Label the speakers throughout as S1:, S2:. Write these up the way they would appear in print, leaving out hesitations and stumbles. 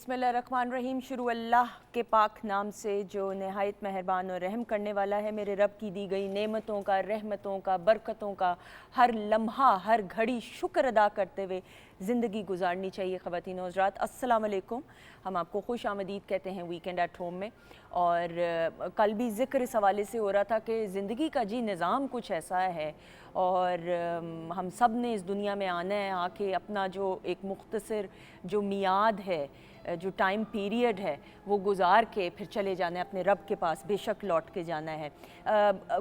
S1: बिस्मिल्लाहिर्रहमानिर्रहीम। शुरू अल्लाह के पाक नाम से जो नहायत मेहरबान और रहम करने वाला है। मेरे रब की दी गई नेमतों का, रहमतों का, बरकतों का हर लम्हा हर घड़ी शुक्र अदा करते हुए ज़िंदगी गुजारनी चाहिए। ख़वातीन और हज़रात, अस्सलाम वालेकुम। हम आपको खुश आमदीद कहते हैं वीकेंड एट होम में। और कल भी ज़िक्र इस हवाले से हो रहा था कि ज़िंदगी का जी निज़ाम कुछ ऐसा है और हम सब ने इस दुनिया में आना है, आके अपना जो एक मुख्तसर जो मियाद है, जो टाइम पीरियड है, वो गुजार के फिर चले जाना है अपने रब के पास, बेशक लौट के जाना है।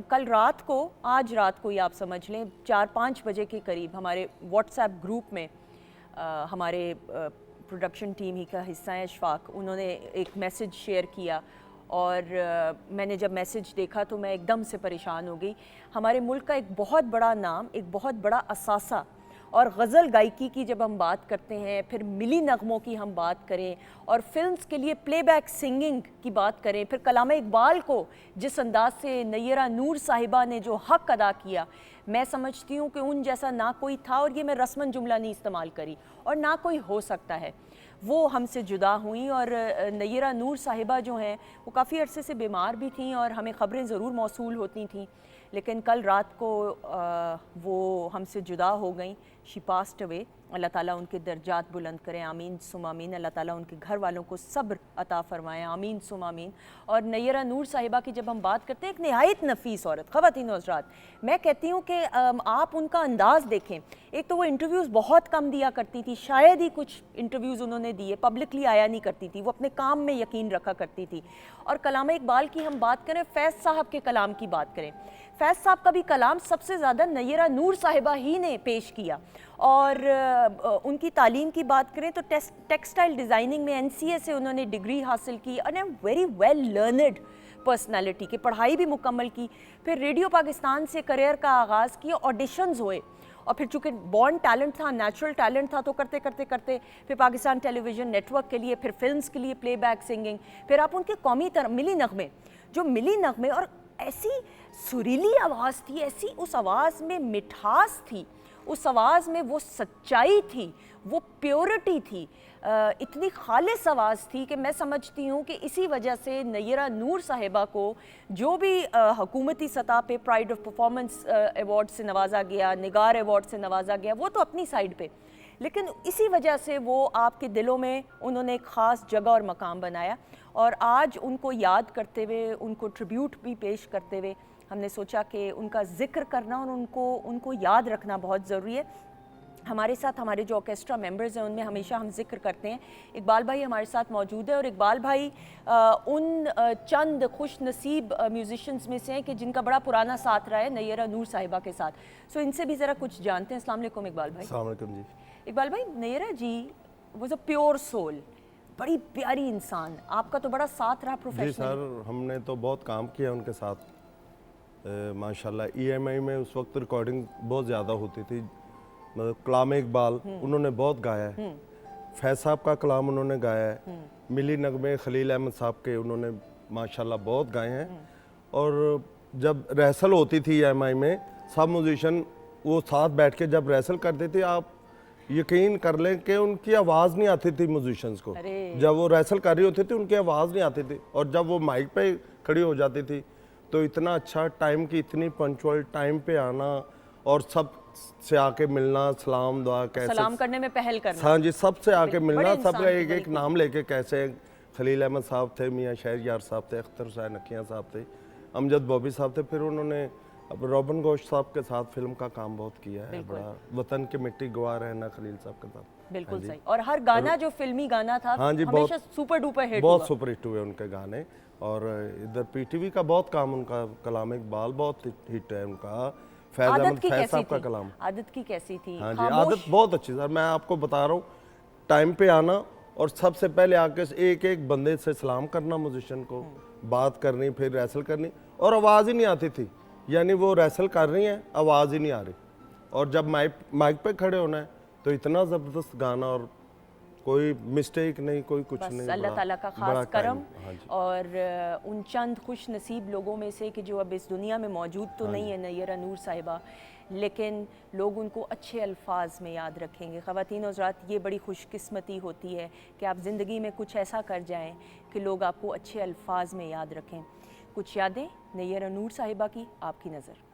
S1: कल रात को, आज रात को ही आप समझ लें 4-5 बजे के करीब हमारे व्हाट्सएप ग्रुप में हमारे प्रोडक्शन टीम ही का हिस्सा है अशफाक, उन्होंने एक मैसेज शेयर किया और मैंने जब मैसेज देखा तो मैं एकदम से परेशान हो गई। हमारे मुल्क का एक बहुत बड़ा नाम, एक बहुत बड़ा असासा, और गज़ल गायकी की जब हम बात करते हैं, फिर मिली नगमों की हम बात करें और फिल्म्स के लिए प्लेबैक सिंगिंग की बात करें, फिर कलाम इकबाल को जिस अंदाज से नैयरा नूर साहिबा ने जो हक़ अदा किया, मैं समझती हूँ कि उन जैसा ना कोई था। और ये मैं रस्मन जुमला नहीं इस्तेमाल करी और ना कोई हो सकता है। वो हमसे जुदा हुई और नैयरा नूर साहिबा जो हैं वो काफ़ी अरसे से बीमार भी थीं और हमें ख़बरें ज़रूर मौसूल होती थीं, लेकिन कल रात को वो हमसे जुदा हो गई। She passed away. अल्लाह ताला उनके दर्जात बुलंद करें, आमीन सुम आमीन। अल्लाह ताला उनके घर वालों को सब्र अता फ़रमाएं, आमीन सुम आमीन। और नैयरा नूर साहिबा की जब हम बात करते हैं, एक नहायत नफीस औरत। ख़वातीन और हज़रात, मैं कहती हूँ कि आप उनका अंदाज़ देखें। एक तो वो इंटरव्यूज़ बहुत कम दिया करती थी, शायद ही कुछ इंटरव्यूज़ उन्होंने दिए, पब्लिकली आया नहीं करती थी, वो अपने काम में यकीन रखा करती थी। और कलाम इकबाल की हम बात करें, फैज़ साहब के कलाम की बात करें, फैज़ साहब का भी कलाम सबसे ज़्यादा नैयरा नूर साहिबा ही ने पेश किया। और उनकी तालीम की बात करें तो टेक्सटाइल डिज़ाइनिंग में NCA से उन्होंने डिग्री हासिल की और वेरी वेल लर्नड पर्सनालिटी की पढ़ाई भी मुकम्मल की। फिर रेडियो पाकिस्तान से करियर का आगाज़ किया, ऑडिशंस हुए और फिर चूँकि बॉर्न टैलेंट था, नेचुरल टैलेंट था, तो करते करते करते फिर पाकिस्तान टेलीविज़न नेटवर्क के लिए, फिर फिल्म्स के लिए प्लेबैक सिंगिंग, फिर आप उनके कौमी मिली नगमे, जो मिली नगमे, और ऐसी सुरीली आवाज़ थी, ऐसी उस आवाज़ में मिठास थी, उस आवाज़ में वो सच्चाई थी, वो प्योरिटी थी, इतनी खालिस आवाज़ थी कि मैं समझती हूँ कि इसी वजह से नैयरा नूर साहिबा को जो भी हुकूमती सतह पे प्राइड ऑफ परफॉर्मेंस अवार्ड से नवाजा गया, निगार अवार्ड से नवाजा गया, वो तो अपनी साइड पे, लेकिन इसी वजह से वो आपके दिलों में उन्होंने एक ख़ास जगह और मकाम बनाया। और आज उनको याद करते हुए, उनको ट्रिब्यूट भी पेश करते हुए, हमने सोचा कि उनका ज़िक्र करना और उनको याद रखना बहुत ज़रूरी है। हमारे साथ हमारे जो ऑर्केस्ट्रा मेंबर्स हैं उनमें हमेशा हम जिक्र करते हैं, इकबाल भाई हमारे साथ मौजूद है। और इकबाल भाई उन चंद खुश नसीब म्यूज़िशंस में से हैं कि जिनका बड़ा पुराना साथ रहा है नैयरा नूर साहिबा के साथ। सो इनसे भी ज़रा कुछ जानते हैं। अस्सलाम वालेकुम इकबाल भाई।
S2: अस्सलाम वालेकुम जी।
S1: इकबाल भाई, नैयरा जी वाज अ प्योर सोल, बड़ी प्यारी इंसान, आपका तो बड़ा साथ रहा प्रोफेशनल।
S2: जी सर, हमने तो बहुत काम किया उनके साथ माशाल्लाह। EMI में उस वक्त रिकॉर्डिंग बहुत ज़्यादा होती थी, मतलब कलाम इकबाल उन्होंने बहुत गाया है, फैज़ साहब का कलाम उन्होंने गाया है, मिली नगमे खलील अहमद साहब के उन्होंने माशाल्लाह बहुत गाए हैं। और जब रिहर्सल होती थी EMI में, सब म्यूजिशियन वो साथ बैठ के जब रिहर्सल करते थे, आप यकीन कर लें कि उनकी आवाज़ नहीं आती थी म्यूजिशियंस को। जब वो रिहर्सल कर रही होती थी उनकी आवाज़ नहीं आती थी, और जब वो माइक पे खड़ी हो जाती थी तो इतना अच्छा टाइम की, इतनी पंक्चुअल टाइम पे आना और सब से आके मिलना, सलाम दुआ कैसे,
S1: सलाम करने में पहल करना।
S2: हाँ जी, सबसे आके मिलना, सबका एक एक नाम लेके, कैसे खलील अहमद साहब थे, मियाँ शहर यार साहब थे, अख्तर हुसैन नकिया साहब थे, अमजद बॉबी साहब थे। फिर उन्होंने अब रॉबिन गोश साहब के साथ फिल्म का काम बहुत किया है, बड़ा वतन की मिट्टी गवा रहना खलील साहब के साथ।
S1: बिल्कुल सही। और हर गाना जो फिल्मी गाना था,
S2: हाँ जी,
S1: हमेशा सुपर डुपर हिट,
S2: बहुत सुपर हिट हुए उनके गाने। और इधर PTV का बहुत काम उनका, कलाम इकबाल बहुत हिट है उनका, फैज़ अहमद फैज़ साहब का कलाम।
S1: आदत की कैसी थी?
S2: हाँ जी, आदत बहुत अच्छी सर, मैं आपको बता रहा हूँ, टाइम पे आना और सबसे पहले आके एक एक बंदे से सलाम करना, म्यूजिशियन को बात करनी, फिर रिहर्सल करनी, और आवाज़ ही नहीं आती थी, यानी वो रिहर्सल कर रही हैं, आवाज़ ही नहीं आ रही, और जब माइक पे खड़े होना है तो इतना ज़बरदस्त गाना, और कोई मिस्टेक नहीं, कोई कुछ नहीं।
S1: अल्लाह ताला का खास करम। और उन चंद खुश नसीब लोगों में से कि जो अब इस दुनिया में मौजूद तो नहीं है नैयरा नूर साहिबा, लेकिन लोग उनको अच्छे अल्फाज में याद रखेंगे। ख़वातीन और हज़रात, ये बड़ी खुशकिस्मती होती है कि आप ज़िंदगी में कुछ ऐसा कर जाएं कि लोग आपको अच्छे अल्फाज में याद रखें। कुछ यादें नैयरा नूर साहिबा की, आपकी नज़र।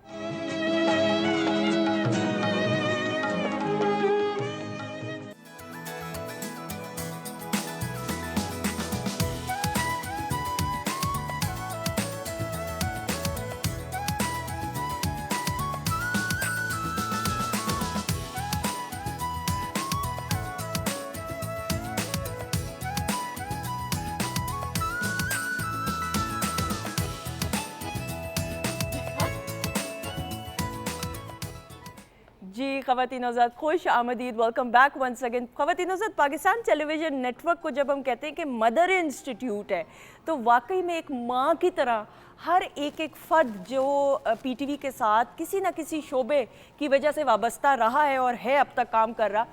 S1: जी ख़वातीन हज़रात, खुश आमदीद, वेलकम बैक वंस अगेन। ख़वातीन हज़रात, पाकिस्तान टेलीविज़न नेटवर्क को जब हम कहते हैं कि मदर इंस्टीट्यूट है, तो वाकई में एक माँ की तरह हर एक फ़र्द जो पीटीवी के साथ किसी न किसी शोबे की वजह से वाबस्ता रहा है और है अब तक काम कर रहा,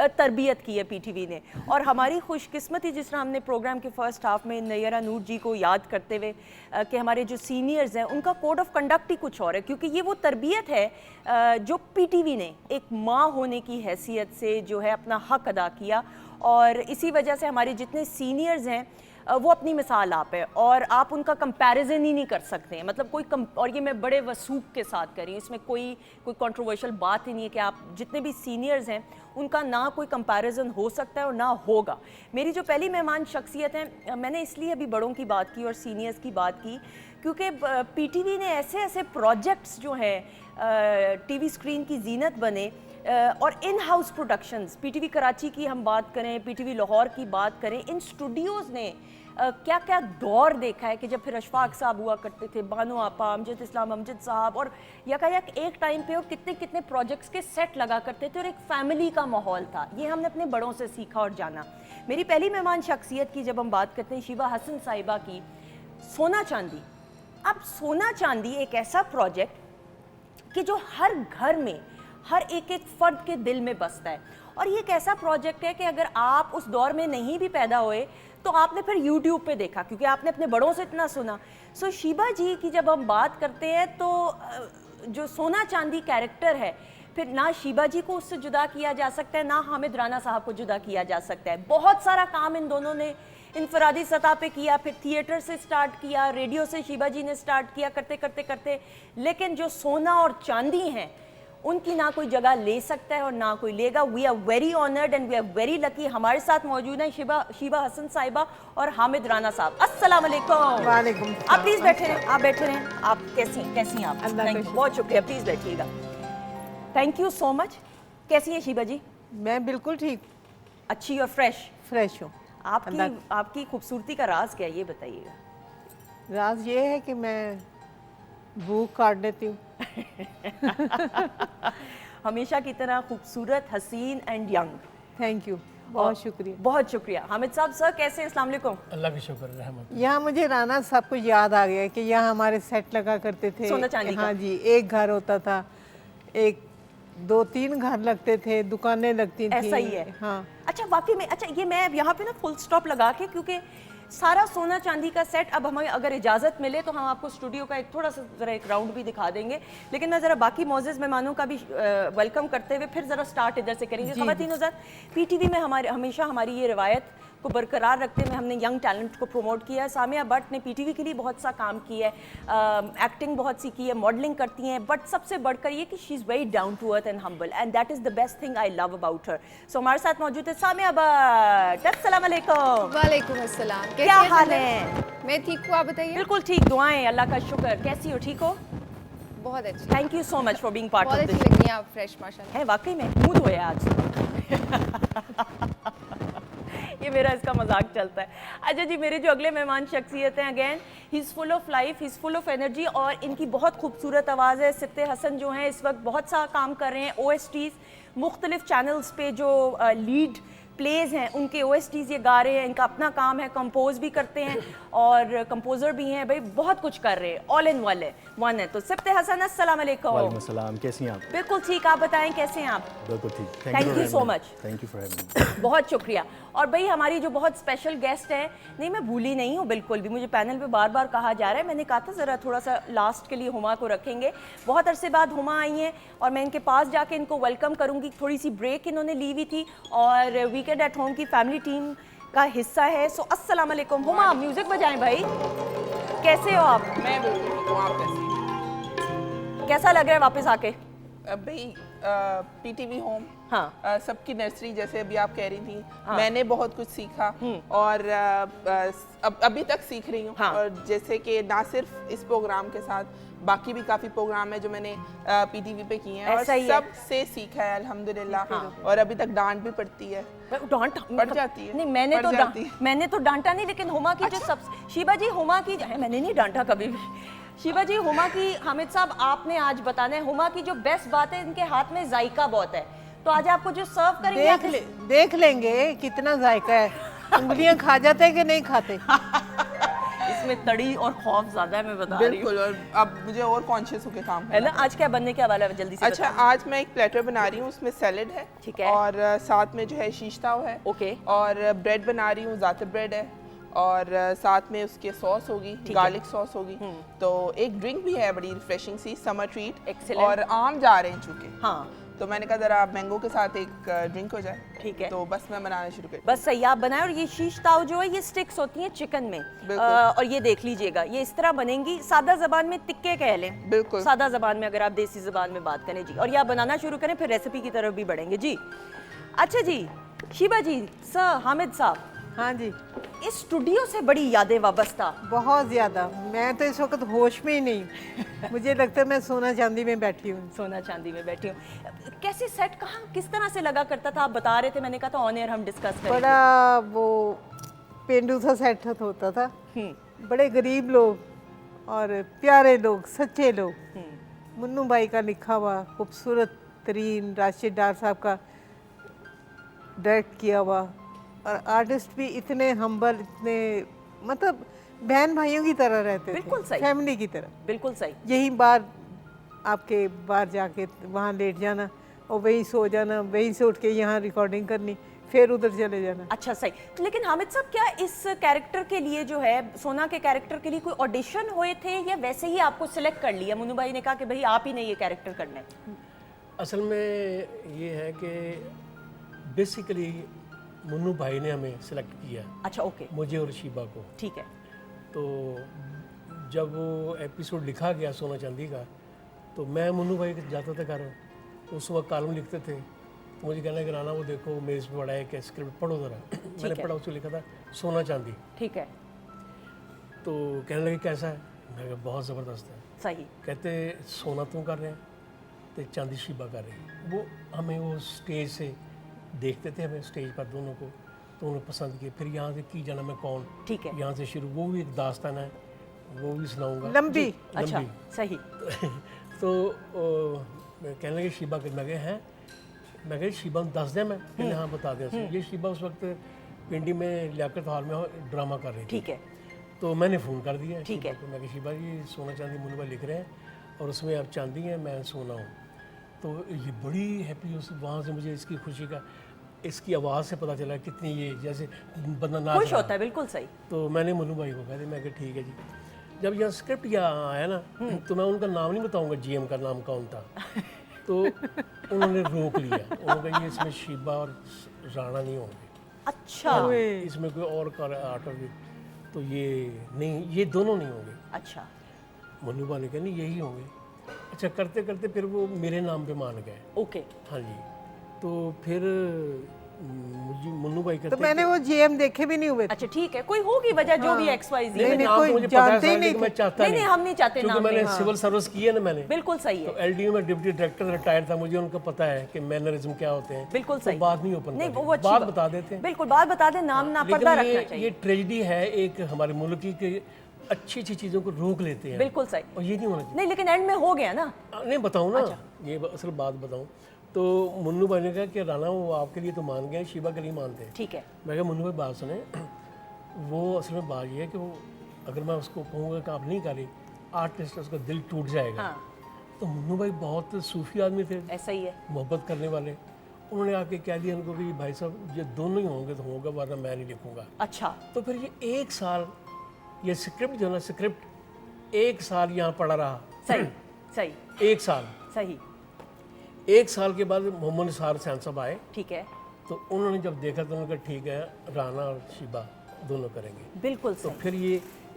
S1: तरबियत की है पीटीवी ने। और हमारी खुशकिस्मती, जिस तरह हमने प्रोग्राम के फ़र्स्ट हाफ में नैयरा नूर जी को याद करते हुए कि हमारे जो सीनियर्स हैं उनका कोड ऑफ कंडक्ट ही कुछ और है, क्योंकि ये वो तरबियत है जो पीटीवी ने एक माँ होने की हैसियत से जो है अपना हक अदा किया। और इसी वजह से हमारे जितने सीनियर्स हैं वो अपनी मिसाल आप है और आप उनका कंपैरिजन ही नहीं कर सकते हैं। मतलब और ये मैं बड़े वसूख के साथ कर रही हूँ, इसमें कोई कंट्रोवर्शियल बात ही नहीं है कि आप जितने भी सीनियर्स हैं उनका ना कोई कंपैरिजन हो सकता है और ना होगा। मेरी जो पहली मेहमान शख्सियत हैं, मैंने इसलिए अभी बड़ों की बात की और सीनियर्स की बात की क्योंकि पीटीवी ने ऐसे ऐसे प्रोजेक्ट्स जो हैं टीवी स्क्रीन की जीनत बने और in house productions, PTV Karachi की हम बात करें, पीटीवी लाहौर की बात करें, इन स्टूडियोज़ ने क्या क्या दौर देखा है कि जब फिर अशफाक साहब हुआ करते थे, बानो आपा, अमजद इस्लाम अमजद साहब, और यकायक एक टाइम पे और कितने कितने प्रोजेक्ट्स के सेट लगा करते थे और एक फैमिली का माहौल था। ये हमने अपने बड़ों से सीखा और जाना। मेरी पहली मेहमान शख्सियत की जब हम बात करते हैं शीबा हसन साहिबा की, सोना चांदी। अब सोना चांदी एक ऐसा प्रोजेक्ट कि जो हर घर में हर एक फ़र्द के दिल में बसता है, और ये एक ऐसा प्रोजेक्ट है कि अगर आप उस दौर में नहीं भी पैदा हुए तो आपने फिर YouTube पे देखा क्योंकि आपने अपने बड़ों से इतना सुना। सो शीबा जी की जब हम बात करते हैं तो जो सोना चांदी कैरेक्टर है, फिर ना शीबा जी को उससे जुदा किया जा सकता है, ना हामिद राना साहब को जुदा किया जा सकता है। बहुत सारा काम इन दोनों ने इनफरादी सतह पे किया, फिर थिएटर से स्टार्ट किया, रेडियो से शीबा जी ने स्टार्ट किया, करते करते करते, लेकिन जो सोना और चांदी हैं उनकी ना कोई जगह ले सकता है और ना कोई लेगा। We are very honoured and we are very lucky. हमारे साथ मौजूद हैं शीबा हसन साहिबा और हामिद राना साहब। अस्सलाम वालेकुम।
S3: वालेकुम।
S1: आप प्लीज बैठे रहें, आप बैठे रहें। आप कैसी आप?
S3: अल्लाह का
S1: बहुत शुक्रिया, प्लीज बैठिएगा। Thank you so much. कैसी हैं शीबा जी?
S3: मैं बिल्कुल ठीक,
S1: अच्छी और फ्रेश
S3: हूँ।
S1: आपकी खूबसूरती का राज क्या है, ये बताइएगा।
S3: राज ये है कि मैं भूख काट देती हूँ।
S1: हमेशा की तरह खूबसूरत, हसीन एंड यंग।
S3: थैंक यू, बहुत शुक्रिया।
S1: बहुत शुक्रिया। हामिद साहब सर कैसे हैं? अस्सलाम वालेकुम।
S4: अल्लाह की शुक्र रहमत।
S3: यहाँ मुझे राना साहब को याद आ गया कि यहाँ हमारे सेट लगा करते थे
S1: सोना चांदी का।
S3: हाँ जी, एक घर होता था, एक 2-3 घर लगते थे, दुकानें लगती थी।
S1: ऐसा ही है।
S3: हाँ।
S1: अच्छा वाकई में, अच्छा ये मैं यहाँ पे ना फुल स्टॉप लगा के, क्योंकि सारा सोना चांदी का सेट, अब हमें अगर इजाज़त मिले तो हम आपको स्टूडियो का एक थोड़ा सा ज़रा एक राउंड भी दिखा देंगे, लेकिन मैं ज़रा बाकी मौजूद मेहमानों का भी वेलकम करते हुए फिर ज़रा स्टार्ट इधर से करेंगे। ख़वातीन हज़रात, पीटीवी में हमेशा हमारी ये रवायत को बरकरार रखते हुए हमने यंग टैलेंट को प्रमोट किया है। सामिया भट्ट ने पीटीवी के लिए बहुत सा काम किया है, एक्टिंग बहुत सीखी है, मॉडलिंग करती हैं, बट सबसे बढ़कर ये कि she is very down to earth and humble, and that is the best thing I love about her. So हमारे साथ मौजूद है सामिया भट्ट। अस्सलाम वालेकुम।
S5: वालेकुम अस्सलाम।
S1: क्या हाल है?
S5: मैं ठीक हूँ, आप बताइए।
S1: बिल्कुल ठीक, दुआएं, अल्लाह का शुक्र। कैसी हो? ठीक हो?
S5: बहुत अच्छी।
S1: Thank you so much for being part of
S5: बहुत
S1: दिस।
S5: अच्छी लगी हैं आप, फ्रेश माशाल्लाह।
S1: है वाकई में मूड हुआ आज। ये मेरा इसका मजाक चलता है। अच्छा जी, मेरे जो अगले मेहमान शख्सियत हैं, again he is full of life, he is full of energy, और इनकी बहुत खूबसूरत आवाज़ है। सित्ते हसन जो हैं इस वक्त बहुत सा काम कर रहे हैं, OSTs मुख्तलिफ चैनल्स पे जो लीड प्लेज हैं उनके OSTs ये गा रहे हैं, इनका अपना काम है, कंपोज भी करते हैं और कंपोजर भी हैं, भाई बहुत कुछ कर रहे हैं, ऑल इन वन है। तो सिफ्त हसन, अस्सलाम वालेकुम।
S4: वालेकुम अस्सलाम, कैसी हैं आप?
S1: बिल्कुल ठीक, आप बताएं कैसे हैं आप?
S4: बिल्कुल ठीक।
S1: Thank you so much.
S4: Thank you for having.
S1: बहुत शुक्रिया। और भाई हमारी जो बहुत स्पेशल गेस्ट है, नहीं मैं भूली नहीं हूँ बिल्कुल भी, मुझे पैनल पे बार बार कहा जा रहा है, मैंने कहा था ज़रा थोड़ा सा लास्ट के लिए हुमा को रखेंगे। बहुत अरसे बाद हुमा आई हैं और मैं इनके पास जाके इनको वेलकम करूँगी। थोड़ी सी ब्रेक इन्होंने ली हुई थी और वीकेंड एट होम की फैमिली टीम का हिस्सा है। सो अस्सलाम वालेकुम। हुमा म्यूज़िक बजाएं भाई, कैसे हो आप?
S6: मैं बिल्कुल ठीक हूँ, आप कैसी हैं?
S1: कैसा लग रहा है वापस आके?
S6: भाई पीटीवी होम,
S1: हाँ।
S6: सबकी नर्सरी जैसे अभी आप कह रही थी, मैंने बहुत कुछ सीखा और अभी तक सीख रही हूँ।
S1: हाँ।
S6: और जैसे कि ना सिर्फ इस प्रोग्राम के साथ, बाकी भी काफ़ी प्रोग्राम है जो मैंने पीटीवी पे किए हैं और
S1: ऐसा ही है।
S6: सब से सीखा है अल्हम्दुलिल्लाह। और अभी तक डांट भी पड़ती है,
S1: डांट
S6: पड़ जाती है।
S1: नहीं, मैंने तो डांटा नहीं, लेकिन हुमा की जो सब शिवा जी हुमा की मैंने नहीं डांटा कभी भी। शिवा जी हुमा की, हामिद साहब आपने आज बताना है हुमा की जो बेस्ट बात है, इनके हाथ में जायका बहुत है। तो आज आपको जो सर्व करेंगे
S3: देख लेंगे कितना जायका है, उंगलियां खा जाते हैं कि नहीं खाते।
S1: इसमें तड़ी और खौफ ज्यादा है, मैं बता रही हूँ।
S6: बिल्कुल, और अब मुझे और कॉन्शियस होकर काम
S1: है ना।
S6: करना
S1: आज क्या बनने के वाला है जल्दी से
S6: अच्छा, आज मैं एक प्लेटर बना रही हूँ, उसमें सैलेड है,
S1: ठीक है।
S6: और साथ में जो है शीश ताव है,
S1: ओके।
S6: और ब्रेड बना रही हूँ, ज़ातर ब्रेड है, और साथ में उसके सॉस होगी, गार्लिक सॉस होगी। तो एक ड्रिंक भी है बड़ी रिफ्रेशिंग सी, समर ट्रीट।
S1: Excellent।
S6: और आम जा रहे हैं चूंकि,
S1: हाँ
S6: तो मैंने कहा जरा मैंगो के साथ एक ड्रिंक हो जाए।
S1: ठीक है।
S6: तो बस मैं बनाना शुरू कर।
S1: बस सही आप बनाए। और ये शीश ताव जो है ये स्टिक्स होती हैं चिकन में, और ये देख लीजिएगा ये इस तरह बनेंगी, सादा जबान में तिक्के कह लें।
S6: बिल्कुल।
S1: सादा जबान में अगर आप देसी जबान में बात करें जी, और ये आप बनाना शुरू करें फिर रेसिपी की तरफ भी बढ़ेंगे जी। अच्छा जी, शिबा जी, सर हामिद साहब,
S3: हाँ जी,
S1: इस स्टूडियो से बड़ी यादें वाबस्ता।
S3: बहुत ज़्यादा। मैं तो इस वक्त होश में ही नहीं, मुझे लगता है मैं सोना चांदी में बैठी हूँ।
S1: सोना चांदी में बैठी हूँ। कैसे सेट कहाँ किस तरह से लगा करता था, आप बता रहे थे, मैंने कहा था ऑन एयर हम डिस्कस करेंगे।
S3: बड़ा वो पेंडू सा सेट होता था, बड़े गरीब लोग और प्यारे लोग, सच्चे लोग। मुन्नू भाई का लिखा हुआ खूबसूरत तरीन, राशिद डार साहब का डायरेक्ट किया हुआ, और आर्टिस्ट भी इतने हम्बल, इतने मतलब बहन भाइयों की तरह रहते थे,
S1: बिल्कुल सही,
S3: फैमिली की तरह।
S1: बिल्कुल सही।
S3: यही बार आपके बाहर जाके वहाँ लेट जाना और वहीं सो जाना, वहीं से उठ के यहाँ रिकॉर्डिंग करनी, फिर उधर चले जाना।
S1: अच्छा सही। लेकिन हामिद साहब, क्या इस कैरेक्टर के लिए जो है, सोना के कैरेक्टर के लिए कोई ऑडिशन हुए थे या वैसे ही आपको सिलेक्ट कर लिया? मुन्नू भाई ने कहा कि भाई आप ही ने ये कैरेक्टर करना है?
S7: असल में ये है कि बेसिकली मुन्नू भाई ने हमें सिलेक्ट किया।
S1: अच्छा, ओके,
S7: मुझे और शीबा को।
S1: ठीक है।
S7: तो जब वो एपिसोड लिखा गया सोना चांदी का, तो मैं मुन्नू भाई के जाता था घर, उस वक्त कॉलम लिखते थे, तो मुझे कहना कि राना वो देखो मेज़ पे पड़ा है कि स्क्रिप्ट पढ़ो ज़रा। मैंने पढ़ा, उसको लिखा था सोना चांदी।
S1: ठीक है।
S7: तो कहने लगे कैसा है, मैं कहा बहुत ज़बरदस्त है।
S1: सही।
S7: कहते सोना तुम कर रहे हैं तो चांदी शीबा कर रही है। वो हमें वो स्टेज से देखते थे, हमें स्टेज पर दोनों को, तो उन्होंने पसंद किया। फिर यहाँ से की जाना मैं कौन,
S1: ठीक है।
S7: यहाँ से शुरू, वो भी एक दास्तान है, वो भी सुनाऊंगा।
S3: लंबी।
S1: अच्छा, सही।
S7: तो कहने लगे शीबा के, मैं गए हैं, मैं कहा शीबा दस दें, मैं कहने हाँ बता दें। ये शीबा उस वक्त पिंडी में लियाकत हॉल में ड्रामा कर रही थी।
S1: ठीक है।
S7: तो मैंने फ़ोन कर दिया
S1: ठीक है।
S7: शीबा को, मैं कहा शीबा जी सोना चांदी मुन्नू भाई लिख रहे हैं और उसमें आप चांदी हैं, मैं सोना हूँ। तो ये बड़ी हैप्पी, उस वहाँ से मुझे इसकी खुशी का, इसकी आवाज़ से पता चला कितनी ये जैसे बंदा नाच
S1: खुश
S7: रहा
S1: होता है, बिल्कुल सही।
S7: तो मैंने मुन्नू भाई को कहा था, मैं कहा ठीक है जी। जब यहाँ स्क्रिप्ट यहाँ आया ना, तो मैं उनका नाम नहीं बताऊंगा, जीएम का नाम कौन था। तो उन्होंने रोक लिया, उन्होंने कहा ये इसमें शीबा और राणा नहीं होंगे।
S1: अच्छा,
S7: इसमें कोई और आर्टिस्ट, तो ये नहीं, ये दोनों नहीं होंगे।
S1: अच्छा।
S7: मुन्नू भाई ने कहा नहीं यही होंगे। अच्छा, करते करते फिर वो मेरे नाम पे मान गए।
S1: ओके।
S7: हाँ जी। तो फिर मुझे मुन्नू भाई कहते
S3: तो मैंने वो जीएम देखे भी नहीं हुए थे।
S1: अच्छा, ठीक है, कोई होगी वजह जो भी XYZ।
S3: नहीं,
S7: नाम
S3: कोई
S7: तो मुझे पता है
S3: जानते ही
S7: सारे,
S3: नहीं
S7: लेकिन मैं
S3: थे।
S7: चाहता
S1: नहीं, हम नहीं चाहते
S7: क्योंकि
S1: नाम
S7: मैंने
S1: लें।
S7: सिविल सर्विस की है ना मैंने।
S1: बिल्कुल सही
S7: तो
S1: है,
S7: एलडीयू में डिप्टी डायरेक्टर रिटायर्ड था, मुझे उनका पता है कि मैनरिज्म क्या होते हैं।
S1: बिल्कुल
S7: तो
S1: सही।
S7: बात नहीं ओपन
S1: नहीं,
S7: करते,
S1: वो अच्छी
S7: बात
S1: बात-
S7: बता देते हैं।
S1: बिल्कुल बात बता दें, नाम ना पर्दा
S7: लेकिन
S1: रखना
S7: ये
S1: चाहिए।
S7: ट्रेजेडी है एक हमारे मुल्क की, कि अच्छी अच्छी चीज़ों को रोक लेते हैं,
S1: बिल्कुल सही।
S7: और ये नहीं होना चाहिए।
S1: नहीं, लेकिन एंड में हो गया ना।
S7: नहीं बताऊँ ना, ये असल बात बताऊँ, तो मुन्नू भाई ने कहा कि राना वो आपके लिए तो मान गए, शीबा के लिए मानते हैं।
S1: ठीक है।
S7: मैं कहा मुन्नू भाई बात सुने, वो असल में बात ये है कि वो अगर मैं उसको कहूँगा कि आप नहीं करी, आर्टिस्ट उसका दिल टूट जाएगा।
S1: हाँ,
S7: तो मुन्नू भाई बहुत सूफी आदमी थे,
S1: ऐसा ही है।
S7: मोहब्बत करने वाले। उन्होंने आके कह दिया उनको कि भाई साहब ये दोनों ही होंगे तो होगा, वरना मैं नहीं लिखूंगा।
S1: अच्छा,
S7: तो फिर ये 1 साल ये स्क्रिप्ट जो है ना, स्क्रिप्ट 1 साल यहाँ पड़ा रहा।
S1: सही सही
S7: 1 साल।
S1: सही।
S7: 1 साल के बाद मोहम्मद निसार सैन साहब आए,
S1: ठीक है,
S7: तो उन्होंने जब देखा तो उन्होंने कहा ठीक है, राना और शीबा दोनों करेंगे।
S1: बिल्कुल
S7: तो
S1: सही।
S7: फिर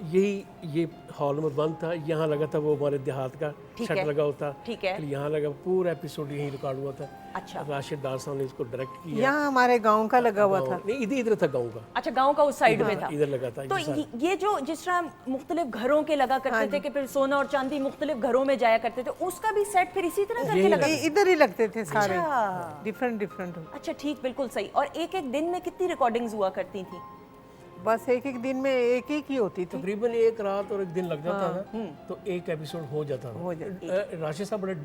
S7: ये हॉल में बंद था, यहाँ लगा था वो हमारे देहात का
S1: ठीक
S7: सेट
S1: है।
S7: लगा होता,
S1: ठीक है।
S7: फिर यहाँ लगा, पूरा एपिसोड यहीं रिकॉर्ड हुआ था।
S1: अच्छा।
S7: राशिद दार साहब ने इसको डायरेक्ट किया।
S3: यहाँ हमारे गांव का लगा हुआ था।
S7: नहीं, इधर था गाँव का,
S1: अच्छा, गांव का उस साइड में था।
S7: इधर लगा था।
S1: तो ये जो जिस तरह मुख्तलिफ घरों के लगा करते थे कि फिर सोना और चांदी मुख्तलिफ घरों में जाया करते थे, उसका भी सेट फिर इसी तरह करके लगा।
S3: इधर ही लगते थे सारे,
S1: अच्छा।
S3: Different different.
S1: अच्छा, ठीक, बिल्कुल सही। और एक एक दिन में कितनी रिकॉर्डिंग्स हुआ करती थी?
S3: बस एक एक दिन में एक एक ही होती थी।
S7: तकरीबन 1 रात और 1 दिन लग जाता था, तो एक एपिसोड हो जाता था। राशिद साहब बड़े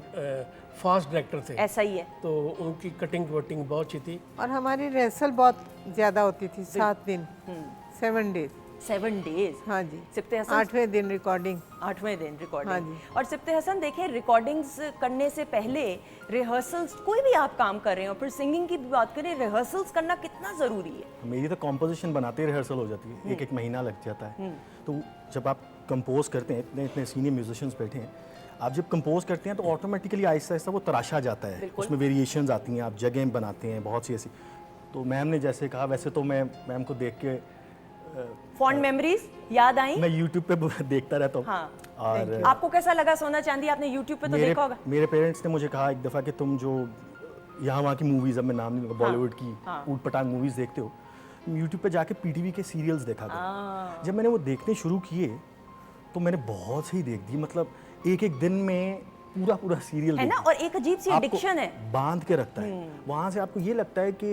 S7: फास्ट डायरेक्टर थे,
S1: ऐसा ही है।
S7: तो उनकी कटिंग वटिंग बहुत अच्छी थी।
S3: और हमारी रिहर्सल बहुत ज्यादा होती थी, 7 दिन, 7 डेज।
S1: 7 डेज।
S3: हाँ जी।
S1: सिफ्ते हसन
S3: 8वें दिन रिकॉर्डिंग।
S1: 8वें दिन
S3: हाँ
S1: रिकॉर्डिंग।
S3: जी।
S1: और सिफ्ते हसन देखें, रिकॉर्डिंग्स करने से पहले रिहर्सल्स, कोई भी आप काम कर रहे हो, फिर सिंगिंग की भी बात करें, रिहर्सल्स करना कितना ज़रूरी है?
S4: मेरी तो कॉम्पोजिशन बनाते ही रिहर्सल हो जाती है, एक महीना लग जाता है। तो जब आप कंपोज करते हैं, इतने इतने सीनियर म्यूजिशियंस बैठे हैं, आप जब कंपोज करते हैं तो ऑटोमेटिकली आहिस्ता आहिस्ता वो तराशा जाता है, उसमें वेरिएशंस आती हैं, आप जगह बनाते हैं बहुत सी ऐसी। तो मैम ने जैसे कहा, वैसे तो मैं मैम को देख के
S1: फॉन्ड मेमोरीज याद आई?
S4: मैं यूट्यूब पे देखता रहता हूँ।
S1: हाँ।
S4: और
S1: आपको कैसा लगा सोना चांदी? आपने यूट्यूब पे तो देखा होगा।
S4: मेरे पेरेंट्स ने मुझे कहा एक दफ़ा कि तुम जो यहाँ वहाँ की मूवीज़, अब मैं नाम नहीं लूँगा, बॉलीवुड की ऊट पटांग मूवीज़ देखते हो, यूट्यूब पे जाके पीटीवी के सीरियल्स देखा करो। जब मैंने वो देखने शुरू किए तो मैंने बहुत सही देख दी, मतलब एक एक दिन में पूरा पूरा सीरियल
S1: है ना, और एक अजीब सी एडिक्शन है,
S4: बांध के रखता है। वहाँ से आपको ये लगता है कि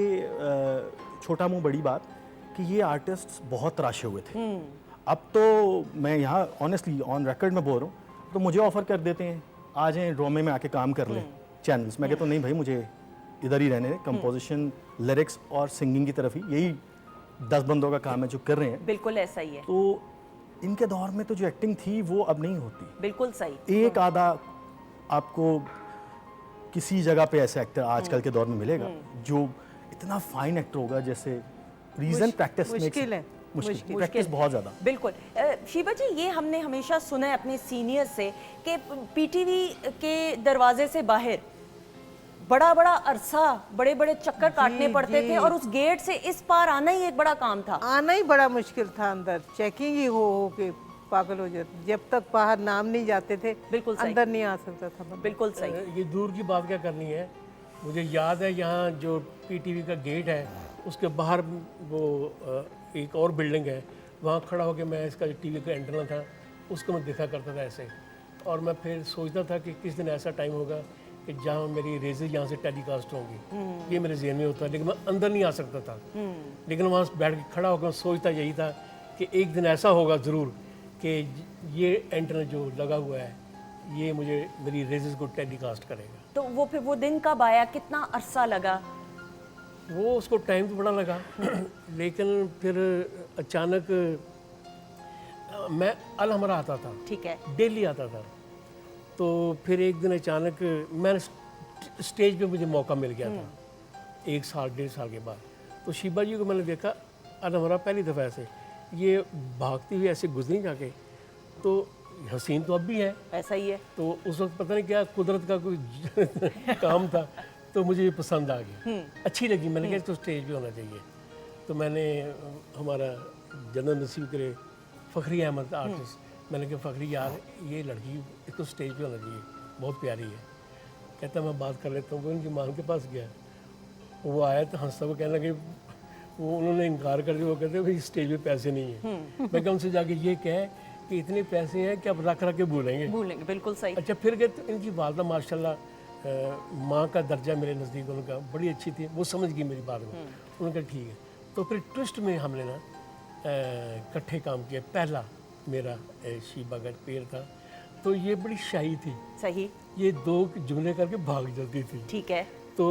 S4: छोटा मुंह बड़ी बात, कि ये आर्टिस्ट बहुत तराशे हुए थे। अब तो मैं यहाँ ऑनेस्टली ऑन रिकॉर्ड में बोल रहा हूँ, तो मुझे ऑफर कर देते हैं, आ जाएं ड्रामे में आके काम कर लें चैनल्स। मैं कहता हूँ नहीं भाई, मुझे इधर ही रहने दें, कंपोजिशन, लिरिक्स और सिंगिंग की तरफ ही, यही 10 बंदों का काम है जो कर रहे हैं।
S1: बिल्कुल ऐसा ही है।
S4: तो इनके दौर में तो जो एक्टिंग थी वो अब नहीं होती।
S1: बिल्कुल सही।
S4: एक आधा आपको किसी जगह पे ऐसा एक्टर आजकल के दौर में मिलेगा जो इतना फाइन एक्टर होगा, जैसे रीजन प्रैक्टिस
S3: मुश्किल है।
S4: मुश्किल प्रैक्टिस बहुत ज़्यादा।
S1: बिल्कुल। शीबा जी, ये हमने हमेशा सुना है अपने सीनियर से कि पीटीवी के दरवाजे से बाहर बड़ा बड़ा अरसा, बड़े बड़े चक्कर काटने पड़ते थे, और उस गेट से इस पार आना ही एक बड़ा काम था।
S3: आना ही बड़ा मुश्किल था, अंदर चेकिंग ही हो के पागल हो जाते, जब तक बाहर नाम नहीं जाते थे
S1: बिल्कुल सही।
S3: अंदर नहीं आ सकता था बंदा।
S1: बिल्कुल सही।
S7: ये दूर की बात क्या करनी है, मुझे याद है यहाँ जो पीटीवी का गेट है उसके बाहर वो एक और बिल्डिंग है, वहाँ खड़ा होकर मैं इसका जो टीवी का एंटेना था उसको मैं देखा करता था ऐसे, और मैं फिर सोचता था कि किस दिन ऐसा टाइम होगा कि जहाँ मेरी रेजेज यहाँ से टेलीकास्ट होंगी। ये मेरे जहन में होता, लेकिन मैं अंदर नहीं आ सकता था। लेकिन वहाँ बैठ के खड़ा होकर सोचता यही था कि एक दिन ऐसा होगा ज़रूर कि ये एंटेना जो लगा हुआ है ये मुझे मेरी रेजेस को टेलीकास्ट करेगा।
S1: तो वो फिर वो दिन कब आया, कितना अरसा लगा?
S7: वो उसको टाइम तो बड़ा लगा लेकिन फिर अचानक मैं अलहमरा आता था,
S1: ठीक है।
S7: डेली आता था। तो फिर एक दिन अचानक मैंने स्टेज पे मुझे मौका मिल गया था 1 साल 1.5 साल के बाद। तो शीबा जी को मैंने देखा अलहमरा पहली दफ़ा ऐसे, ये भागती हुई ऐसे गुजरी जाके, तो हसीन तो अब भी है,
S1: ऐसा ही है।
S7: तो उस वक्त पता नहीं क्या कुदरत का कोई काम था, तो मुझे ये पसंद आ गई, अच्छी लगी। मैंने कहा तो स्टेज पे होना चाहिए। तो मैंने हमारा जनरल नसीब करे फ़खरी अहमद आर्टिस्ट, मैंने कहा फ़खरी यार ये लड़की इसको स्टेज पे होना चाहिए, बहुत प्यारी है। कहता मैं बात कर लेता हूँ। वो उनकी माँ के पास गया, वो आया तो हंसता वो कहने लगे, वो उन्होंने इनकार कर दिया। वो कहते भाई स्टेज पे पैसे नहीं है। मैं कहा उनसे जाके ये कह कि इतने पैसे हैं कि अब रख रख के भूलेंगे।
S1: बिल्कुल सही।
S7: अच्छा फिर गए तो इनकी वालदा माशाल्लाह माँ का दर्जा मेरे नज़दीक उनका बड़ी अच्छी थी, वो समझ गई मेरी बात में। उन्होंने कहा ठीक है। तो फिर ट्विस्ट में हमने ना इकट्ठे काम किया। पहला मेरा शीबा का पेड़ था, तो ये बड़ी शाही थी,
S1: सही।
S7: ये 2 जुमले करके भाग जाती थी।
S1: ठीक है।
S7: तो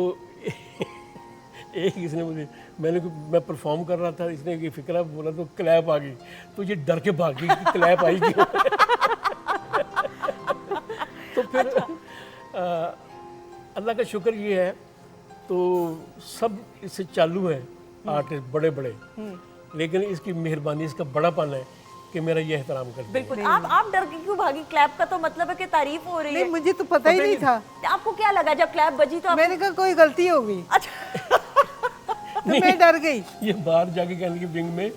S7: एक इसने मुझे मैं परफॉर्म कर रहा था, इसने ये फिक्रा बोला तो क्लैप आ गई, तो ये डर के भाग गई कि क्लैप आई क्यों। तो फिर अल्लाह का शुक्र ये है, तो सब इससे चालू है आर्टिस्ट बड़े बड़े, लेकिन इसकी मेहरबानी, इसका बड़ापन है कि मेरा ये एहतराम करते हैं।
S1: बिल्कुल। आप डर के क्यों भागी? क्लैप का तो मतलब है कि तारीफ हो रही
S3: नहीं,
S1: है।
S3: मुझे तो पता ही नहीं था।
S1: आपको क्या लगा जब क्लैप बजी तो
S3: मैंने कहा कोई गलती होगी,
S1: अच्छा
S3: तो मैं डर गई।
S7: ये बाहर जाके कहने की विंग में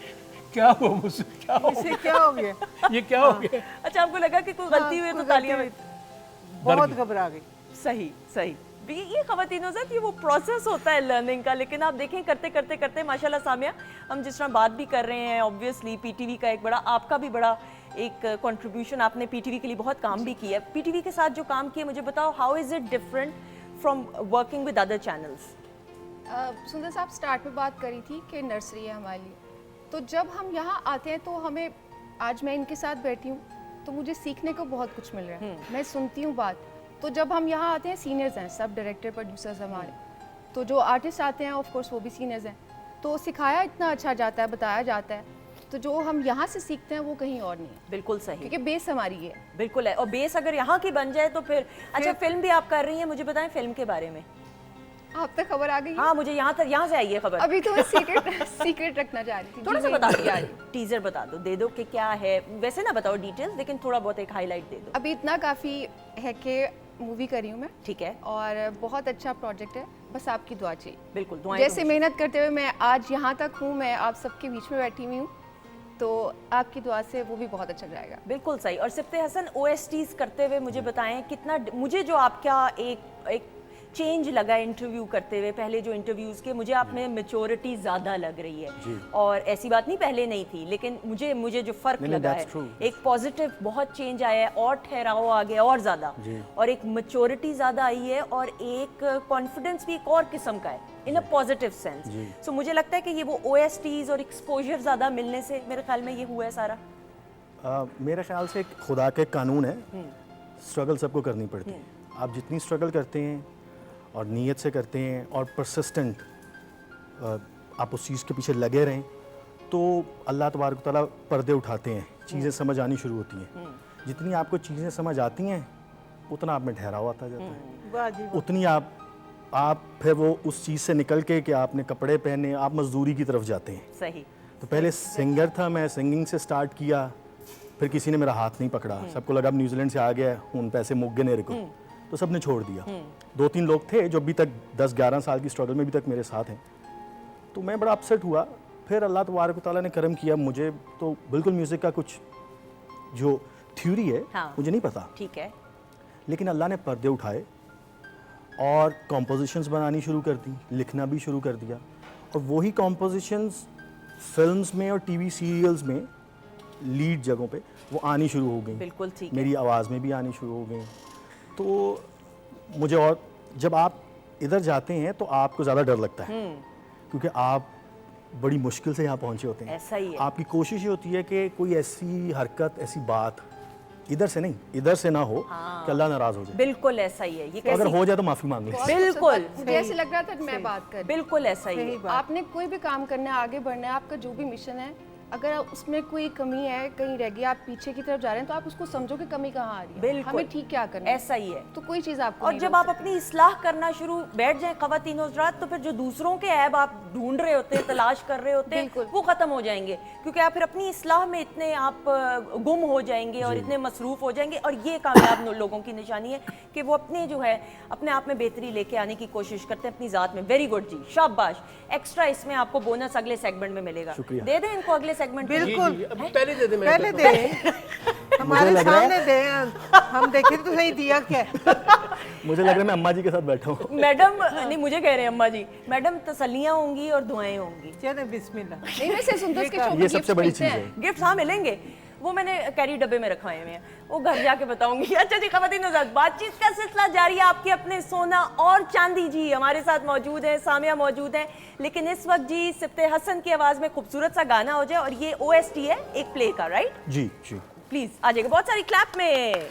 S7: क्या हुआ मुझसे, क्या हो
S3: इसे क्या हो गया?
S7: ये क्या हो गया।
S1: अच्छा, आपको लगा कि कोई गलती हुई है तो
S3: कोई
S1: तालियां
S3: गलती हुई। बहुत घबरा गई।
S1: सही सही। ये ख़वातीनों से ये वो प्रोसेस होता है लर्निंग का, लेकिन आप देखें करते करते करते माशाल्लाह सामिया, हम जिस तरह बात भी कर रहे हैं, ऑब्वियसली पीटीवी का एक बड़ा, आपका भी बड़ा एक कंट्रीब्यूशन, आपने पीटीवी के लिए बहुत काम भी किया है। पीटीवी के साथ जो काम किया, मुझे बताओ how is it different from working with other channels?
S5: सुंदर साहब स्टार्ट में बात करी थी कि नर्सरी है हमारे लिए, तो जब हम यहाँ आते हैं तो हमें, आज मैं इनके साथ बैठी हूँ तो मुझे सीखने को बहुत कुछ मिल रहा है। मैं सुनती हूँ बात, तो जब हम यहाँ आते हैं, सीनियर्स हैं सब, डायरेक्टर प्रोड्यूसर्स हमारे, तो जो आर्टिस्ट आते हैं ऑफ कोर्स वो भी सीनियर्स हैं, तो सिखाया इतना अच्छा जाता है, बताया जाता है, तो जो हम यहाँ से सीखते हैं वो कहीं और नहीं है।
S1: बिल्कुल सही,
S5: क्योंकि बेस हमारी ये है।
S1: बिल्कुल है। और बेस अगर यहाँ की बन जाए तो फिर अच्छा, फिल्म भी आप कर रही हैं, मुझे बताएं फिल्म के बारे में।
S5: आप तक खबर आ गई है?
S1: हाँ, मुझे यहाँ से आई है खबर।
S5: अभी तो मैं सीक्रेट रखना चाह रही थी।
S1: थोड़ा सा
S5: जी,
S1: बता
S5: वही
S1: दो,
S5: आ रही।
S1: टीजर बता दो, दे दो कि क्या है, वैसे ना बताओ डिटेल्स, लेकिन थोड़ा बहुत एक हाईलाइट दे दो।
S5: अभी इतना काफ़ी है कि मूवी करी हूँ मैं,
S1: ठीक है,
S5: और बहुत अच्छा प्रोजेक्ट है, बस आपकी दुआ चाहिए।
S1: बिल्कुल दुआएं
S5: जैसे
S1: तो
S5: मेहनत करते हुए मैं आज यहाँ तक हूँ, मैं आप सबके बीच में बैठी हुई हूँ, तो आपकी दुआ से वो भी बहुत अच्छा जाएगा।
S1: बिल्कुल सही। और सिफ्ते हसन OSTs करते हुए मुझे बताएं कितना, मुझे जो आपका एक चेंज लगा इंटरव्यू करते हुए, पहले जो इंटरव्यूज़ के, मुझे आप में मैच्योरिटी ज़्यादा लग रही है, और ऐसी बात नहीं पहले नहीं थी, लेकिन मुझे जो फ़र्क लगा है, एक पॉजिटिव बहुत चेंज आया है, और ठहराव आ गया और ज़्यादा, और एक मैच्योरिटी ज़्यादा आई है, और एक कॉन्फिडेंस भी एक और किस्म का है इन अ पॉजिटिव सेंस। सो मुझे लगता है कि ये वो OSTs और एक्सपोजर ज़्यादा मिलने से मेरे ख्याल में ये हुआ है सारा।
S4: मेरे ख्याल से खुदा के कानून है, स्ट्रगल सबको करनी पड़ती है। आप जितनी स्ट्रगल करते हैं और नीयत से करते हैं और परसिस्टेंट आप उस चीज़ के पीछे लगे रहें, तो अल्लाह तबारक तआला पर्दे उठाते हैं, चीज़ें समझ आनी शुरू होती हैं। जितनी आपको चीज़ें समझ आती हैं, उतना आप में ठहराव आता जाता है,
S3: वाह जी वाह।
S4: उतनी आप फिर वो उस चीज़ से निकल के कि आपने कपड़े पहने, आप मजदूरी की तरफ जाते हैं।
S1: सही।
S4: तो पहले सिंगर था, मैं सिंगिंग से स्टार्ट किया, फिर किसी ने मेरा हाथ नहीं पकड़ा, सबको लगा अब न्यूजीलैंड से आ गया, उन पैसे मुक गए मेरे को, तो सब ने छोड़ दिया। 2-3 लोग थे जो अभी तक 10-11 साल की स्ट्रगल में भी तक मेरे साथ हैं, तो मैं बड़ा अपसेट हुआ। फिर अल्लाह तबारक तआला ने करम किया, मुझे तो बिल्कुल म्यूज़िक का कुछ जो थ्योरी है मुझे नहीं पता,
S1: ठीक है,
S4: लेकिन अल्लाह ने पर्दे उठाए और कॉम्पोजिशंस बनानी शुरू कर दी, लिखना भी शुरू कर दिया, और वही कॉम्पोजिशंस फिल्म्स में और टीवी सीरियल्स में लीड जगहों पे वो आनी शुरू हो गई।
S1: बिल्कुल ठीक है।
S4: मेरी आवाज़ में भी आनी शुरू हो गई। तो मुझे, और जब आप इधर जाते हैं तो आपको ज़्यादा डर लगता है, क्योंकि आप बड़ी मुश्किल से यहाँ पहुँचे होते हैं।
S1: ऐसा ही है।
S4: आपकी कोशिश ये होती है कि कोई ऐसी हरकत, ऐसी बात इधर से नहीं, इधर से ना हो कि अल्लाह नाराज़ हो जाए।
S1: बिल्कुल ऐसा ही है। ये
S4: तो अगर
S1: कैसी,
S4: हो जाए तो माफ़ी मांग लीजिए।
S1: बिल्कुल
S5: मुझे ऐसे लग रहा था मैं बात कर रही हूँ।
S1: बिल्कुल ऐसा ही है।
S5: आपने कोई भी काम करना है, आगे बढ़ना है, आपका जो भी मिशन है, अगर उसमें कोई कमी है, कहीं रह गई, आप पीछे की तरफ जा रहे हैं, तो आप उसको समझो कि कमी कहाँ आ रही है,
S1: बिल्कुल।
S5: हमें ठीक क्या करना है,
S1: ऐसा ही है।
S5: तो कोई चीज़ आपको
S1: और
S5: नहीं
S1: जब
S5: रोक
S1: आप
S5: सकती।
S1: अपनी इस्लाह करना शुरू बैठ जाएं ख़वातीन हज़रात, तो फिर जो दूसरों के ऐब आप ढूंढ रहे होते हैं, तलाश कर रहे होते हैं,
S5: बिल्कुल।
S1: वो ख़त्म हो जाएंगे, क्योंकि आप फिर अपनी इस्लाह में इतने आप गुम हो जाएंगे और इतने मसरूफ़ हो जाएंगे। और ये कामयाब लोगों की निशानी है कि वो अपने जो है अपने आप में बेहतरी लेके आने की कोशिश करते हैं अपनी ज़ात में। वेरी गुड जी, शाबाश। एक्स्ट्रा इसमें आपको बोनस अगले सेगमेंट में मिलेगा।
S4: शुक्रिया।
S1: दे दें इनको अगले सेगमेंट में।
S3: बिल्कुल।
S7: जी, अभी पहले दे दे, मैं
S3: पहले
S7: तो-
S3: दे, हमारे
S4: लग रहा है-
S3: सामने दे, हम देखें तो सही दिया क्या।
S4: मुझे लग रहा है मैं अम्मा जी के साथ बैठा हूँ।
S1: मैडम नहीं, मुझे कह रहे हैं अम्मा जी, मैडम तसल्लियाँ होंगी और दुआएं होंगी।
S3: चले बिस्मिल्लाह।
S5: नहीं, वैसे सुंदर के शो में
S4: ये सबसे
S5: gifts
S4: बड़ी
S5: मिलते
S4: चीज़
S5: हैं।
S4: है।
S1: गिफ्ट हाँ मिलेंगे, वो मैंने कैरी डब्बे में रखवाए हुए हैं, वो घर जाके बताऊंगी। अच्छा जी, ख़वातीन हज़रात, बातचीत का सिलसिला जारी है। आपके अपने सोना और चांदी जी हमारे साथ मौजूद हैं, सामिया मौजूद हैं, लेकिन इस वक्त जी सिफ्ते हसन की आवाज़ में खूबसूरत सा गाना हो जाए, और ये OST है एक प्ले का, राइट?
S4: Ji ji.
S1: प्लीज़ आ जाएगा, बहुत सारी क्लैप में।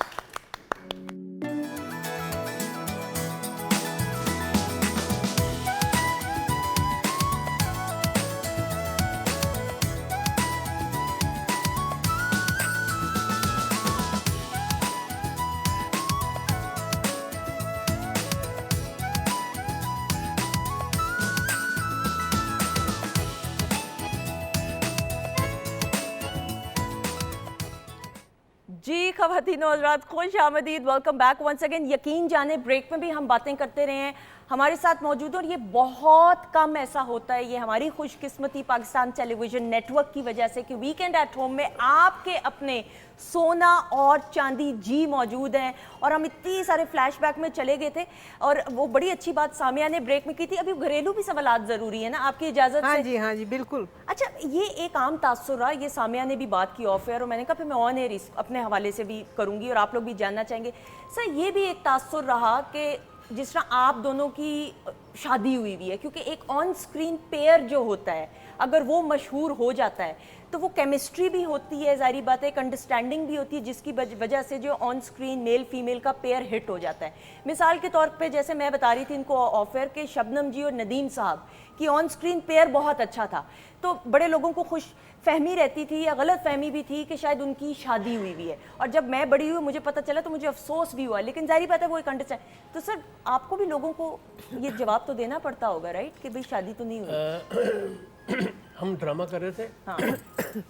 S1: जी ख़वातीनो हज़रात, खुश आमदीद, वेलकम बैक वंस अगेन। यकीन जाने ब्रेक में भी हम बातें करते रहे हैं, हमारे साथ मौजूद हैं और ये बहुत कम ऐसा होता है, ये हमारी खुशकिस्मती पाकिस्तान टेलीविज़न नेटवर्क की वजह से कि वीकेंड एट होम में आपके अपने सोना और चांदी जी मौजूद हैं। और हम इतनी सारे फ्लैशबैक में चले गए थे और वो बड़ी अच्छी बात सामिया ने ब्रेक में की थी। अभी घरेलू भी सवालात ज़रूरी है ना, आपकी इजाज़त से?
S3: हाँ जी बिल्कुल।
S1: अच्छा, ये एक आम तासुर रहा, ये सामिया ने भी बात की ऑफ एयर और मैंने कहा फिर मैं ऑन एयर अपने हवाले से भी करूंगी और आप लोग भी जानना चाहेंगे। सर, ये भी एक तासुर रहा कि जिस तरह आप दोनों की शादी हुई हुई है, क्योंकि एक ऑन स्क्रीन पेयर जो होता है अगर वो मशहूर हो जाता है तो वो केमिस्ट्री भी होती है, ज़ाहिर बात है, एक अंडरस्टैंडिंग भी होती है जिसकी वजह से जो ऑन स्क्रीन मेल फीमेल का पेयर हिट हो जाता है। मिसाल के तौर पे जैसे मैं बता रही थी इनको ऑफर के शबनम जी और नदीम साहब की ऑन स्क्रीन पेयर बहुत अच्छा था, तो बड़े लोगों को खुश फहमी रहती थी या गलत फहमी भी थी कि शायद उनकी शादी हुई हुई है। और जब मैं बड़ी हुई मुझे पता चला तो मुझे अफसोस भी हुआ, लेकिन जाहिर बात है वो एक अंडरस्टैंड। तो सर, आपको भी लोगों को ये जवाब तो देना पड़ता होगा, राइट, कि भाई शादी तो नहीं हुई।
S7: हम ड्रामा कर रहे थे
S1: हाँ।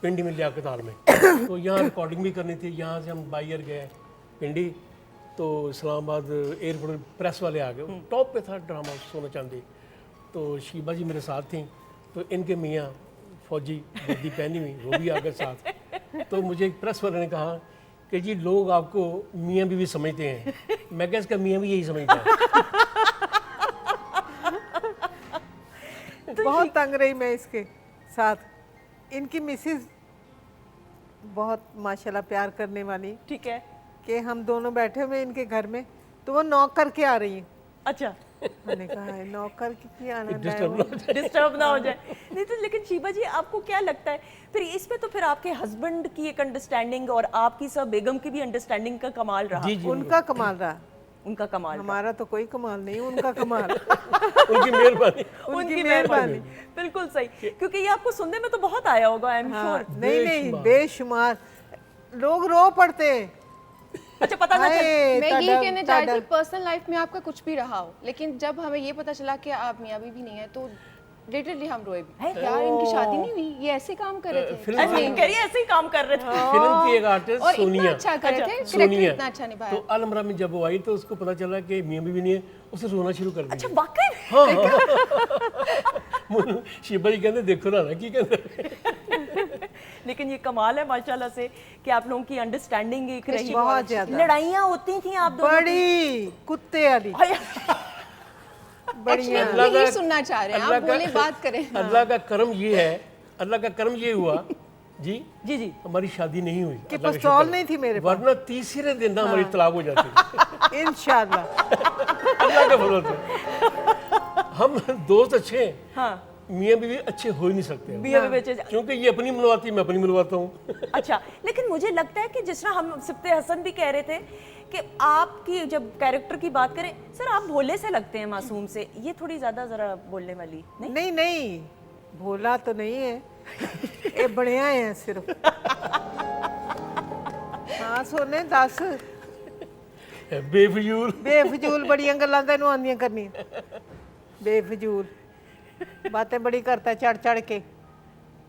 S7: पिंडी में लियाकत हाल में, तो यहाँ रिकॉर्डिंग भी करनी थी। यहाँ से हम बाई एयर गए पिंडी, तो इस्लामाबाद एयरपोर्ट प्रेस वाले आ गए, टॉप पे था ड्रामा सोना चांदी। तो शीबा जी मेरे साथ थी, तो इनके मियाँ फौजी वर्दी पहनी हुई वो भी आ गए साथ। तो मुझे एक प्रेस वाले ने कहा कि जी लोग आपको मियाँ बीवी समझते हैं। मैं क्या, इसका मियाँ भी यही समझता है।
S3: बहुत तंग रही मैं इसके साथ। इनकी मिसेस बहुत माशाल्लाह प्यार करने वाली,
S1: ठीक है।
S3: कि हम दोनों बैठे हुए इनके घर में तो वो नॉक करके आ रही है।
S1: अच्छा,
S3: मैंने कहा है नॉक करके क्या आना है
S1: डिस्टर्ब ना हो जाए। नहीं तो लेकिन शीबा जी, आपको क्या लगता है फिर इसमें तो फिर आपके हस्बैंड की एक अंडरस्टैंडिंग और आपकी सब बेगम की भी अंडरस्टैंडिंग का कमाल रहा।
S7: जी जी,
S3: उनका कमाल रहा,
S1: उनका कमाल
S3: हमारा तो कोई कमाल नहीं, उनका कमाल।
S7: उनकी मेहरबानी।
S1: उनकी मेहरबानी, बिल्कुल सही। क्योंकि ये आपको सुनने में तो बहुत आया होगा, आई एम श्योर।
S3: नहीं बेशुमार लोग रो पड़ते हैं।
S1: अच्छा, पता ना चल।
S5: मैं यही कहने जा रही थी, पर्सनल लाइफ में आपका कुछ भी रहा हो, लेकिन जब हमें ये पता चला कि आप मियाँ बीवी नहीं है तो लिटरली हम रोए भी। यार इनकी शादी नहीं हुई, ये ऐसे काम कर रहे थे,
S1: ऐसे ही काम कर रहे थे।
S7: फिल्म की एक आर्टिस्ट
S5: और इतना
S7: सोनिया,
S5: अच्छा कर रहे थे,
S7: सोनिया,
S5: कैरेक्टर इतना अच्छा निभाया।
S7: तो अलमरा में जब वो आई तो उसको पता चला कि मियाँ बीवी नहीं है, उसे रोना शुरू कर दिया।
S1: अच्छा, वाकई?
S7: शिबा जी कहते देखो ना की कहते।
S1: लेकिन ये कमाल है माशाल्लाह से कि आप लोगों की अंडरस्टैंडिंग एक रही।
S3: बहुत ज्यादा।
S1: लड़ाइयाँ होती थी आप दोनों
S3: बड़ी कुत्ते वाली।
S5: Actually, हम यही सुनना चाह रहे हैं, आप बोले बात करें।
S7: अल्लाह का करम ये है, अल्लाह का करम ये हुआ जी
S1: जी जी,
S7: हमारी शादी नहीं हुई,
S3: कि
S7: अल्लाह का
S3: पिस्तौल
S7: शुक्र।
S3: नहीं थी मेरे पास।
S7: वरना तीसरे दिन ना हमारी तलाक हो जाती।
S3: इंशाल्लाह।
S7: अल्लाह का फजल से हम दोस्त अच्छे हैं,
S1: हाँ,
S7: मियाँ बीवी अच्छे हो ही नहीं सकते,
S1: बिया भी बेचे।
S7: क्योंकि ये अपनी मनवाती मैं अपनी मनवाता हूँ।
S1: अच्छा, लेकिन मुझे लगता है कि जिस तरह हम सिफ्ते हसन भी कह रहे थे कि आपकी जब कैरेक्टर की बात करें, सर आप भोले से लगते हैं मासूम से, ये थोड़ी ज्यादा जरा बोलने वाली नहीं?
S3: नहीं भोला तो नहीं है, ये बढ़िया है सिर्फ। हाँ सोने दस
S7: बेफजूल
S3: बेफजूल बड़ियां गल्लां तैनूं आंदियां करनी, बेफजूल बातें बड़ी करता है चढ़ चढ़ के।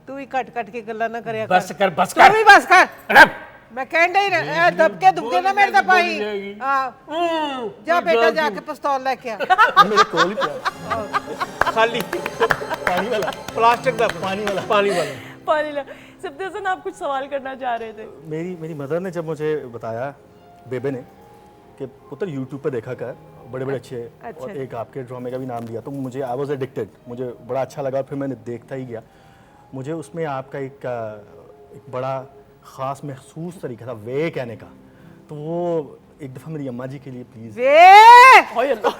S3: तू भी कट कट के गल्लां ना करया
S7: बस कर बस
S3: तू
S7: कर।
S3: भी बस कर। मैं कहन डई ना दबके दुबके ना मेरे दा पाई। हां जा बेटा जाके पिस्तौल लेके आ।
S7: मेरे कोल ही पिया खाली पानी वाला, प्लास्टिक का पानी वाला, पानी वाला।
S1: पानी ला। सिफ्ते हसन, आप कुछ सवाल करना चाह रहे थे?
S4: मेरी मदर ने जब मुझे बताया, बेबे ने, कि पुत्र यूट्यूब पे देखा कर बड़े बड़े अच्छे और एक आपके ड्रामे का भी नाम दिया, तो मुझे आई वॉज एडिक्टेड, मुझे बड़ा अच्छा लगा और फिर मैंने देखता ही गया। मुझे उसमें आपका एक बड़ा ख़ास महसूस तरीका था वे कहने का, तो वो एक दफ़ा मेरी अम्मा जी के लिए प्लीज़।
S3: वे
S1: ओए अल्लाह,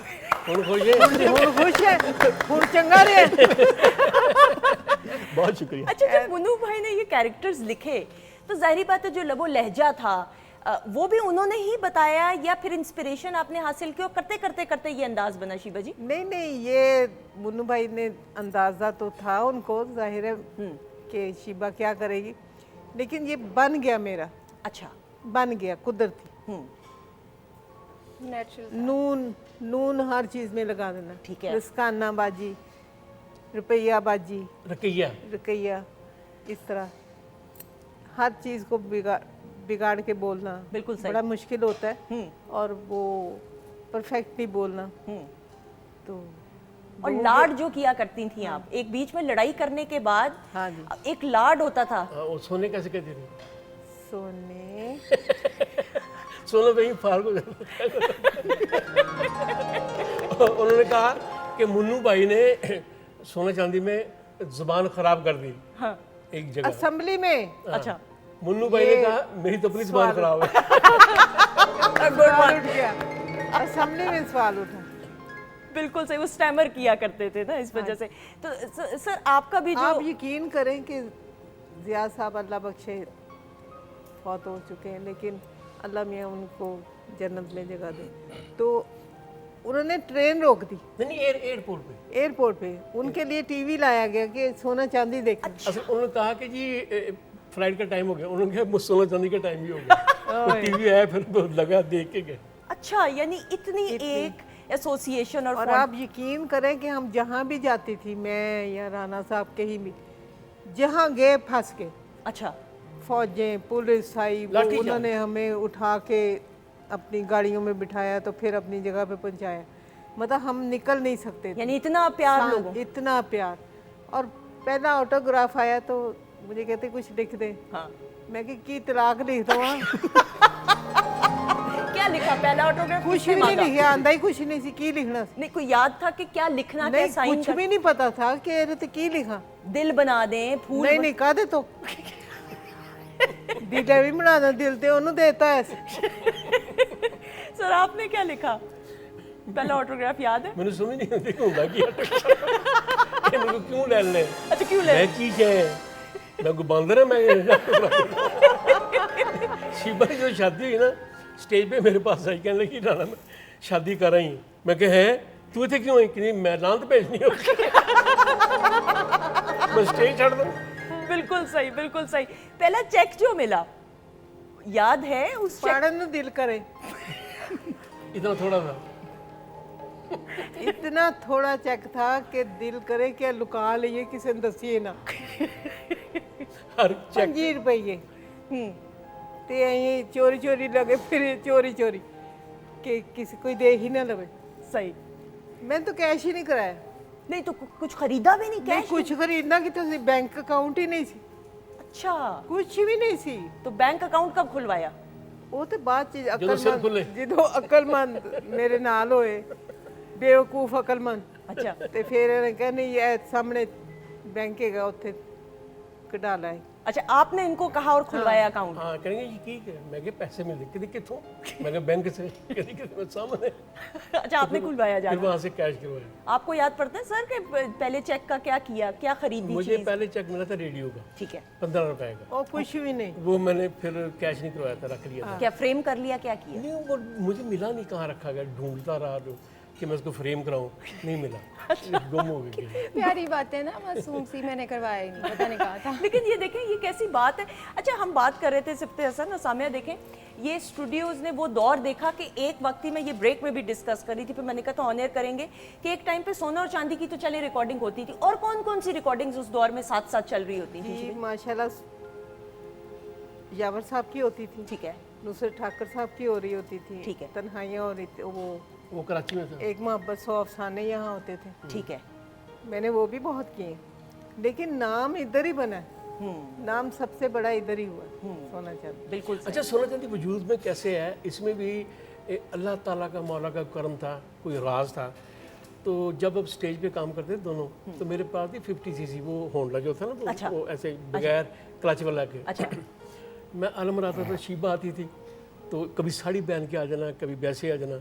S7: कौन खोजे?
S3: हुण खुश है, हुण चंगा रे।
S7: बहुत शुक्रिया।
S1: अच्छा, जब मुन्नू भाई ने ये कैरेक्टर्स लिखे तो जाहिर बात है जो लबो लहजा था वो भी उन्होंने ही बताया या फिर इंस्पिरेशन आपने हासिल की और करते करते करते ये अंदाज बना? शीबा जी,
S3: नहीं ये मुन्नू भाई ने अंदाज़ा तो था उनको, जाहिर है कि शीबा क्या करेगी, लेकिन ये बन गया मेरा,
S1: अच्छा
S3: बन गया कुदरती।
S5: नेचुरल
S3: नून हर चीज़ में लगा देना,
S1: ठीक है।
S3: रिस्काना बाजी, रुपया बाजी,
S7: रकैया
S3: रुकैया, इस तरह हर चीज़ को बिगाड़ के बोलना
S1: बिल्कुल सही।
S3: बड़ा मुश्किल होता है और वो परफेक्टली बोलना तो
S1: और लाड जो किया करती थी आप, एक बीच में लड़ाई करने के बाद
S3: हाँ जी
S1: एक लाड होता था।
S7: हाँ, वो सोने कैसे कहती थी?
S3: सोने
S7: सोने पे ही फार को जाता था। उन्होंने कहा कि मुन्नू भाई ने सोना चांदी में जुबान खराब कर दी
S1: हाँ।
S7: एक जगह।
S3: असेंबली में
S1: अच्छा,
S7: मुन्नू भाई ने कहा मेरी तो अपनी जुबान खराब है।
S3: सवाल उठ गया, असेंबली में सवाल उठा।
S1: बिल्कुल सही, वो स्टैमर किया करते थे ना इस वजह से। तो सर आपका भी जो
S3: आप यकीन करें कि जिया साहब अल्लाह बख्शे फौत हो चुके हैं, लेकिन अल्लाह मियाँ उनको जन्नत में जगह दे। तो उन्होंने ट्रेन रोक दी
S7: नहीं, एयरपोर्ट पे।
S3: एयरपोर्ट पे, उनके लिए टीवी लाया गया कि सोना चांदी देखें।
S7: असल उन्होंने कहा कि जी फ्लाइट का टाइम हो गया। उन्होंने कहा मुझ सोना चांदी का टाइम भी हो गया। टीवी आया, फिर वो लगा, देख के गए।
S1: अच्छा, यानी इतनी एक एसोसिएशन
S3: और आप यकीन करें कि हम जहाँ भी जाती थी, मैं या राना साहब कहीं भी, जहाँ गए फंस के,
S1: अच्छा,
S3: फौजें पुलिस आई, वो
S7: लाठी
S3: उन्होंने हमें उठा के अपनी गाड़ियों में बिठाया तो फिर अपनी जगह पे पहुंचाया। मतलब हम निकल नहीं सकते थे।
S1: यानी इतना प्यार
S3: हाँ,
S1: लोगों।
S3: इतना प्यार। और पहला ऑटोग्राफ आया तो मुझे कहते कुछ लिख दे।
S1: हाँ।
S3: मैं की तलाक लिख दो।
S1: क्या लिखा पहला ऑटोग्राफ?
S3: कुछ भी नहीं लिखा, आंदा ही कुछ नहीं सी, की लिखना सी।
S1: नहीं, कोई याद था कि क्या लिखना, क्या
S3: नहीं,
S1: साइन
S3: कुछ भी नहीं पता था कि ये तो की लिखा।
S1: दिल बना दें, फूल
S3: नहीं नहीं कह दे तो दिल भी बना दे, दिल ते ओनू देता है।
S1: सर आपने क्या लिखा पहला ऑटोग्राफ, याद है?
S7: मैंने समझ नहीं देखूंगा कि मेरे को क्यों ले ले।
S1: अच्छा, क्यों ले?
S7: मैं चीज है, मैं को बंदर है मैं। शिबा की जो शादी हुई ना, स्टेज पे मेरे पास आई, कहने लगी राना मैं शादी कर रही हूँ। मैं कहा है तू इतने क्यों आई? कि नहीं मैं लांत भेजनी हो। मैं स्टेज छड़ दूँ।
S1: बिल्कुल सही, बिल्कुल सही। पहला चेक जो मिला याद है? उस चेक
S3: पढ़न नू दिल करे,
S7: इतना थोड़ा था।
S3: इतना थोड़ा चेक था कि दिल करे कि लुका लिए, किसी ने दसिए ना।
S7: हर चेक
S3: 5 रुपये ते अं चोरी चोरी लगे फिर चोरी चोरी कि किसी कोई दे ही ना लवे।
S1: सही।
S3: मैं तो कैश ही नहीं कराया।
S1: नहीं तो कुछ खरीदा भी नहीं,
S3: नहीं
S1: कैश?
S3: कुछ खरीदना कि तो बैंक अकाउंट ही नहीं सी,
S1: अच्छा,
S3: कुछ भी नहीं सी।
S1: तो बैंक अकाउंट कब खुलवाया?
S3: वो तो बात चीज
S7: सिर खुले।
S3: अकलमंद जो अकलमंद मेरे नाल होए, बेवकूफ अकलमंद।
S1: अच्छा,
S3: ਤੇ ਫਿਰ ਇਹਨੇ ਕਹਿੰਦੇ ਇਹ ਸਾਹਮਣੇ ਬੈਂਕ ਹੈਗਾ ਉੱਥੇ ਕਢਾ ਲੈ।
S1: अच्छा, आपने इनको कहा और खुलवाया अकाउंट?
S7: हाँ, कहेंगे ये की है? मैं कहा पैसे मिले। कहती कितों? मैं कहा बैंक से। कहती कि सामने।
S1: अच्छा, आपने खुलवाया
S7: फिर
S1: जाके?
S7: वहाँ से कैश करवाया।
S1: आपको याद पड़ता है सर कि पहले चेक का क्या किया, क्या खरीदी
S7: मुझे
S1: चीज?
S7: पहले चेक मिला था रेडियो का,
S1: ठीक है।
S7: 15 रुपए का।
S3: ਉਹ ਕੁਛ ਵੀ ਨਹੀਂ।
S7: वो मैंने फिर कैश नहीं करवाया था, रख लिया था।
S1: क्या फ्रेम कर लिया, क्या किया?
S7: नहीं, वो मुझे मिला नहीं, कहाँ रखा गया, ढूंढता रहा जो कि मैं उसको फ्रेम कराऊं, नहीं मिला। गुम हो गया।
S5: प्यारी बात है ना, मासूम सी, मैंने करवाया ही नहीं, पता नहीं कहा था।
S1: लेकिन ये देखें, ये कैसी बात है। अच्छा, हम बात कर रहे थे सिफ्ते हसन और सामिया, देखें ये स्टूडियोज़ ने वो दौर देखा कि एक वक्त ही, मैं ये ब्रेक में भी डिस्कस कर रही थी, फिर मैंने कहा तो ऑन एयर करेंगे कि एक टाइम पे सोना और चांदी की तो चले रिकॉर्डिंग होती थी, और कौन कौन सी रिकॉर्डिंग्स उस दौर में साथ साथ चल रही होती
S3: जी
S1: थी?
S3: माशाल्लाह यावर साहब की होती थी,
S1: ठीक है,
S3: नुसरत ठाकर साहब की हो रही होती थी,
S1: ठीक है।
S3: तन्हाइयाँ हो रही थी,
S7: वो कराची में था।
S3: एक मोहब्बत 100 अफसाने यहाँ होते थे,
S1: ठीक है।
S3: मैंने वो भी बहुत किए, लेकिन नाम इधर ही बना है। नाम सबसे बड़ा इधर ही हुआ, सोना चांदी।
S1: बिल्कुल सही।
S7: अच्छा, सोना चांदी वजूद में कैसे है? इसमें भी अल्लाह ताला का, मौला का करम था, कोई राज था। तो जब अब स्टेज पे काम करते थे दोनों, तो मेरे पास थी 50cc वो होंडा जो था ना,
S1: अच्छा।
S7: वो ऐसे बगैर क्लच वाला के।
S1: अच्छा,
S7: मैं आलम आता था, शीबा आती थी, तो कभी साड़ी पहन के आ जाना, कभी वैसे आ जाना।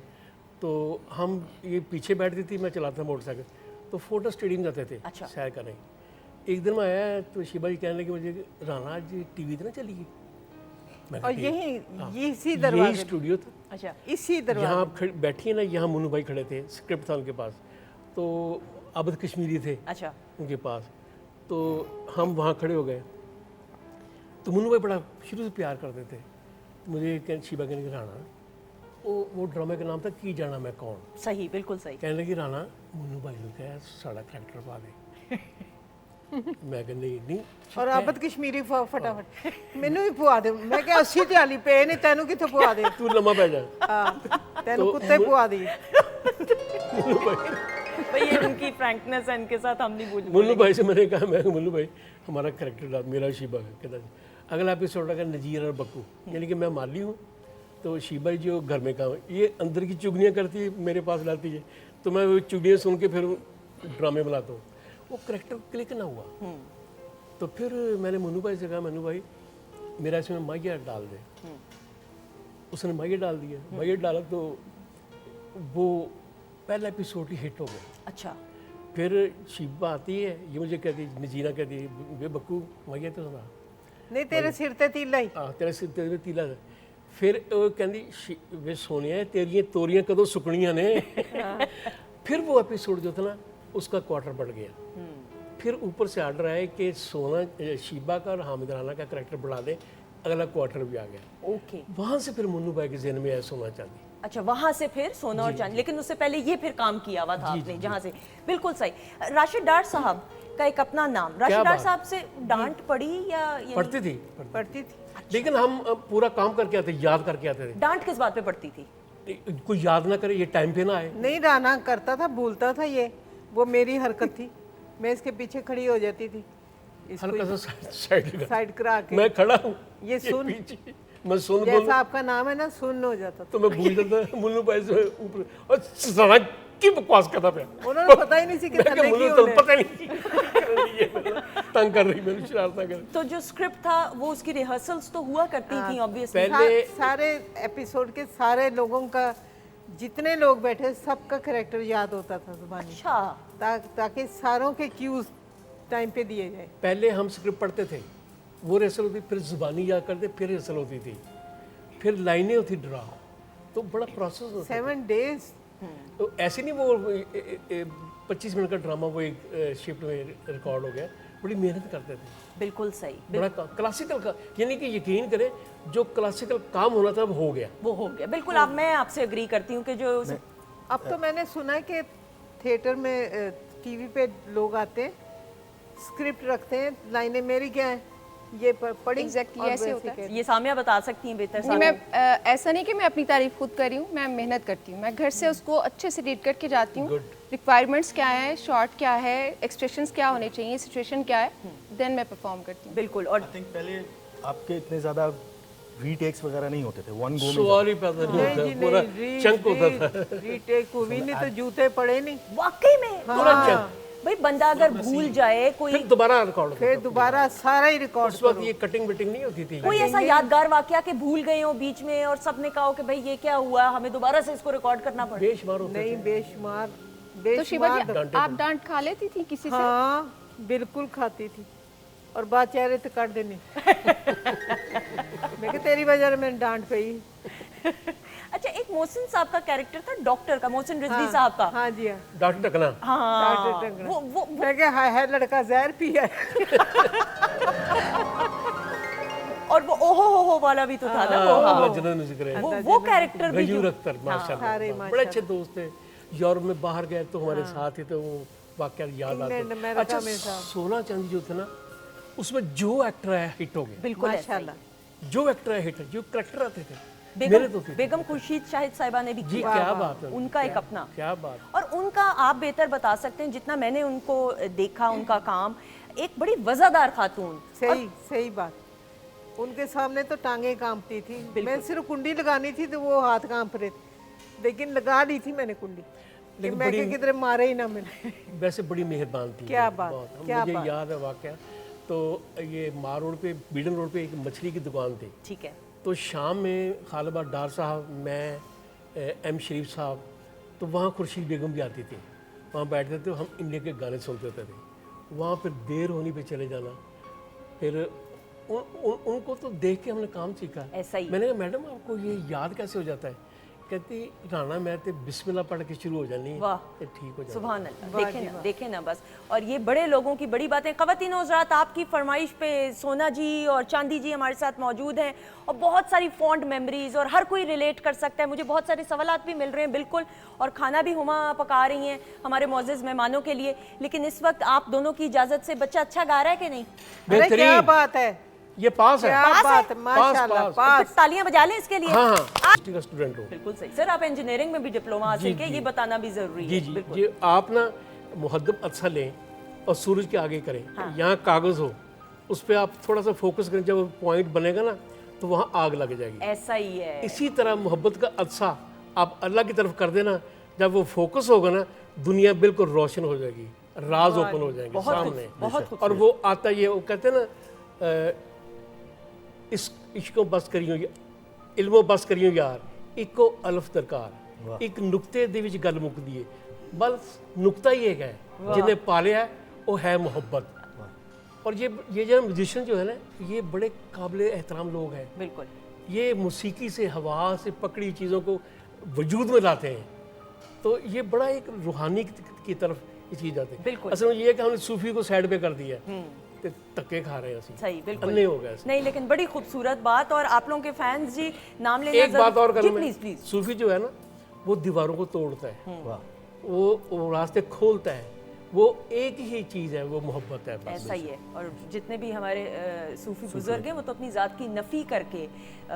S7: तो हम ये पीछे बैठती थी, मैं चलाता मोटरसाइकिल, तो फोटो स्टेडियम जाते थे
S1: अच्छा।
S7: सैर करने। एक दिन मैं आया तो शीबा जी कहने लगे मुझे, राना आज टीवी तो ना चली गई? मैं कहा,
S3: और यही
S7: हाँ,
S3: इसी
S7: यही
S3: दरवाजे
S7: स्टूडियो था।
S1: अच्छा,
S3: इसी दरवाजे
S7: यहाँ आप बैठी है ना, यहाँ मुन्नू भाई खड़े थे, स्क्रिप्ट था उनके पास, तो अबद कश्मीरी थे
S1: अच्छा,
S7: उनके पास, तो हम वहाँ खड़े हो गए। तो मुन्नू भाई बड़ा शुरू से प्यार करते थे। मुझे शीबा कहने लगी, राना वो ड्रामे का नाम था की जाना मैं कौन।
S1: सही, बिल्कुल सही।
S7: कहने लगी, राना मुन्नू भाई को क्या साड़ा करैक्टर पा दे। मैं कहा नहीं नहीं
S3: ਔਰ ਆਬਦ ਕਸ਼ਮੀਰੀ ਫਟਾਫਟ ਮੈਨੂੰ ਵੀ ਪਵਾ ਦੇ ਮੈਂ ਕਿਹਾ 80 ਤੇ ਆਲੀ ਪਏ ਨੇ ਤੈਨੂੰ ਕਿੱਥੇ ਪਵਾ ਦੇ
S7: तू लम्बा पै जा।
S3: ਹਾਂ ਤੈਨੂੰ ਕੁੱਤੇ ਪਵਾ ਦੀ
S1: भाई ये उनकी फ्रैंकनेस है, इनके साथ हम नहीं बोल
S7: मुन्नू भाई से मैंने कहा, मैं मुन्नू भाई हमारा करेक्टर मेरा शीबा है, कहता है अगला एपिसोड का नज़ीर और बक्कू, यानी कि मैं माली हूँ तो शीबा जी जो घर में काम ये अंदर की चुगलियाँ करती है मेरे पास लाती है, तो मैं वो चुगलियाँ सुन के फिर ड्रामे बनाता हूँ, वो करेक्टर क्लिक ना हुआ। तो फिर मैंने मुन्नू भाई से कहा, मुन्नू भाई मेरा इसमें माहिया डाल दे। उसने माहिया डाल दिया, माहिया डाला तो वो पहला एपिसोड ही हिट हो गया।
S1: अच्छा,
S7: फिर शीबा आती है, ये मुझे कहती है, नजीना कहती है वे बक्कू माहिया तो सुना
S3: ਨਹੀਂ ਤੇਰੇ ਸਿਰ ਤੇ ਤੀਲਾ ਹੀ
S7: हाँ तेरे सिर तेरे तीला है। फिर वो कहती वे सोनिया तेरियां तोरियां कदों सुकनियां ने। फिर वो एपिसोड जो था ना उसका क्वार्टर बढ़ गया। फिर ऊपर से ऑर्डर आया कि सोना शीबा का और हामिद राना का करेक्टर बढ़ा दे, अगला क्वार्टर भी आ गया।
S1: ओके।
S7: वहाँ से फिर मुन्नू भाई के जहन में आया सोना चांदी।
S1: अच्छा, वहां से फिर सोना और चांदी, लेकिन उससे पहले ये फिर काम किया हुआ था आपने जहाँ से। बिल्कुल सही। राशिद डार साहब का एक अपना नाम, राशिद डार
S7: बात?
S1: साहब से डांट पड़ी या
S7: पढ़ती थी,
S3: पढ़ती थी
S7: लेकिन हम पूरा काम करके आते, याद करके आते
S1: डांट किस बात पे पड़ती थी?
S7: थे। कोई याद ना करे, ये टाइम पे ना आए।
S3: नहीं राना करता था, भूलता था ये, वो मेरी हरकत थी, मैं इसके पीछे खड़ी हो जाती थी,
S7: हल्का सा साइड
S3: साइड करा के
S7: मैं खड़ा हूँ,
S3: ये सुन
S7: पीछे मैं सुन
S3: जैसा
S7: बोलूं
S3: आपका नाम है ना सुन हो जाता था।
S7: तो मैं भूल जाता मुन्नू भाई से ऊपर और सारा की बकवास करता पे
S3: उन्होंने पता ही नहीं सी कि
S7: मैं
S3: थल्ले
S7: मुन्नू
S3: की
S7: तो
S3: होने।
S7: पता नहीं ये तंग कर रही, मैंने शरारत कर।
S1: तो जो स्क्रिप्ट था वो उसकी रिहर्सल्स तो हुआ करती थी ऑब्वियसली।
S7: पहले
S3: सारे एपिसोड के सारे लोगों का, जितने लोग बैठे सबका कैरेक्टर याद होता था जुबानी,
S1: अच्छा,
S3: ताकि सारों के क्यूज टाइम पे दिए जाए।
S7: पहले हम स्क्रिप्ट पढ़ते थे, वो रिहर्सल होती, फिर जुबानी याद करते, फिर रिहर्सल होती थी, फिर लाइनें होती ड्रा, तो बड़ा प्रोसेस होता
S3: 7 डेज।
S7: तो ऐसे नहीं वो 25 मिनट का ड्रामा वो एक शिफ्ट में रिकॉर्ड हो गया, बड़ी मेहनत करते थे।
S1: बिल्कुल सही।
S7: बड़ा क्लासिकल का, यानी कि यकीन करें जो क्लासिकल काम होना था वो हो गया।
S1: वो हो गया बिल्कुल। अब मैं आपसे एग्री करती हूँ कि जो
S3: अब तो मैंने सुना है कि थिएटर में टीवी पे लोग आते हैं, स्क्रिप्ट रखते हैं, लाइनें मेरी क्या है ये पढ़ी
S5: Exactly,
S3: और
S5: ऐसे
S3: वैसे
S5: होता है।
S3: कहते हैं।
S1: ये सामिया बता सकती हैं बेहतर।
S5: नहीं, मैं ऐसा नहीं कि मैं अपनी तारीफ खुद कर रही हूँ, मैं मेहनत करती हूँ, मैं घर से उसको अच्छे से रीड करके जाती हूँ, रिक्वायरमेंट्स क्या है, शॉर्ट क्या है, एक्सप्रेशंस क्या होने चाहिए, सिचुएशन क्या है, देन मैं परफॉर्म करती हूँ।
S1: बिल्कुल। और
S4: आई थिंक पहले आपके इतने ज़्यादा रीटेक्स वगैरह नहीं होते थे, वन गो में
S7: सवाल ही पैदा नहीं
S3: नहीं जी
S7: होता, पूरा
S3: नहीं,
S7: चंक होता था।
S3: रीटेक हुई नहीं तो जूते पड़े नहीं,
S1: वाकई में
S7: पूरा चंक,
S1: भाई बंदा अगर भूल जाए कोई
S7: फिर दोबारा रिकॉर्ड होता
S3: फिर दोबारा सारा ही रिकॉर्ड
S7: उस वक्त ये कटिंग विटिंग नहीं होती थी।
S1: कोई ऐसा यादगार वाकया कि भूल गए हो बीच में और सबने कहा हो कि भाई ये क्या हुआ, हमें दोबारा से इसको रिकॉर्ड करना पड़े।
S7: बेशुमार होते
S3: नहीं बेशुमार
S5: तो शिवा
S3: बेशुमार।
S5: जी आप डांट खा लेती थी किसी से?
S3: हाँ बिल्कुल खाती थी, और बात चेहरे तो काट देनी। मैं कि तेरी वजह से मैंने डांट पई।
S1: अच्छा, एक मोहसिन साहब का कैरेक्टर था डॉक्टर का, मोहसिन रिजवी साहब का।
S3: हाँ जी हाँ
S7: डॉक्टर टकना,
S1: हाँ,
S3: डॉक्टर टंगड़ा।
S1: वो
S3: मैं क्या हाय हाय लड़का जहर पिया है।
S1: और वो ओहो हो वाला भी तो था ना वो।
S7: अल्लाह जन्नत में जिक्र है।
S1: वो कैरेक्टर भी
S7: गयूर
S1: जो
S7: अख्तर
S3: सारे
S7: माशाल्लाह, बड़े अच्छे दोस्त थे। यूरोप में बाहर गए तो हमारे साथ ही, तो वो वाकया याद आते।
S3: इंग्लैंड, अमेरिका
S7: अच्छा,
S3: में था।
S7: सोना चांदी जो था ना उसमें जो एक्टर है हिट हो गया,
S1: बिल्कुल ऐसा ही।
S3: माशाल्लाह।
S7: जो एक्टर है हिट, जो करेक्टर आते थे मेरे तो थे।
S1: बेगम खुर्शीद शाहिद साहिबा ने भी
S7: जी
S1: किया,
S7: क्या बात है,
S1: उनका एक अपना।
S7: क्या बात।
S1: और उनका आप बेहतर बता सकते हैं, जितना मैंने उनको देखा उनका काम, एक बड़ी वजादार खातून।
S3: सही सही बात, उनके सामने तो टांगे कांपती थी। मैं सिर्फ कुंडी लगानी थी तो वो हाथ कांप रहे थे, लेकिन लगा दी थी मैंने कुंडी, लेकिन मैं कि किधर मारे ही ना मैंने।
S7: वैसे बड़ी मेहरबान थी।
S3: क्या बात,
S7: बहुत।
S3: क्या
S7: मुझे
S3: बात।
S7: याद है वाकया, तो ये मार रोड पे, बीडन रोड पे एक मछली की दुकान थी।
S1: ठीक है।
S7: तो शाम में खालिबा डार साहब, मैं, एम शरीफ साहब, तो वहाँ खुर्शीद बेगम भी आती थी, वहाँ बैठते थे, हम इंडिया के गाने सुनते थे। वहाँ फिर देर होने पे चले जाना, फिर उनको तो देख के हमने काम सीखा।
S1: ऐसा ही।
S7: मैंने कहा मैडम आपको ये याद कैसे हो जाता है? कहती राणा मैं तो बिस्मिल्लाह पढ़ के शुरू हो जानी
S1: वाह।
S7: ते ठीक हो जाना।
S1: सुभान अल्लाह, देखें ना बस। और ये बड़े लोगों की बड़ी बातें। ख़वातीन और हज़रात, आपकी फरमाइश पे सोना जी और चांदी जी हमारे साथ मौजूद हैं और बहुत सारी फॉन्ड मेमोरीज और हर कोई रिलेट कर सकता है। मुझे बहुत सारे सवालात भी मिल रहे हैं बिल्कुल, और खाना भी हुमा पका रही हैं हमारे मोअज़्ज़ज़ मेहमानों के लिए। लेकिन इस वक्त आप दोनों की इजाज़त से बच्चा अच्छा गा रहा है कि नहीं?
S3: अरे क्या बात है,
S7: ये पास है।
S3: क्या बात है, माशाल्लाह
S7: पास।
S3: पास।
S1: कुछ तालियां बजा लें इसके लिए।
S7: हाँ हाँ स्टूडेंट हो।
S1: बिल्कुल सही सर, आप इंजीनियरिंग में भी डिप्लोमा हासिल किए, ये बताना भी जरूरी
S7: जी
S1: है।
S7: जी
S1: बिल्कुल।
S7: ये आप ना मुहद्दब अच्छा लें और सूरज के आगे करें। यहाँ कागज़ हो, उस पर आप थोड़ा सा फोकस करें, जब पॉइंट बनेगा ना तो वहाँ आग लग जाएगी।
S1: ऐसा ही है।
S7: इसी तरह मोहब्बत का अच्छा आप अल्लाह की तरफ कर देना, जब वो फोकस होगा ना दुनिया बिल्कुल रोशन हो जाएगी, राज ओपन हो जाएंगे सामने।
S1: बहुत
S7: और वो आता ही है, वो कहते हैं ना इस इश्को बस करियो इल्मो बस करियो यार, इको अल्फ दरकार, एक नुक्ते दे विच गल मुकदी है, बस नुक्ता ही एक है जिन्हें पालिया है, वो है मोहब्बत। और ये जो म्यूजिशियन जो है ना, ये बड़े काबिल एहतराम लोग हैं।
S1: बिल्कुल।
S7: ये मौसीकी से, हवा से पकड़ी चीज़ों को वजूद में लाते हैं, तो ये बड़ा एक रूहानी की तरफ ये चीज़ आती है।
S1: बिल्कुल।
S7: असल में ये है कि हमने सूफी को साइड पे कर दिया, तो धक्के खा रहे हैं ਅਸੀਂ।
S1: सही, बिल्कुल
S7: अन्ने हो गए।
S1: नहीं, लेकिन बड़ी खूबसूरत बात। और आप लोगों के फैंस जी नाम लेना
S7: एक बात और करूँ मैं,
S1: प्लीज प्लीज।
S7: सूफी जो है ना वो दीवारों को तोड़ता है, वो रास्ते खोलता है, वो एक ही चीज़ है, वो मोहब्बत है बस।
S1: ऐसा ही है। और जितने भी हमारे सूफी बुजुर्ग हैं वो तो अपनी ज़ात की नफ़ी करके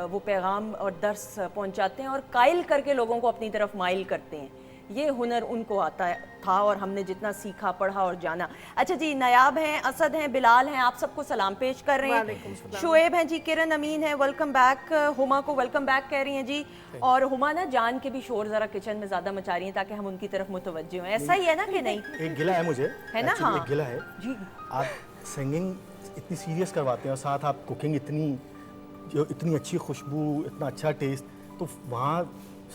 S1: वो पैगाम और दर्स पहुंचाते हैं और कायल करके लोगों को अपनी तरफ माइल करते हैं। ये हुनर उनको आता था और हमने जितना सीखा, पढ़ा और जाना। अच्छा जी, नायाब हैं, असद हैं, बिलाल हैं, आप सबको सलाम पेश कर रहे हैं। शुएब हैं जी, किरण अमीन है, वेलकम बैक। हुमा को वेलकम बैक कह रही हैं जी। और हुमा ना जान के भी शोर ज़रा किचन में ज़्यादा मचा रही हैं ताकि हम उनकी तरफ मुतवज्जे हों। ऐसा ही है ना कि नहीं?
S4: एक गिला है मुझे,
S1: है ना?
S4: actually
S1: हाँ
S4: एक गिला है
S1: जी।
S4: आप सिंगिंग इतनी सीरियस करवाते हैं और साथ आप कुकिंग इतनी अच्छी खुशबू, इतना अच्छा टेस्ट, तो वहाँ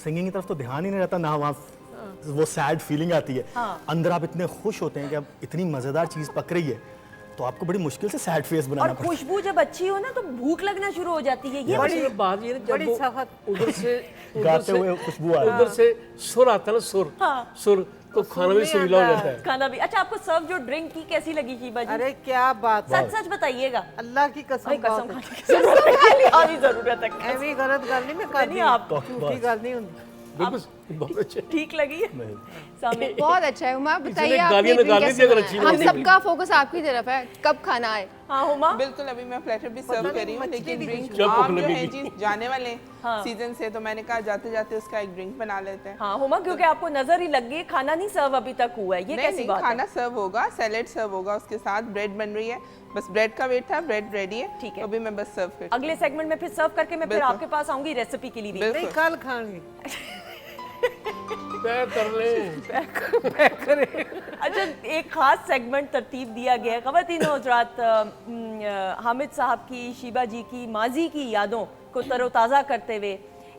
S4: सिंगिंग की तरफ तो ध्यान ही नहीं रहता ना, वहाँ वो सैड फीलिंग आती है। अंदर आप इतने खुश होते हैं कि अब इतनी मज़ेदार चीज़ पक रही है, तो आपको बड़ी मुश्किल से सैड फेस बनाना
S1: और
S4: पड़ता है।
S1: खुशबू जब अच्छी हो ना तो भूख लगना शुरू हो जाती है। ये
S7: बड़ी बात ये है,
S3: बड़ी
S7: जब
S3: सख्त।
S7: वो उधर से
S4: गाते हुए खुशबू आ रही है।
S7: उधर से सुर आता है ना, सुर तो खाना भी सुरीला हो जाता है।
S1: खाना भी। अच्छा, आपको सर्व जो ड्रिंक की कैसी लगी शीबा जी?
S3: अरे क्या बात है,
S1: सच सच बताइएगा।
S3: अल्लाह की कसम
S1: कसम
S3: बहुत है।
S1: खाने की जरूरत है।
S3: ਐਵੇਂ ਗਲਤ ਗੱਲ ਨਹੀਂ ਮੈਂ
S1: नहीं,
S3: ਕਰਦੀ,
S1: आप
S3: ਝੂਠੀ ਗੱਲ नहीं ਹੁੰਦੀ।
S7: बिल्कुल बहुत अच्छे।
S1: ठीक लगी है सामने।
S5: बहुत अच्छा है हुमा, बताइए
S7: इसने
S5: आपने
S7: गालियाँ
S5: drink
S7: निकाली
S5: कैसे
S7: थी अगर
S5: बनाया?
S7: अच्छी
S5: हम
S7: नहीं
S5: सबका फोकस आपकी तरफ है, कब खाना आए?
S1: हाँ हुमा,
S6: बिल्कुल, अभी मैं प्लेटर भी सर्व कर रही हूँ, लेकिन ड्रिंक
S7: जब भूख
S6: आप जो
S7: लगेगी।
S6: है जी जाने वाले सीजन से, तो मैंने कहा जाते जाते उसका एक ड्रिंक बना लेते हैं।
S1: हाँ हुमा, क्योंकि आपको नजर ही लग गई खाना नहीं सर्व अभी तक हुआ है, ये
S6: नहीं
S1: कैसी
S6: नहीं,
S1: बात है?
S6: खाना सर्व होगा, सैलेड सर्व होगा, उसके साथ ब्रेड बन रही है, बस ब्रेड का वेट था, ब्रेड रेडी है।
S1: ठीक है।
S6: तो अभी मैं बस सर्व कर
S1: अगले सेगमेंट में फिर सर्व करके मैं फिर
S6: बिल्कुल।
S1: आपके पास आऊंगी रेसिपी के लिए भी।
S6: बिल्कुल।
S3: नहीं कल खाएंगे।
S7: तय कर लें।
S1: अच्छा, एक खास सेगमेंट तरतीब दिया गया है ख़वातीन और हज़रात, हामिद साहब की, शीबा जी की माजी की यादों को तरोताज़ा करते हुए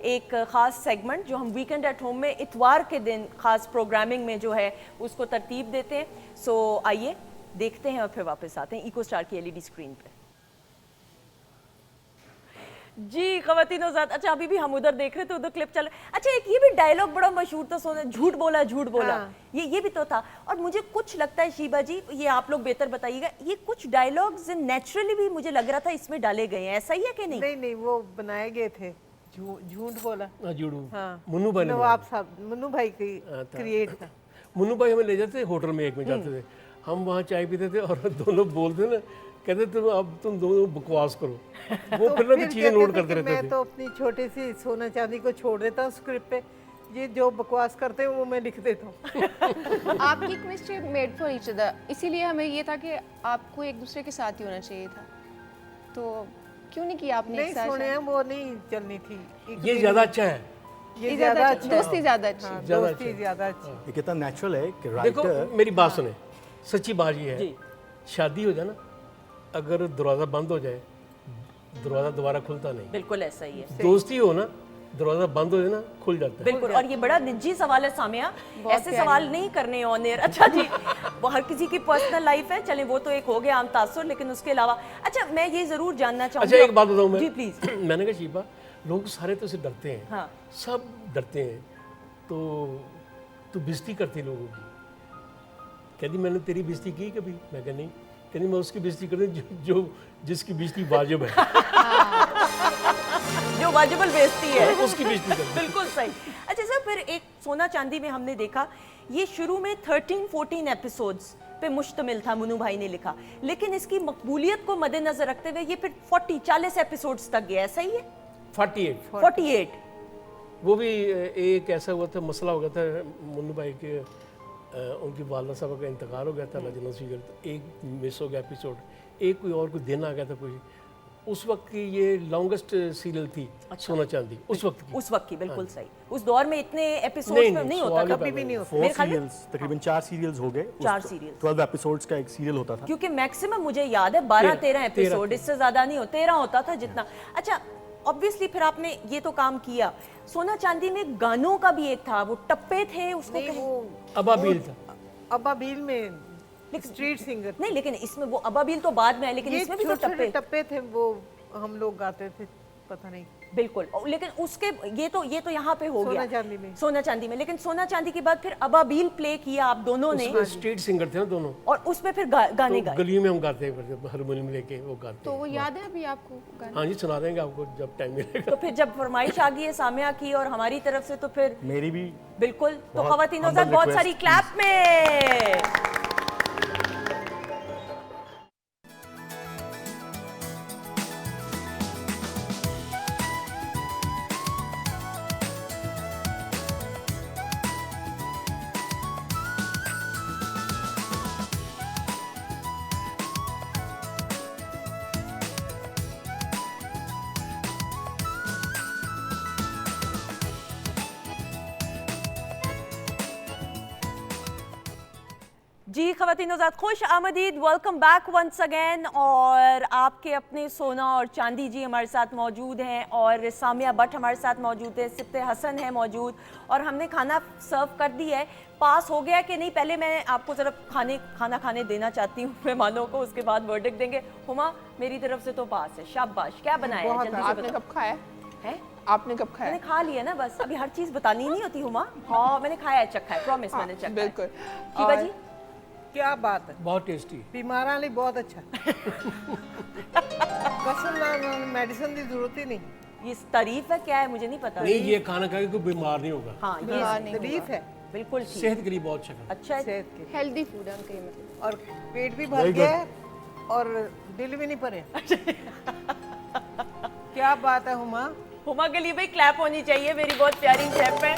S1: एक ख़ास सेगमेंट जो हम वीकेंड एट होम में इतवार के दिन ख़ास प्रोग्रामिंग में जो है उसको तरतीब देते हैं। सो आइए देखते हैं और फिर वापस आते हैं इको स्टार की एलईडी स्क्रीन पर। जी ख़वातीन और हज़रात, अच्छा अभी भी हम उधर देख रहे थे, उधर क्लिप चल। अच्छा, एक ये भी डायलॉग बड़ा मशहूर था, सोने झूठ बोला झूठ बोला।
S3: हाँ।
S1: ये भी तो था। और मुझे कुछ लगता है शीबा जी, ये आप लोग बेहतर बताइएगा, ये कुछ डायलॉग्स नेचुरली भी मुझे लग रहा था इसमें डाले गए हैं, ऐसा ही है कि नहीं?
S3: नहीं नहीं, वो बनाए गए थे, झूठ बोला।
S7: हाँ जुड़ू।
S3: हाँ,
S7: मुन्नू भाई ने
S3: नवाब साहब, मुन्नू भाई की
S7: था।
S3: क्रिएट था।
S7: मुन्नू भाई हमें ले जाते थे होटल में, एक में जाते थे हम, वहाँ चाय पीते थे और दोनों बोलते ना, कहते थे अब तुम दोनों बकवास करो। वो फिर ना
S3: फिर
S7: चीज़ें
S3: कहते
S7: नोट
S3: थे
S7: करते
S3: कि
S7: रहते
S3: मैं
S7: थे।
S3: तो अपनी छोटी सी सोना चांदी को छोड़ देता हूँ स्क्रिप्ट पे, ये जो बकवास करते हैं वो मैं लिख देता हूँ।
S5: आपकी chemistry made for each other, इसीलिए हमें ये था कि आपको एक दूसरे के साथ ही होना चाहिए था, तो क्यों नहीं किया आपने
S3: नहीं
S5: एक साथ?
S3: सुने, वो नहीं चलनी थी।
S7: ये ज़्यादा अच्छा है।
S3: ये ज्यादा अच्छा है।
S5: दोस्ती ज्यादा अच्छी।
S3: हाँ,
S7: ज़्यादा
S3: दोस्ती ज्यादा अच्छी।
S4: ये कितना नेचुरल है कि
S7: देखो
S4: राइटर
S7: मेरी बात सुने, सच्ची बात ये है, शादी हो जाए ना, अगर दरवाज़ा बंद हो जाए दरवाज़ा दोबारा खुलता नहीं।
S1: बिल्कुल ऐसा ही है।
S7: दोस्ती हो ना, दरवाज़ा बंद हो जाए ना, खुल जाता है।
S1: बिल्कुल। और ये बड़ा निजी सवाल है सामिया, ऐसे सवाल नहीं करने ऑन एयर। अच्छा जी, वो हर किसी की पर्सनल लाइफ है, चलें वो तो एक हो गया आम तासुर, लेकिन उसके अलावा अच्छा मैं ये जरूर जानना चाहूँगी।
S7: अच्छा एक बात बताऊँ मैं,
S1: जी प्लीज।
S7: मैंने कहा शीबा लोग सारे तो से डरते हैं,
S1: हाँ।
S7: सब डरते हैं। तो बेइज्जती करती लोगों की। कहती मैंने तेरी बेइज्जती की कभी? मैं कहा नहीं। कहती मैं उसकी बेइज्जती करती जो जिसकी बेइज्जती वाजिब है।
S1: जो वाजिबल बेइज्जती है
S7: उसकी बेइज्जती करती।
S1: बिल्कुल सही। अच्छा सर, फिर एक सोना चांदी में हमने देखा ये शुरू में 13-14 एपिसोड्स पे मुश्तमिल था, मुन्नू भाई ने लिखा, लेकिन इसकी मकबूलियत को मद्देनजर रखते हुए ये फिर 40-40 एपिसोड्स तक गया, ऐसा ही है? 48
S7: वो भी एक ऐसा हुआ था, मसला हो गया था मुन्नू भाई के, उनकी वालदा साहब का इंतकाल हो गया था लजनत स्पीकर, तो एक मिस हो गया एपिसोड, एक कोई और कोई दिन आ गया था कोई। उस वक्त की ये लॉन्गेस्ट सीरियल थी सोना चांदी उस वक्त की।
S1: बिल्कुल सही। उस दौर में इतने एपिसोड्स में नहीं होता, कभी भी नहीं होता।
S4: 4 सीरियल्स, तकरीबन 4 सीरियल्स हो गए।
S1: 4 सीरियल्स,
S4: 12 एपिसोड्स का एक सीरियल होता था।
S1: क्योंकि मैक्सिमम मुझे याद है 12-13 एपिसोड, इससे ज्यादा नहीं होता, 13 होता था जितना। अच्छा, ऑब्वियसली फिर आपने ये तो काम किया। सोना चांदी में गानों का भी एक था, वो टप्पे थे, उसको
S3: नहीं, वो
S7: अबाबील था।
S3: अबाबील में स्ट्रीट सिंगर
S1: नहीं, लेकिन इसमें वो अबाबील तो बाद में है, लेकिन
S3: ये
S1: इसमें भी तो
S3: छोटे टप्पे थे, वो हम लोग गाते थे, पता नहीं।
S1: बिल्कुल। लेकिन उसके ये तो यहाँ पे हो गया
S3: सोना चांदी में।
S1: सोना चांदी में। लेकिन सोना चांदी के बाद फिर अबाबील प्ले किया आप दोनों ने,
S7: उसमें स्ट्रीट सिंगर थे ना दोनों,
S1: और उसमें फिर गाने
S7: तो
S1: गाए।
S7: गलियों में हम गाते हैं, हारमोनियम लेके वो गाते
S5: तो
S7: हैं।
S5: वो याद है अभी आपको गाना?
S7: हाँ जी, सुना देंगे आपको जब टाइम मिलेगा।
S1: तो फिर जब फरमाइश आ गई है सामिया की और हमारी तरफ से, तो फिर
S4: मेरी भी
S1: बिल्कुल। तो
S4: बहुत
S1: खवातीनो
S4: humble
S1: साहब बहुत
S4: request,
S1: सारी क्लैप में। जी खवातीन हज़रात, खुश आमदीद, वेलकम बैक वंस अगेन। और आपके अपने सोना और चांदी जी हमारे साथ मौजूद हैं, और सामिया भट्ट हमारे साथ मौजूद है, सिप्ते हसन है मौजूद, और हमने खाना सर्व कर दी है। पास हो गया कि नहीं, पहले मैं आपको ज़रा खाना खाने देना चाहती हूँ मेहमानों को, उसके बाद वर्डिक्ट देंगे। हुमा, मेरी तरफ से तो पास है, शाबाश। क्या बनाया है जल्दी से
S6: आपने
S1: बताओ।
S6: कब खाया
S1: है?
S6: आपने कब खाया?
S1: मैंने खा लिया ना, बस अभी हर चीज़ बतानी नहीं होती हुमा। हाँ, मैंने खाया है, चखा है, प्रॉमिस मैंने चखा है।
S6: बिल्कुल।
S1: शीबा जी,
S3: क्या बात है,
S7: बहुत टेस्टी।
S3: बीमारां ਲਈ बहुत अच्छा। कसम ना, मेडिसिन की जरूरत ही नहीं।
S1: ये तारीफ है क्या है मुझे नहीं पता।
S7: नहीं, ये खाना खाएगा कोई बीमार नहीं होगा।
S1: हाँ,
S5: बीमार
S1: ये
S5: नहीं
S3: तारीफ है,
S1: बिल्कुल ठीक।
S7: सेहत के लिए बहुत अच्छा खाना।
S1: अच्छा है।
S3: सेहत की,
S5: हेल्दी फूड है उनका ये मतलब।
S3: और पेट भी भर गया है और दिल भी नहीं भरे। क्या बात है हुमा।
S1: हुमा के लिए भाई क्लैप होनी चाहिए, मेरी बहुत प्यारी शेफ है।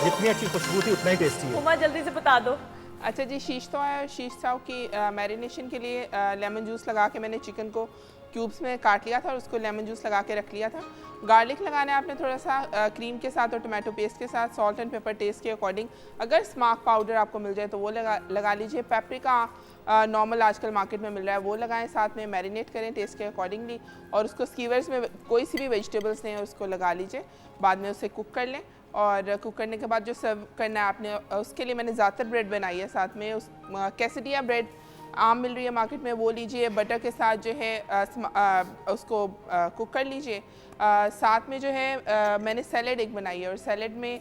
S4: जितनी अच्छी खुशबू थी उतना ही टेस्टी है।
S1: हुमा जल्दी से बता दो।
S6: अच्छा जी, शीश तो है। शीश ताव की मैरिनेशन के लिए लेमन जूस लगा के मैंने चिकन को क्यूब्स में काट लिया था और उसको लेमन जूस लगा के रख लिया था। गार्लिक लगाना है आपने थोड़ा सा क्रीम के साथ और टोमेटो पेस्ट के साथ, सॉल्ट एंड पेपर टेस्ट के अकॉर्डिंग। अगर स्माक पाउडर आपको मिल जाए तो वो लगा लीजिए। पेपरिका नॉर्मल आजकल मार्केट में मिल रहा है, वो लगाएं। साथ में मैरिनेट करें टेस्ट के अकॉर्डिंगली, और उसको स्कीवर्स में कोई सी भी वेजिटेबल्स लें उसको लगा लीजिए। बाद में उसे कुक कर लें, और कुक करने के बाद जो सर्व करना है आपने, उसके लिए मैंने ज़्यादातर ब्रेड बनाई है। साथ में उस कैसेडिया ब्रेड आम मिल रही है मार्केट में, वो लीजिए। बटर के साथ जो है उसको कुक कर लीजिए। साथ में जो है मैंने सैलड एक बनाई है, और सैलड में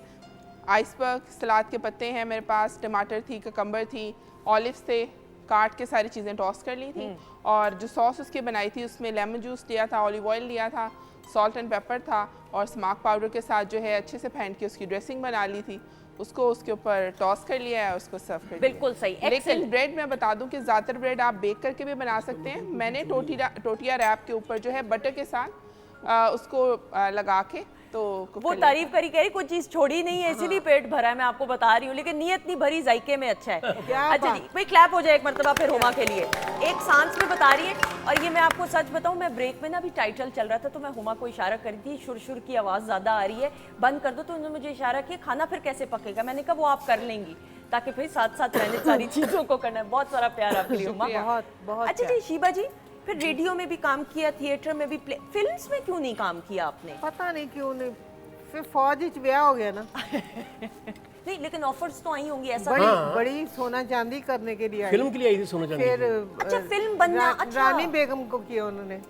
S6: आइसबर्ग सलाद के पत्ते हैं मेरे पास, टमाटर थी, ककम्बर थी, ऑलिव्स थे, काट के सारी चीज़ें टॉस कर ली थी। और जो सॉस उसके बनाई थी उसमें लेमन जूस लिया था, ऑलिव ऑयल लिया था, सॉल्ट एंड पेपर था, और स्माक पाउडर के साथ जो है अच्छे से फेंट के उसकी ड्रेसिंग बना ली थी। उसको उसके ऊपर टॉस कर लिया है, उसको सर्व कर
S1: बिल्कुल सही,
S6: लेकिन
S1: excellent।
S6: ब्रेड मैं बता दूं कि ज़्यादातर ब्रेड आप बेक करके भी बना सकते हैं। मैंने टोटिया रैप के ऊपर जो है बटर के साथ उसको लगा के तो
S1: वो तारीफ करी कह रही, कोई चीज छोड़ी नहीं है इसीलिए पेट भरा है, मैं आपको बता रही हूँ, लेकिन नीयत नहीं भरी, जायके में अच्छा है। अच्छा जी, भाई क्लैप हो जाए एक मरतबा फिर हुमा के लिए। एक सांस में बता रही है, और ये मैं आपको सच बताऊं, मैं ब्रेक में ना अभी टाइटल चल रहा था तो मैं हुमा को इशारा करी थी, शुर की आवाज़ ज़्यादा आ रही है, बंद कर दो। तो उन्होंने मुझे इशारा किया, खाना फिर कैसे पकेगा? मैंने कहा वो आप कर लेंगी, ताकि भाई साथ साथ रहने सारी चीज़ों को करना है। बहुत सारा प्यार आपके लिए हुमा।
S3: बहुत बहुत
S1: अच्छा जी, शीबा जी, फिर रेडियो में भी काम किया, थिएटर में भी, फिल्म्स में क्यों नहीं काम किया आपने?
S3: पता नहीं क्यों नहीं, फिर फौज विच ब्याह हो गया ना।
S1: नहीं, लेकिन ऑफर्स तो आई होंगी ऐसा।
S3: बड़ी सोना चांदी करने के लिए आई।
S7: फिल्म के लिए आई थी सोना चांदी
S3: फिर
S7: की।
S1: अच्छा, फिल्म बनना, अच्छा।
S3: रानी बेगम को किया उन्होंने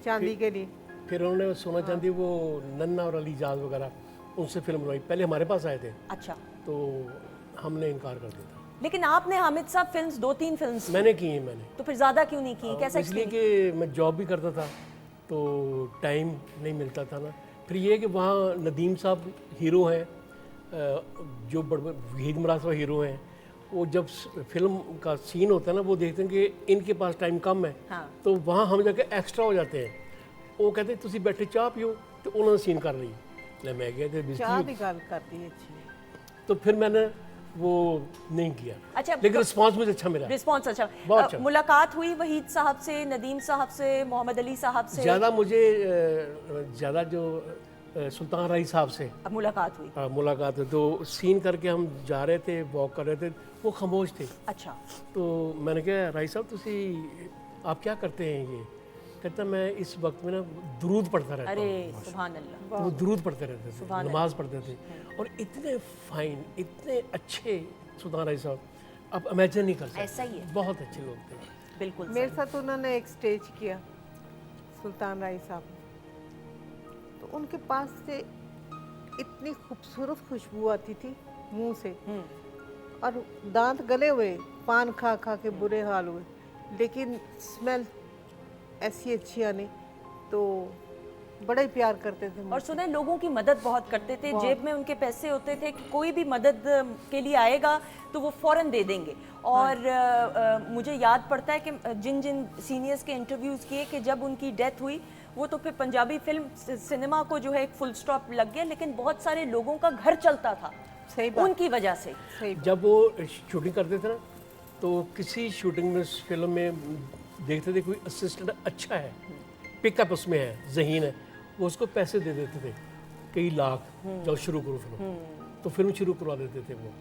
S3: चांदी के लिए।
S7: फिर उन्होंने सोना चांदी वो नन्ना और अली जाज वगैरह उनसे फिल्म बनवाई, पहले हमारे पास आए थे
S1: अच्छा,
S7: तो हमने इनकार कर दिया था।
S1: लेकिन आपने हामिद साहब फिल्म्स 2-3 फिल्म्स
S7: मैंने की है मैंने,
S1: तो फिर ज्यादा क्यों नहीं की? कैसा
S7: इसलिए
S1: एक्सपीरियंस?
S7: कि मैं जॉब भी करता था तो टाइम नहीं मिलता था ना। फिर ये है कि वहाँ नदीम साहब हीरो हैं, जो बड़े वहीद मराज साहब हीरो हैं, वो जब फिल्म का सीन होता है ना वो देखते हैं कि इनके पास टाइम कम है,
S1: हाँ।
S7: तो वहाँ हम जाके एक्स्ट्रा हो जाते हैं। वो कहते हैं तुसी बैठे चाह पियो, तो उन्होंने सीन कर ली, ले मैं गया थे
S3: चाह की गल करती अच्छी।
S7: तो फिर मैंने वो नहीं किया।
S1: अच्छा,
S7: लेकिन रिस्पांस मुझे अच्छा मिला,
S1: रिस्पॉन्स अच्छा।
S7: बहुत अच्छा।
S1: मुलाकात हुई वहीद साहब से, नदीम साहब से, मोहम्मद अली साहब से?
S7: ज़्यादा मुझे ज़्यादा जो सुल्तान राई साहब से
S1: अब मुलाकात हुई।
S7: मुलाकात हुई, तो सीन करके हम जा रहे थे, वॉक कर रहे थे, वो खामोश थे।
S1: अच्छा,
S7: तो मैंने कहा राई साहब तुसी आप क्या करते हैं? ये कहता मैं इस वक्त में ना दुरूद पढ़ता रहता
S1: अरे
S7: हूँ।
S1: सुभान अल्लाह।
S7: तो वो दुरूद पढ़ते रहते थे,
S1: सुभान
S7: नमाज पढ़ते थे, और इतने फाइन, इतने अच्छे सुल्तान राई साहब, आप इमेजिन नहीं कर सकते।
S1: ऐसा ही है।
S7: बहुत अच्छे लोग थे।
S1: बिल्कुल
S3: मेरे
S1: सही।
S3: साथ उन्होंने एक स्टेज किया, सुल्तान राय साहब, तो उनके पास से इतनी खूबसूरत खुशबू आती थी मुंह से, और दांत गले हुए, पान खा खा के बुरे हाल हुए, लेकिन स्मेल ऐसी अच्छी आनी, तो बड़ा ही प्यार करते थे
S1: और
S3: मुझसे।
S1: सुने लोगों की मदद बहुत करते थे, जेब में उनके पैसे होते थे कि कोई भी मदद के लिए आएगा तो वो फौरन दे देंगे। और मुझे याद पड़ता है कि जिन जिन सीनियर्स के इंटरव्यूज़ किए कि जब उनकी डेथ हुई वो तो फिर पंजाबी फिल्म सिनेमा को जो है एक फुल स्टॉप लग गया, लेकिन बहुत सारे लोगों का घर चलता था
S3: सही बात।
S1: उनकी वजह से।
S3: सही बात।
S7: जब वो शूटिंग करते थे ना, तो किसी शूटिंग में फिल्म में देखते थे कोई असिस्टेंट अच्छा है, पिकअप उसमें है, ज़हीन है, वो उसको पैसे दे देते थे कई लाख, जब शुरू करो फिल्म, तो फिल्म शुरू करवा देते थे वो।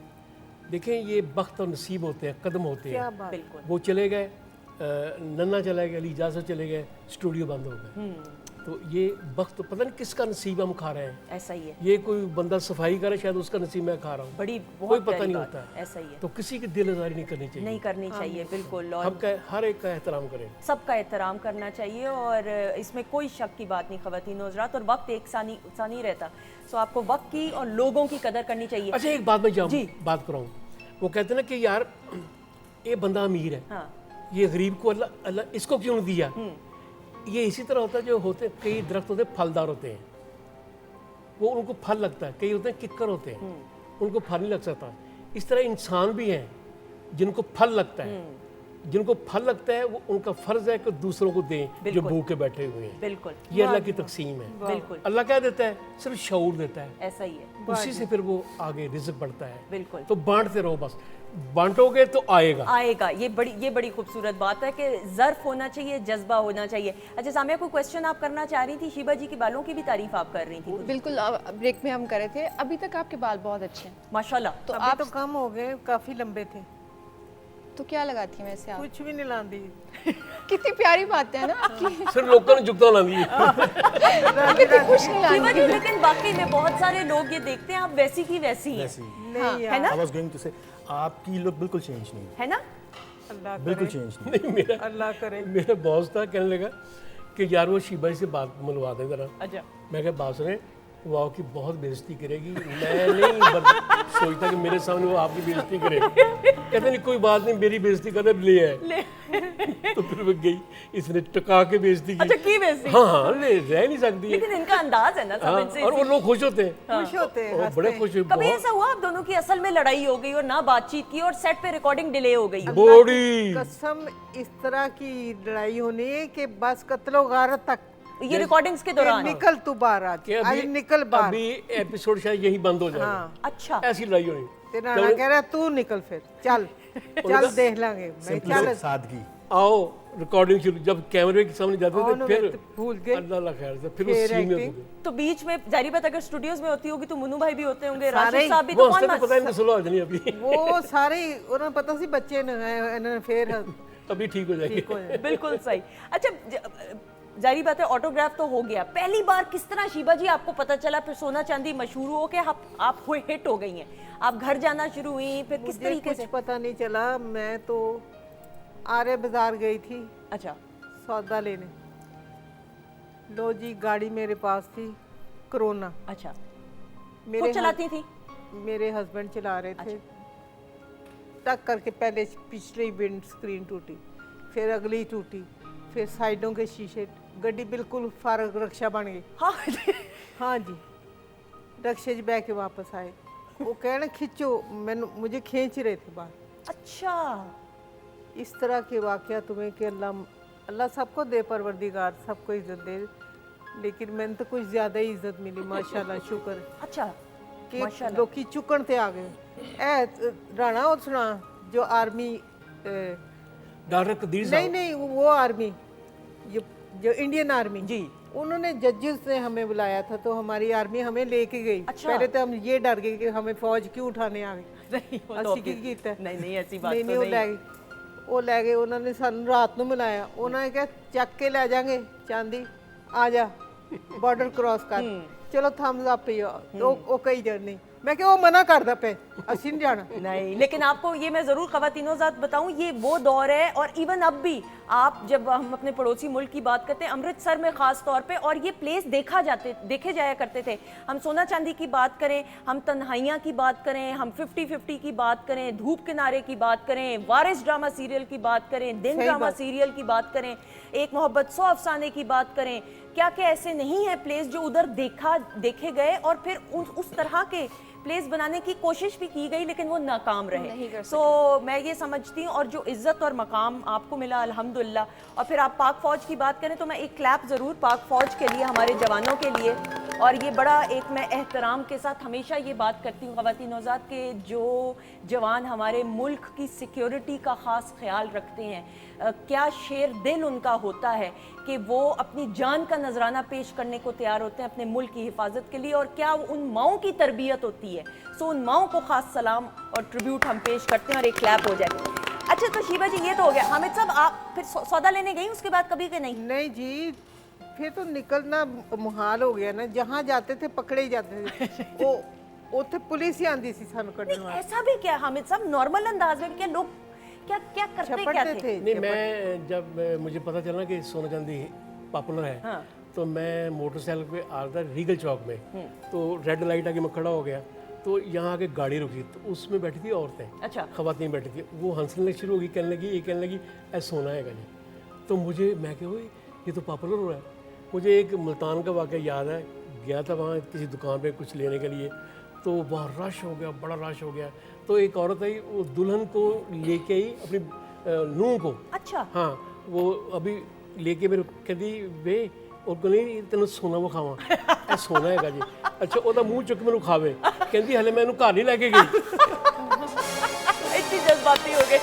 S7: देखें ये वक्त और नसीब होते हैं, कदम होते
S3: क्या
S7: हैं।
S3: बात।
S1: बिल्कुल।
S7: वो चले गए, नन्ना चला गया, अली इजाज़त चले गए, स्टूडियो बंद हो गए। तो ये वक्त तो पता नहीं किसका नसीब हम खा रहे हैं।
S1: ऐसा ही है,
S7: ये कोई बंदा सफाई करे, शायद उसका नसीब मैं खा रहा हूँ,
S1: बड़ी
S7: कोई
S1: बहुत
S7: पता
S1: प्यारी
S7: नहीं
S1: बात
S7: होता।
S1: है, ऐसा ही है।
S7: तो किसी की दिल आज़ारी नहीं करनी चाहिए,
S1: नहीं करनी चाहिए, बिल्कुल। और
S7: हम हर एक का एहतराम करें।
S1: सबका एहतराम करना चाहिए, और इसमें कोई शक की बात नहीं ख़वातीन हज़रात। और वक्त एक सा नहीं रहता, सो आपको वक्त की और लोगों की कदर करनी चाहिए।
S7: अच्छा एक बात मैं
S1: जी।
S7: बात कराऊँ, वो कहते हैं ना कि यार ये बंदा अमीर है,
S1: हाँ,
S7: ये गरीब को अल्लाह अल्लाह इसको क्यों नहीं दिया? ये इसी तरह होता है, जो होते कई दरख्त होते हैं फलदार होते हैं, वो उनको फल लगता है, कई होते हैं किक्कर होते हैं, उनको फल नहीं लग सकता। इस तरह इंसान भी हैं जिनको फल लगता है, जिनको फल लगता है वो उनका फर्ज है कि दूसरों को दें जो
S1: बिल्कुल।
S7: भूखे बैठे हुए हैं।
S1: बिल्कुल
S7: ये अल्लाह की तकसीम है।
S1: बिल्कुल
S7: अल्लाह क्या देता है? सिर्फ शऊर देता है,
S1: ऐसा ही है,
S7: उसी से फिर वो आगे रिज़्क बढ़ता है।
S1: बिल्कुल।
S7: तो बांटते रहो, बस बांटोगे तो आएगा।
S1: आएगा। ये बड़ी खूबसूरत बात है कि ज़र्फ होना चाहिए, जज्बा होना चाहिए। अच्छा सामिया, कोई क्वेश्चन आप करना चाह रही थी? शीबा जी के बालों की भी तारीफ आप कर रही थी।
S5: बिल्कुल, ब्रेक में हम कर रहे थे, अभी तक आपके बाल बहुत अच्छे हैं,
S1: माशाल्लाह।
S5: तो
S3: अभी
S5: आप
S3: तो कम हो गए, काफी लंबे थे।
S5: तो क्या लगाती हैं वैसे आप?
S3: कुछ भी नहीं लांदी।
S5: कितनी प्यारी बात है ना आपकी।
S7: सिर्फ लोगों ने जुगता ला दी।
S5: कितनी खुश नहीं
S1: शीबा
S5: लानी।
S1: जी, लेकिन वाकई में बहुत सारे लोग ये देखते हैं आप वैसी की वैसी हैं,
S3: नहीं यार,
S1: है ना?
S4: आई वाज गोइंग टू से आपकी लुक बिल्कुल चेंज नहीं,
S1: है ना?
S3: अल्लाह
S4: बिल्कुल
S3: करे,
S4: चेंज नहीं।
S7: नहीं, मेरा
S3: अल्लाह करे।
S7: मेरा बॉस था, कहने लगा कि यार वो शीबा जी से बात मिलवा दें जरा।
S1: अच्छा,
S7: मैं कहा बात सुने, वो आपकी बहुत बेइज्जती करेगी, मैं नहीं सोचता कि मेरे सामने वो आपकी बेइज्जती करे। कहते नहीं कोई बात नहीं, मेरी बेइज्जती कर ले है। तो फिर वो गई, इसने टका के बेइज्जती
S1: अच्छा
S7: की।
S1: की वैसी।
S7: हाँ हाँ, ले रह नहीं सकती है।
S1: लेकिन इनका अंदाज है ना
S7: हाँ,
S1: समझ से।
S7: और वो लोग खुश होते हैं,
S3: खुश होते हैं,
S7: वो
S3: हंसते
S7: बड़े
S3: हैं।
S7: खुश हैं,
S1: कभी
S7: बहुत
S1: ऐसा हुआ आप दोनों की असल में लड़ाई हो गई और ना बातचीत की और सेट पे रिकॉर्डिंग डिले हो गई हो?
S7: बड़ी
S3: कसम, इस तरह की लड़ाई होनी है कि बस कत्लो गारत तक
S1: ये रिकॉर्डिंग्स के दौरान?
S3: निकल तू बाहर आज,
S7: कि
S3: आज निकल बाहर।
S7: अभी एपिसोड शायद यही बंद हो जाएगा।
S3: हाँ,
S1: अच्छा,
S7: ऐसी लड़ाई होनी।
S3: तेरा ना कह रहा तू निकल फिर, चल चल देख लेंगे। मैं चल
S4: सादगी।
S7: आओ रिकॉर्डिंग शुरू, जब कैमरे के सामने जाते
S3: और
S7: थे फिर
S3: भूल गए।
S7: अल्लाह खैर से फिर वो
S3: फिर
S7: सीन में
S3: acting।
S7: होते थे।
S1: तो बीच में जारी बात अगर स्टूडियोज में होती होगी तो मुन्नू भाई भी होते होंगे,
S3: सारे
S1: राशिद
S3: ही।
S1: साहब भी,
S7: वो
S1: तो
S7: हंसते
S1: कौन
S7: थे, पता नहीं सुलह हो जानी अभी।
S3: वो सारे उन्हें पता सी बच्चे ने इन्होंने फिर
S7: अभी ठीक हो जाएगी।
S3: ठीक हो जाए।
S1: बिल्कुल सही। अच्छा जारी बात है, ऑटोग्राफ तो हो गया, पहली बार किस तरह शीबा जी आपको पता चला, फिर सोना चांदी मशहूर हो के आप हिट हो गई हैं, आप घर जाना शुरू हुई, फिर किस
S3: मुझे
S1: तरीके
S3: कुछ
S1: से?
S3: पता नहीं चला। मैं तो आर्य बाजार गई थी
S1: अच्छा,
S3: सौदा लेने, लो जी, गाड़ी मेरे पास थी, कोरोना।
S1: अच्छा,
S3: मेरे
S1: खुद चलाती थी?
S3: मेरे हस्बैंड चला रहे थे। टक करके पहले पिछली विंड स्क्रीन टूटी, फिर अगली टूटी, फिर साइडों के शीशे, गड्डी बिल्कुल फारग रक्षा बन गई।
S1: हाँ
S3: हाँ जी, रक्षे च बह के वापस आए। वो कहना खींचो, मुझे खींच रहे थे बाहर।
S1: अच्छा,
S3: इस तरह के वाक़या तुम्हें कि अल्लाह सबको दे, परवरदिगार सबको इज्जत दे, लेकिन मैंने तो कुछ ज़्यादा ही इज्जत मिली माशाल्लाह, शुक्र
S1: अच्छा,
S3: कि
S1: माशाल्लाह।
S3: लोग चुकन ते आ गए। राणा और सुना जो आर्मी
S7: डॉक्टर कदीर
S3: नहीं
S7: साहब,
S3: नहीं वो आर्मी जो इंडियन आर्मी
S1: जी।
S3: उन्होंने जजेस ने हमें बुलाया था, तो हमारी आर्मी हमें लेके गई।
S1: अच्छा।
S3: पहले तो हम ये डर गए कि हमें फौज क्यों उठाने आ गई।
S1: नहीं, वो तो
S3: ਅਸੀਂ ਕੀ ਕੀਤਾ?
S1: नहीं ऐसी बात
S3: नहीं
S1: तो
S3: नहीं, ਉਹ
S1: नहीं।
S3: ਲੈ ਗਏ, ਉਹ ਲੈ ਗਏ। ਉਹਨਾਂ ਨੇ ਸਾਨੂੰ ਰਾਤ ਨੂੰ ਮਿਲਾਇਆ, ਉਹਨਾਂ ਨੇ ਕਿਹਾ ਚੱਕ ਕੇ ਲੈ ਜਾਾਂਗੇ ਚਾਂਦੀ, ਆ ਜਾ ਬਾਰਡਰ ਕ੍ਰਾਸ ਕਰ, ਚਲੋ ਥੰਬਸ ਅਪ ਹੀ ਆ। ਉਹ ਕਈ ਜਣ ਨਹੀਂ, मैं क्या वो मना करता पे, ਅਸੀਂ नहीं जाना।
S1: नहीं, लेकिन आपको ये मैं ज़रूर ख़वातीनो ज़ात बताऊं, ये वो दौर है और इवन अब भी आप जब हम अपने पड़ोसी मुल्क की बात करते हैं, अमृतसर में ख़ास तौर पे, और ये प्लेस देखे जाया करते थे। हम सोना चांदी की बात करें, हम तन्हाइयाँ की बात करें, हम 50-50 की बात करें, धूप किनारे की बात करें, वारिस ड्रामा सीरियल की बात करें, दिन ड्रामा सीरियल की बात करें, एक मोहब्बत 100 अफसाने की बात करें, क्या क्या ऐसे नहीं है प्लेस जो उधर देखे गए और फिर उस तरह के प्लेस बनाने की कोशिश भी की गई, लेकिन वो नाकाम रहे। सो मैं ये समझती हूँ, और जो इज़्ज़त और मकाम आपको मिला अल्हम्दुलिल्लाह। और फिर आप पाक फ़ौज की बात करें तो मैं एक क्लैप ज़रूर पाक फ़ौज के लिए, हमारे जवानों के लिए, और ये बड़ा एक मैं एहतराम के साथ हमेशा ये बात करती हूँ ख़वातीन नौज़ात के, जो जवान हमारे मुल्क की सिक्योरिटी का ख़ास ख्याल रखते हैं, क्या शेर दिल उनका होता है कि वो अपनी जान का नजराना पेश करने को तैयार होते हैं अपने मुल्क की हिफाजत के लिए, और क्या उन माओं की तरबियत होती है। सो उन माओं को खास सलाम और ट्रिब्यूट हम पेश करते हैं, और एक क्लैप हो जाए। अच्छा, तो शीबा जी ये तो हो गया। हामिद साहब, आप फिर सौदा लेने गई उसके बाद कभी के नहीं?
S3: नहीं जी, फिर तो निकलना मुहाल हो गया ना, जहाँ जाते थे पकड़े ही जाते थे। वो उत्थे पुलिस ही आंदी सी सानू कढण वाली।
S1: ऐसा भी क्या हामिद साहब, नॉर्मल अंदाज में क्या लोग क्या क्या करते क्या
S3: छपटते
S1: थे?
S7: नहीं, मैं जब मुझे पता चला कि सोना चांदी पॉपुलर है,
S1: हाँ।
S7: तो मैं मोटरसाइकिल पे आ रहा था रीगल चौक में, तो रेड लाइट आके मैं खड़ा हो गया, तो यहाँ आके गाड़ी रुकी, तो उसमें बैठी थी औरतें,
S1: अच्छा।
S7: खवातीन बैठी थी। वो हंसने लगी, शुरू होगी, कहने लगी, ये कहने लगी ऐसा सोना है जी। तो मुझे, मैं क्या हुई, ये तो पॉपुलर हो रहा है। मुझे एक मुल्तान का वाक़या याद है, गया था वहाँ किसी दुकान पे कुछ लेने के लिए, तो वहाँ रश हो गया, बड़ा रश हो गया। तो एक औरत आई, वो दुल्हन को लेके आई, अपनी नूंह को।
S1: अच्छा।
S7: हाँ, वो अभी लेके मेरे कहती वे, और कहनी तेन सोना विखावा, ए सोना है जी। अच्छा, ਉਹਦਾ ਮੂੰਹ ਚੁੱਕ ਮੈਨੂੰ ਖਾਵੇ, ਕਹਿੰਦੀ ਹਲੇ मैं ਇਹਨੂੰ ਘਰ नहीं लेके गई।
S1: इतनी जज्बाती हो गए।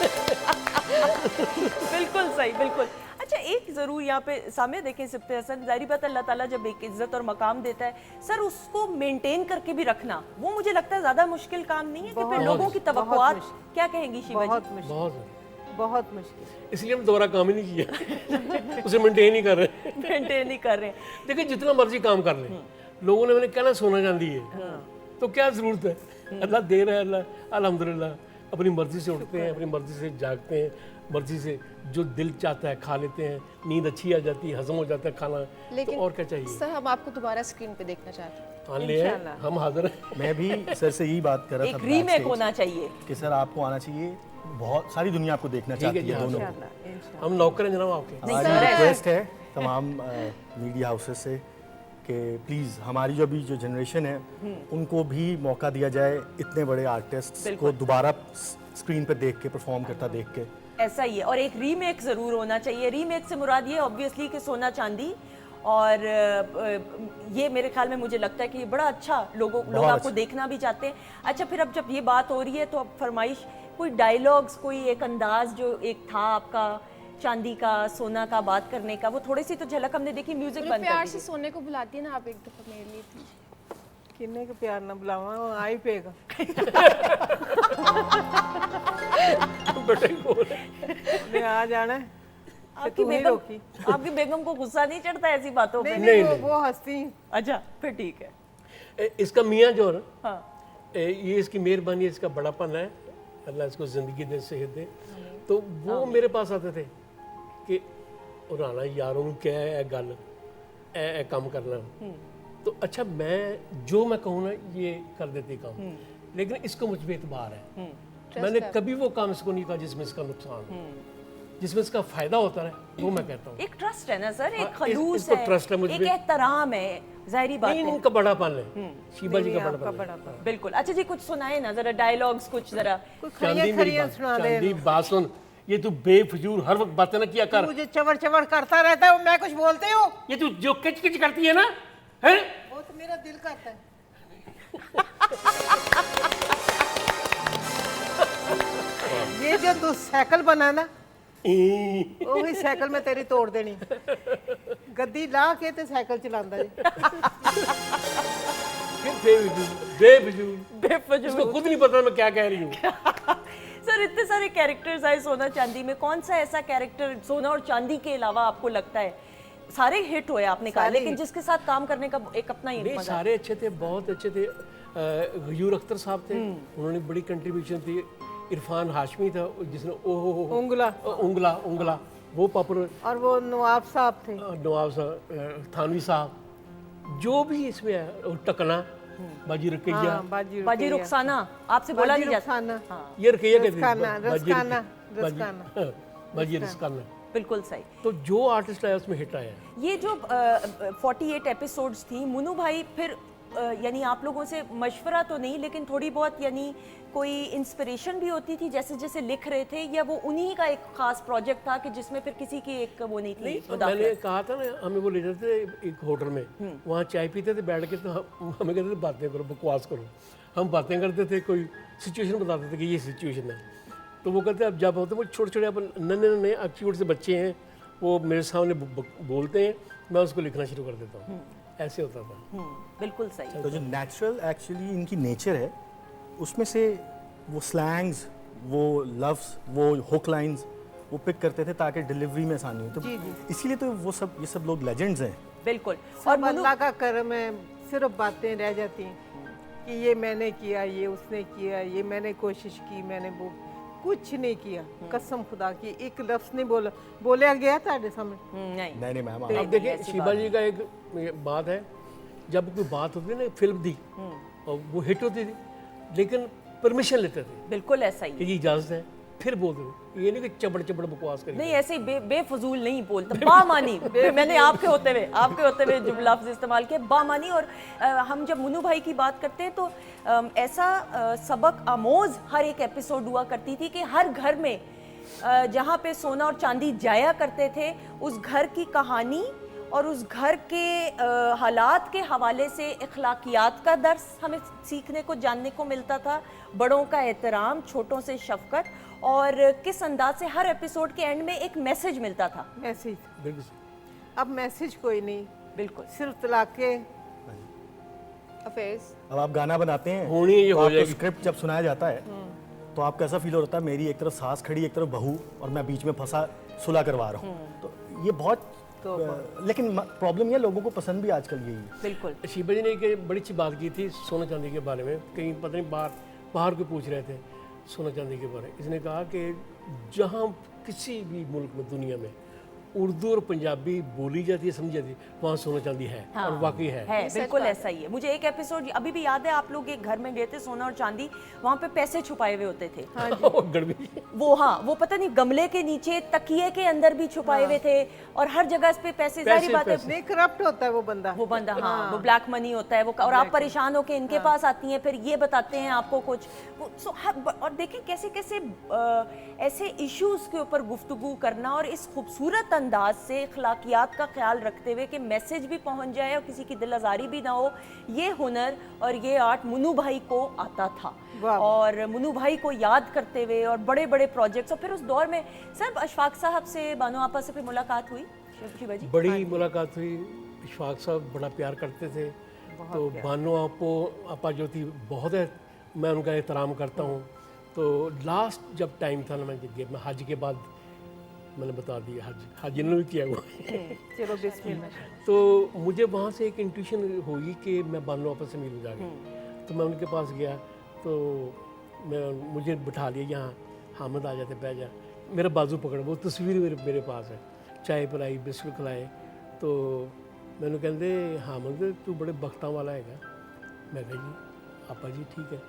S1: बिल्कुल सही, बिल्कुल। अच्छा, एक ज़रूर यहाँ पे सामने देखें सिफ्त हसन, ज़ाहिर बात अल्लाह ताला जब एक इज़्ज़त और मकाम देता है सर, उसको मेंटेन करके भी रखना, वो मुझे लगता है ज़्यादा मुश्किल काम नहीं है कि फिर लोगों की तवक्कुआत, क्या कहेंगी शीबा जी?
S3: बहुत मुश्किल,
S7: बहुत,
S3: बहुत मुश्किल।
S7: इसलिए हम दोबारा काम ही नहीं किया। उसे मेंटेन ही कर रहे।
S1: मेंटेन नहीं कर रहे।
S7: देखिए, जितना मर्जी काम कर ले, लोगों ने मैंने कहना सोना चांदी है, तो क्या ज़रूरत है? अल्लाह दे रहा है, अल्लाह अल्हम्दुलिल्लाह। अपनी मर्जी से उठते हैं, अपनी मर्जी से जागते हैं, मर्जी से जो दिल चाहता है खा लेते हैं, नींद अच्छी आ जाती है, हजम हो जाता है खाना,
S5: लेकिन
S7: तो और क्या चाहिए?
S5: सर, हम आपको दोबारा स्क्रीन पे देखना चाहते हैं।
S7: हाँ, ले आए, हम हाजिर हैं।
S4: मैं भी सर से यही बात कर रहा था
S1: एक रीमेक
S4: backstage,
S1: होना चाहिए।
S4: कि सर आपको आना चाहिए, बहुत सारी दुनिया आपको देखना
S7: ठीक है
S4: चाहती
S7: जी,
S4: है
S7: हाँ,
S4: दोनों को।
S3: इंशाल्लाह, इंशाल्लाह।
S7: हम नौकर हैं जनाब आपके।
S4: हमारी रिक्वेस्ट है तमाम मीडिया हाउसेस से कि प्लीज़ हमारी जो अभी जो जनरेशन है उनको भी मौका दिया जाए, इतने बड़े आर्टिस्ट को दोबारा स्क्रीन पे देख के परफॉर्म करता देख के।
S1: ऐसा ही है, और एक रीमेक ज़रूर होना चाहिए। रीमेक से मुराद ये ऑब्वियसली कि सोना चांदी, और ये मेरे ख्याल में मुझे लगता है कि ये बड़ा अच्छा लोग आपको देखना भी चाहते हैं। अच्छा, फिर अब जब ये बात हो रही है तो अब फरमाइश, कोई डायलॉग्स, कोई एक अंदाज जो एक था आपका चांदी का, सोना का बात करने का, वो थोड़ी सी तो झलक हमने देखी। म्यूजिक
S5: बोलो,
S1: बंद
S5: प्यार
S1: कर
S5: से
S1: दीजिए।
S5: सोने को बुलाती है ना आप, एक दफा मेरे लिए प्लीज।
S3: किन्ने के प्यार ना बुलावा, वो आ ही पेगा। ने आ जाना है, कि
S1: आपकी
S3: तू ही
S1: बेगम,
S3: रोकी।
S1: आपकी बेगम को गुस्सा नहीं चढ़ता ऐसी बातों पे?
S3: नहीं नहीं, वो हंसती।
S1: अच्छा, फिर ठीक है।
S7: इसका मियाँ जो है ना,
S1: हाँ,
S7: ये इसकी मेहरबानी है, इसका बड़ापन है, अल्लाह इसको ज़िंदगी दे, सेहत दे। तो वो मेरे पास आते थे कि राणा यारों क्या है गल, काम करना। तो अच्छा मैं जो मैं कहूँ ना ये कर देती काम, लेकिन इसको मुझ पर एतबार है। मैंने कभी वो काम इसको नहीं कहा जिसमें इसका नुकसान है, जिसमें इसका फायदा होता है वो मैं कहता हूँ।
S1: एक ट्रस्ट है ना सर, एक
S7: हाँ,
S1: खलूस
S7: इसको
S1: है,
S7: trust है मुझ
S1: एक
S7: पे।
S1: एहतराम है, जाहिर बात
S7: नहीं
S1: है।
S7: इनका बड़ापन है, शिबा जी का
S3: आपका
S7: बड़ापन है।
S3: बड़ापन।
S1: बिल्कुल। अच्छा जी, कुछ सुनाए ना जरा, डायलॉग्स कुछ जरा।
S3: कोई
S7: चांदी
S3: खड़िया
S7: मेरी
S3: खड़िया
S7: बात,
S3: सुना दे।
S7: चांदी बात सुन, ये तू बेफजूल हर वक्त बातें ना किया कर।
S3: मुझे चवड़ चवड़ करता रहता है, मैं कुछ बोलती हूँ?
S7: ये तू जो किच किच करती है ना, है
S3: वो तो मेरा दिल करता है। ये जो तू साइकिल बनाना, वही साइकिल में तेरी तोड़ देनी। गद्दी ला के ते साइकिल चलांदा जी।
S7: बेफजूल
S1: बेफजूल।
S7: इसको खुद नहीं पता मैं क्या कह रही हूँ।
S1: सर इतने सारे कैरेक्टर्स आए सोना चांदी में, कौन सा ऐसा कैरेक्टर सोना और चांदी के अलावा आपको लगता है? सारे हिट हुए आपने कहा,
S3: सारे
S1: लेकिन जिसके साथ काम करने का एक अपना ही
S7: नहीं
S1: मजा।
S7: सारे अच्छे थे, बहुत अच्छे थे। गयूर अख्तर साहब थे, उन्होंने बड़ी कंट्रीब्यूशन थी। इरफान हाशमी था जिसने
S3: उंगला।
S7: उंगला उंगला वो पॉपुलर।
S3: और वो नवाब साहब थे।
S7: नवाब साहब, थानवी साहब, जो भी इसमें है, और टकना, बाजी रुकैया,
S3: हाँ,
S1: बाजी रुखसाना, आपसे बोला नहीं जाता।
S3: रुखसाना।
S7: ये रुकैया कहते
S3: रस्काना,
S7: हैं, बाजी
S3: रस्काना,
S7: रुकैया,
S3: रस्काना।
S7: हाँ, बाजी रस्काना।
S1: बिल्कुल सही।
S7: तो जो आर्टिस्ट आया उसमें हिट आया।
S1: ये जो 48 एपिसोड्स थी, मुन्नू भाई फिर यानी आप लोगों से मशवरा तो नहीं, लेकिन थोड़ी बहुत यानी कोई इंस्पिरेशन भी होती थी जैसे जैसे लिख रहे थे, या वो उन्हीं का एक खास प्रोजेक्ट था कि जिसमें फिर किसी की एक वो नहीं थी
S7: मैंने
S1: मुदाखलत?
S7: कहा था ना, हमें वो ले जाते थे एक होटल में, वहाँ चाय पीते थे बैठ के, तो हमें कहते थे बातें करो, बकवास करो। हम बातें करते थे, कोई सिचुएशन बताते थे कि ये सिचुएशन है, तो वो कहते अब जब होते वो छोटे छोटे अपन नन्हे नन्हे एक्यूट से बच्चे हैं, वो मेरे सामने बोलते हैं, मैं उसको लिखना शुरू कर देता हूँ। ऐसे होता था।
S1: बिल्कुल सही।
S4: तो जो नेचुरल एक्चुअली इनकी नेचर है, उसमें से वो स्लैंग्स, वो लफ्स, वो हुक लाइंस वो पिक करते थे ताकि डिलीवरी में आसानी हो। तो इसीलिए तो ये सब लोग लेजेंड्स हैं।
S1: बिल्कुल।
S3: और अल्लाह का करम है, सिर्फ बातें रह जाती हैं कि ये मैंने किया, ये उसने किया, ये मैंने कोशिश की, मैंने वो कुछ नहीं किया। कसम खुदा की एक लफ्ज नहीं बोला गया था सामने।
S1: नहीं
S4: नहीं मैम,
S7: अब देखिए शिबा जी का एक बात है, जब कोई बात होती है ना फिल्म दी और वो हिट होती थी, लेकिन परमिशन लेते थे
S1: बिल्कुल ऐसा ही
S7: कि ये इजाजत है, फिर बोल दो। ये नहीं कि चबड़ चबड़ बकवास करिए।
S1: नहीं, ऐसे ही बेफजूल नहीं बोलता, बामानी। मैंने आपके होते हुए जो लफ्ज इस्तेमाल किए, बामानी। और हम जब मुन्नू भाई की बात करते हैं तो ऐसा सबक आमोज हर एक एपिसोड हुआ करती थी कि हर घर में जहाँ पे सोना और चांदी जाया करते थे, उस घर की कहानी और उस घर के हालात के हवाले से अखलाकियात का दर्स हमें सीखने को, जानने को मिलता था। बड़ों का एहतराम, छोटों से शफकत, और किस अंदाज से हर एपिसोड के एंड में एक मैसेज मिलता था।
S3: मैसेज।
S7: बिल्कुल।
S3: अब मैसेज कोई नहीं,
S1: बिल्कुल।
S3: सिर्फ तलाके,
S5: अफेयर्स।
S4: अब आप गाना बनाते हैं,
S7: होनी है, ये
S4: तो
S7: हो
S4: आपको
S7: जाएगी।
S4: स्क्रिप्ट जब सुनाया जाता है तो आपको ऐसा फील होता है मेरी एक तरफ सास खड़ी, एक तरफ बहू, और मैं बीच में फंसा सुलह करवा रहा हूँ। तो ये बहुत लेकिन प्रॉब्लम ये लोगों को पसंद भी आजकल यही है।
S1: बिल्कुल।
S7: शिबा जी ने एक बड़ी अच्छी बात की थी सोना चांदी के बारे में, कहीं पता नहीं बाहर को पूछ रहे थे सोना चांदी के बारे में। इसने कहा कि जहाँ किसी भी मुल्क में दुनिया में उर्दू और पंजाबी बोली जाती है, समझी जाती है, वहाँ सोना चांदी है।
S1: हाँ,
S7: और वाकई है।
S1: बिल्कुल ऐसा ही है। मुझे एक एपिसोड अभी भी याद है, आप लोग एक घर में गए थे सोना और चांदी, वहाँ पे पैसे छुपाए हुए होते थे।
S7: गड़बी।
S1: वो पता नहीं गमले के नीचे, तकिए के अंदर भी छुपाए हुए थे, और हर जगह पे पैसे, जाहिर बात है
S3: नहीं करप्ट होता है वो बंदा।
S1: हाँ, वो ब्लैक मनी होता है वो, और आप परेशान होके इनके पास आती हैं, फिर ये बताते हैं आपको कुछ और देखें कैसे कैसे ऐसे इश्यूज के ऊपर गुफ्तगू करना, और इस खूबसूरत अंदाज से अखलाकियात का ख्याल रखते हुए कि मैसेज भी पहुंच जाए और किसी की दिल आज़ारी भी ना हो। ये हुनर और ये आर्ट मुन्नू भाई को आता था, और मुन्नू भाई को याद करते हुए और बड़े बड़े प्रोजेक्ट्स। और फिर उस दौर में सर अशफाक साहब से, बानो आपा से फिर मुलाकात हुई? शिवा जी
S7: बड़ी मुलाकात हुई। इशफाक साहब बड़ा प्यार करते थे, तो बानो आपा जो थी बहुत है, मैं उनका एहतराम करता हूँ। तो लास्ट जब टाइम था ना, मैं हज के बाद मैंने बता दिया, हज इन्होंने भी किया हुआ है।
S3: चलो बिस्मिल्लाह।
S7: तो मुझे वहाँ से एक इंट्यूशन हुई कि मैं बानो आपा से मिलूँ जाके। तो मैं उनके पास गया, तो मुझे बिठा लिया, यहाँ हामिद आ जाते, बैठ जा, मेरा बाजू पकड़, वो तस्वीर मेरे पास है, चाय पिलाई, बिस्कुट खिलाए। तो ਮੈਨੂੰ ਕਹਿੰਦੇ ਹਾਂ ਮੰਦਰ ਤੂੰ बड़े बख्तां वाला हैगा। मैं कहा जी आपा जी ठीक है।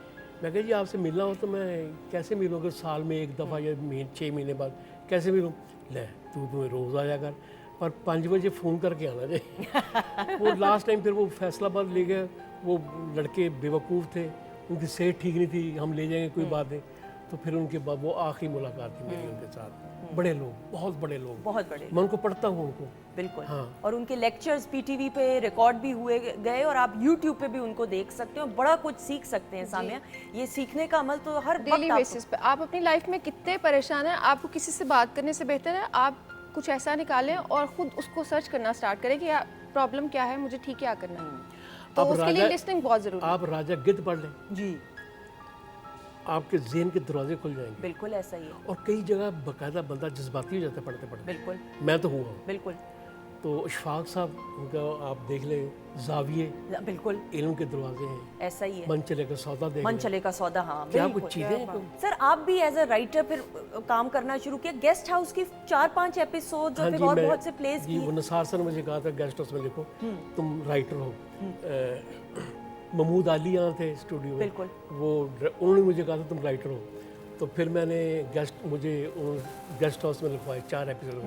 S7: मैं कहा जी आपसे मिलना हो तो मैं कैसे मिलूँ, अगर साल में एक दफ़ा या 6 महीने बाद कैसे मिलूँ। ले तू रोज़ आया कर, पर 5 बजे फ़ोन करके आना चाहिए। वो लास्ट टाइम फिर वो फैसलाबाद ले गए, वो लड़के बेवकूफ़ थे, उनकी सेहत ठीक नहीं थी, हम ले जाएंगे कोई बात नहीं। तो फिर उनके बाद वो आखिरी मुलाकात थी मेरी उनके साथ। बड़े लोग, बहुत बड़े लोग,
S1: बहुत बड़े
S7: मैं उनको पढ़ता हूँ उनको।
S1: बिल्कुल।
S7: हाँ।
S1: और उनके लेक्चर्स पीटीवी पे रिकॉर्ड भी हुए गए और आप यूट्यूब पे भी उनको देख सकते हो, बड़ा कुछ सीख सकते हैं सामिया। ये सीखने का अमल तो हर
S5: डेली
S1: वक्त
S5: बेसिस पे आप अपनी लाइफ में कितने परेशान हैं, आपको किसी से बात करने से बेहतर है आप कुछ ऐसा निकालें और खुद उसको सर्च करना स्टार्ट करें कि प्रॉब्लम क्या है, मुझे ठीक क्या करना है। तो
S7: आप
S5: उसके लिए लिस्निंग बहुत ज़रूरी है।
S7: आप राजा गिद्ध पढ़ लें,
S1: जी
S7: आपके ज़हन के दरवाजे खुल जाएंगे।
S1: बिल्कुल ऐसा ही है।
S7: और कई जगह बाकायदा बंदा जज्बाती हो जाता है पढ़ते पढ़ते।
S1: बिल्कुल
S7: मैं तो हुआ हूँ।
S1: बिल्कुल
S7: तो इशफाक साहब उनका आप देख लें, जाविये
S1: बिल्कुल
S7: इल्म के दरवाजे हैं,
S1: ऐसा ही है।
S7: मन चले का सौदा देख
S1: मन
S7: लें।
S1: चले का सौदा, हाँ
S7: क्या
S1: बिल्कुल।
S7: कुछ चीज़ें हैं।
S1: सर आप भी एज अ राइटर फिर काम करना शुरू किया, गेस्ट हाउस की 4-5 एपिसोड
S7: हाँ
S1: फिर
S7: जी,
S1: और
S7: मैं
S1: बहुत से प्लेस
S7: जी
S1: किए।
S7: वो नसार सर ने मुझे कहा था गेस्ट हाउस में लिखो, तुम राइटर हो। महमूद आली यहाँ थे स्टूडियो में,
S1: बिल्कुल।
S7: उन्होंने मुझे कहा था तुम राइटर हो। तो फिर मैंने गेस्ट हाउस में लिखवाए 4 एपिसोड।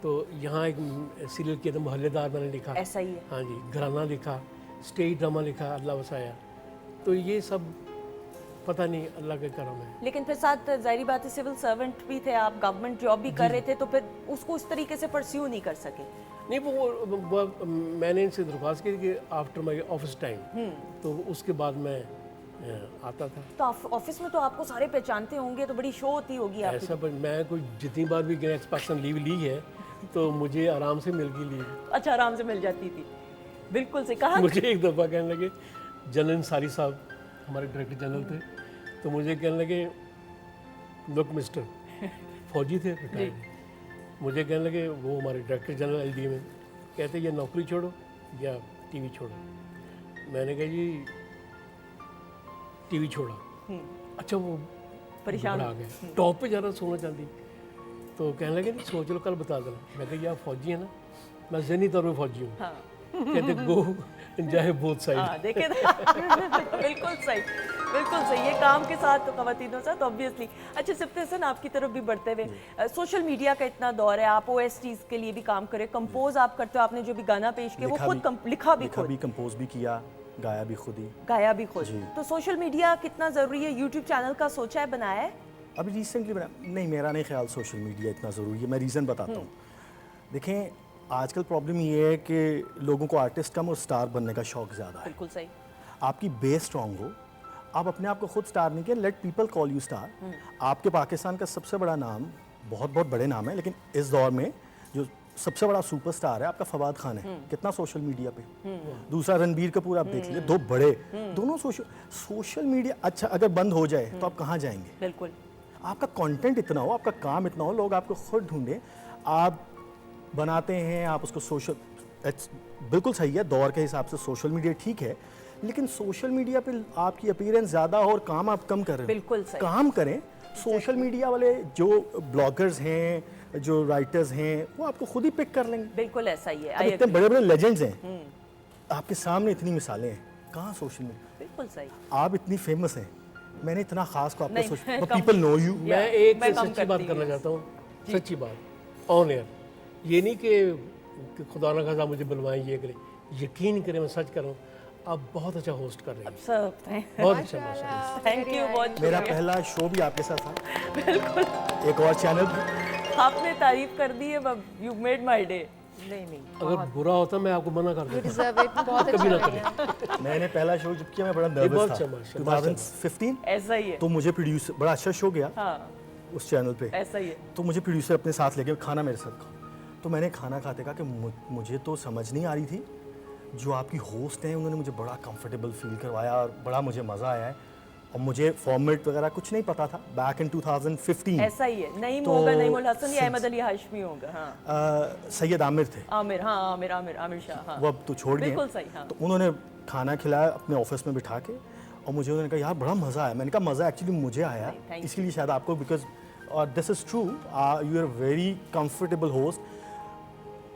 S7: तो यहाँ एक सीरियल किया था मोहल्लेदार, मैंने लिखा।
S1: ऐसा ही है।
S7: हाँ जी, घराना लिखा, स्टेज ड्रामा लिखा, अल्लाह वसाया। तो ये सब पता नहीं अल्लाह के करम है।
S1: लेकिन फिर साथ जाहिर बात है सिविल सर्वेंट भी थे आप, गवर्नमेंट जॉब भी कर रहे थे, तो फिर उसको उस तरीके से परस्यू नहीं कर सके।
S7: नहीं वो मैंने इनसे दरख्वास्त की कि आफ्टर माई ऑफिस टाइम, तो उसके बाद मैं आता था।
S1: तो ऑफिस में तो आपको सारे पहचानते होंगे, तो बड़ी शो होती होगी आपकी।
S7: ऐसा पर मैं कोई जितनी बार भी नेक्स्ट पर्सन लीव ली है तो मुझे आराम से मिल गई लीव।
S1: अच्छा आराम से मिल जाती थी, बिल्कुल से कहा।
S7: मुझे एक दफ़ा कहने लगे, जनरल अंसारी साहब हमारे डायरेक्टर जनरल थे, तो मुझे कहने लगे लुक मिस्टर, फौजी थे रिटायर्ड, मुझे कहने लगे वो हमारे डायरेक्टर जनरल एलडी में, कहते ये नौकरी छोड़ो या टीवी छोड़ो। मैंने कहा जी टीवी छोड़ा। अच्छा वो
S1: परेशान
S7: आ गए, टॉप पे ज़्यादा सोना चाहती। तो कहने लगे नहीं सोच लो कल बता देना। मैं कहा यार फौजी है ना, मैं ज़हनी तौर पर फौजी हूँ।
S1: हाँ।
S7: कहते गो जाए बोथ साइड।
S1: हाँ देखे बिल्कुल सही, बिल्कुल सही। ये काम के साथ तो खवातीनों साथ ऑब्वियसली। अच्छा सिफ्त हसन आपकी तरफ भी बढ़ते हुए, सोशल मीडिया का इतना दौर है, आप OSTs के लिए भी काम करें, कंपोज आप करते हो, आपने जो भी गाना पेश किया वो खुद लिखा भी खुद,
S4: कंपोज भी किया, गाया भी खुद ही।
S1: गाया भी खुद। तो सोशल मीडिया कितना ज़रूरी है, यूट्यूब चैनल का सोचा है, बनाया है?
S4: अभी रिसेंटली बना नहीं, मेरा नहीं ख्याल सोशल मीडिया इतना ज़रूरी है। मैं रीज़न बताता हूँ। देखें आजकल प्रॉब्लम ये है कि लोगों को आर्टिस्ट कम और स्टार बनने का शौक ज़्यादा है।
S1: बिल्कुल सही।
S4: आपकी बेस स्ट्रॉन्ग हो, आप अपने आप को खुद स्टार नहीं किया, let people call you star. आपके पाकिस्तान का सबसे बड़ा नाम, बहुत बहुत बड़े नाम है, लेकिन इस दौर में जो सबसे बड़ा सुपरस्टार है आपका फवाद खान है। कितना सोशल मीडिया पे। दूसरा रणबीर कपूर, आप देख लीजिए, 2 बड़े, दोनों सोशल मीडिया। अच्छा अगर बंद हो जाए तो आप कहाँ जाएंगे?
S1: बिल्कुल।
S4: आपका कंटेंट इतना हो, आपका काम इतना हो, लोग आपको खुद ढूंढें, आप बनाते हैं, आप उसको सोशल, बिल्कुल सही है, दौर के हिसाब से सोशल मीडिया ठीक है, लेकिन सोशल मीडिया पे आपकी अपीयरेंस ज़्यादा हो और काम आप कम कर रहे हो।
S1: बिल्कुल सही।
S4: काम करें। सोशल मीडिया वाले जो ब्लॉगर्स हैं, जो राइटर्स हैं, वो आपको खुद ही पिक कर लेंगे।
S1: बिल्कुल ऐसा ही है।
S4: अब इतने बड़े बड़े लेजेंड्स हैं, आपके सामने इतनी मिसालें हैं, कहाँ सोशल मीडिया?
S1: बिल्कुल सही।
S4: आप इतनी फेमस हैं, मैंने इतना खास को आपको
S1: नहीं,
S4: social,
S1: come-
S4: people know you.
S7: मैं एक
S1: मैं कम
S7: सच्ची बात
S1: करती
S7: करना
S1: हूँ।
S7: चाहता हूँ, सच्ची बात ऑन एयर। ये नहीं कि खुदा ना खासा मुझे बुलवाएं ये करें, यकीन करें मैं सच कर रहा हूँ, आप बहुत अच्छा होस्ट कर रहे हैं,
S1: सब
S7: बहुत अच्छा माशाल्लाह।
S1: थैंक यू बहुत।
S4: मेरा पहला शो भी आपके साथ था, बिल्कुल, एक और चैनल भी।
S1: आपने तारीफ कर दी है, यू मेड माय डे। नहीं नहीं
S7: अगर बुरा होता मैं आपको मना कर देता।
S5: डिजर्व इट, बहुत
S7: कभी
S5: अच्छा
S7: ना
S5: लगा।
S7: करें।
S4: मैंने पहला शो जब किया मैं बड़ा
S7: बहुत
S4: नर्वस
S7: अच्छा
S4: था,
S7: माशाल्लाह,
S4: 2015।
S1: ऐसा ही है।
S4: तो मुझे प्रोड्यूसर, बड़ा अच्छा शो गया
S1: हाँ
S4: उस चैनल पे,
S1: ऐसा ही है।
S4: तो मुझे प्रोड्यूसर अपने साथ लेके खाना मेरे साथ खा, तो मैंने खाना खाते कहा कि मुझे तो समझ नहीं आ रही थी, जो आपकी होस्ट हैं उन्होंने मुझे बड़ा कंफर्टेबल फील करवाया और बड़ा मुझे मज़ा आया है, और मुझे फॉर्मेट वगैरह कुछ नहीं पता था बैक इन 2015।
S1: ऐसा ही है। नईम
S4: तो
S1: होगा, नईमुल हसन या अहमद अली हाशमी होगा। हाँ
S4: सैयद आमिर थे,
S1: आमिर, हाँ आमिर आमिर आमिर शाह। हाँ
S4: वो अब तो छोड़ गए।
S1: बिल्कुल सही। हाँ
S4: तो उन्होंने खाना खिलाया अपने ऑफिस में बिठा के, और मुझे उन्होंने कहा यार बड़ा मज़ा आया। मैंने कहा मज़ा एक्चुअली मुझे आया,
S1: thank you.
S4: इसलिए शायद आपको, बिकॉज और this is true, you are very comfortable host.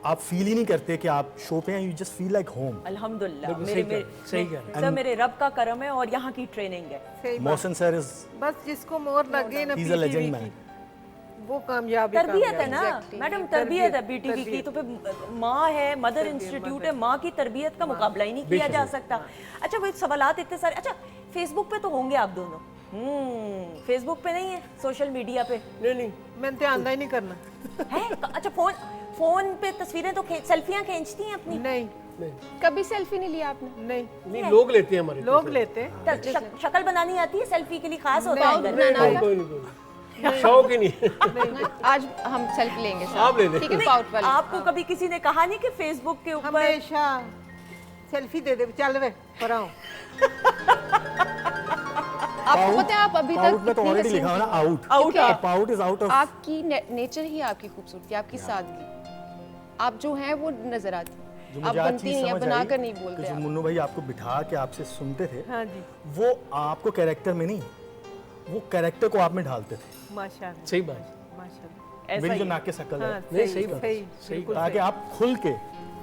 S4: आप फील ही नहीं करते कि आप शो पे हैं, you just feel like home.
S1: अल्हम्दुलिल्लाह
S7: बिल्कुल
S1: मेरे
S7: सही कह- सही कह रहे हैं।
S1: सर मेरे रब का करम है और यहाँ की ट्रेनिंग है।
S3: सही बात।
S4: मोहसिन सर इज
S3: बस जिसको मोर लगे ना
S4: he is a legend
S3: PTV
S4: man.
S3: की, वो कामयाबी
S1: तरबियत है ना
S5: Exactly.
S1: मैडम, तरबियत है बीटीवी की, तो फिर माँ है, मदर इंस्टीट्यूट है, माँ की तरबियत का मुकाबला ही नहीं किया जा सकता। अच्छा वो सवालात इतने सारे। अच्छा फेसबुक पे तो होंगे आप दोनों? फेसबुक पे नहीं है, सोशल मीडिया पे
S7: नहीं नहीं
S3: मैंने तो आंदा ही नहीं करना।
S1: है? अच्छा फोन पे तस्वीरें तो सेल्फियां खींचती हैं अपनी?
S3: नहीं
S5: कभी सेल्फी नहीं लिया आपने?
S3: नहीं,
S7: नहीं लोग लेते हैं हमारे
S3: लोग लेते हैं।
S1: शक्ल बनानी आती है सेल्फी के लिए, खास होता है
S5: नहीं,
S1: अंदर?
S5: बनाना
S7: नहीं, कोई नहीं शौक ही नहीं
S5: आज हम सेल्फी लेंगे सर।
S7: आप ले लें।
S5: ठीक है, पाउट वाली।
S1: आपको कभी किसी ने कहा नहीं कि फेसबुक के ऊपर
S3: हमेशा सेल्फी दे दे, चल वे पराओ।
S5: आपको पता है आप अभी
S4: पाउट
S5: तक
S4: में तो
S5: इतनी
S4: ऑलरेडी
S5: हसीन
S4: लिखा हुआ ना
S5: थी।
S4: आउट।
S1: आउट
S5: है।
S4: Pout is out of.
S5: आपकी नेचर ही आपकी खूबसूरती, आपकी सादगी, आप जो हैं वो नजर आती
S4: जो
S5: है। आप
S4: मुझे आज
S5: बनती
S4: चीज
S5: नहीं है,
S4: समझ आई
S5: बनाकर नहीं
S4: कि
S5: बोलते
S4: जो
S5: आप।
S4: मुन्नू भाई आपको बिठा के आपसे सुनते थे,
S3: हाँ जी,
S4: वो आपको कैरेक्टर में नहीं, वो कैरेक्टर को आप में ढालते थे।
S3: माशाल्लाह
S7: सही बात
S3: माशाल्लाह।
S1: ऐसा
S4: मेरी
S1: ही
S4: जो
S1: है।
S4: नाक के शक्ल
S3: हाँ,
S4: है,
S7: नहीं, सही बात।
S3: सही
S7: सही
S3: बिल्कुल
S4: ताकि आप खुल के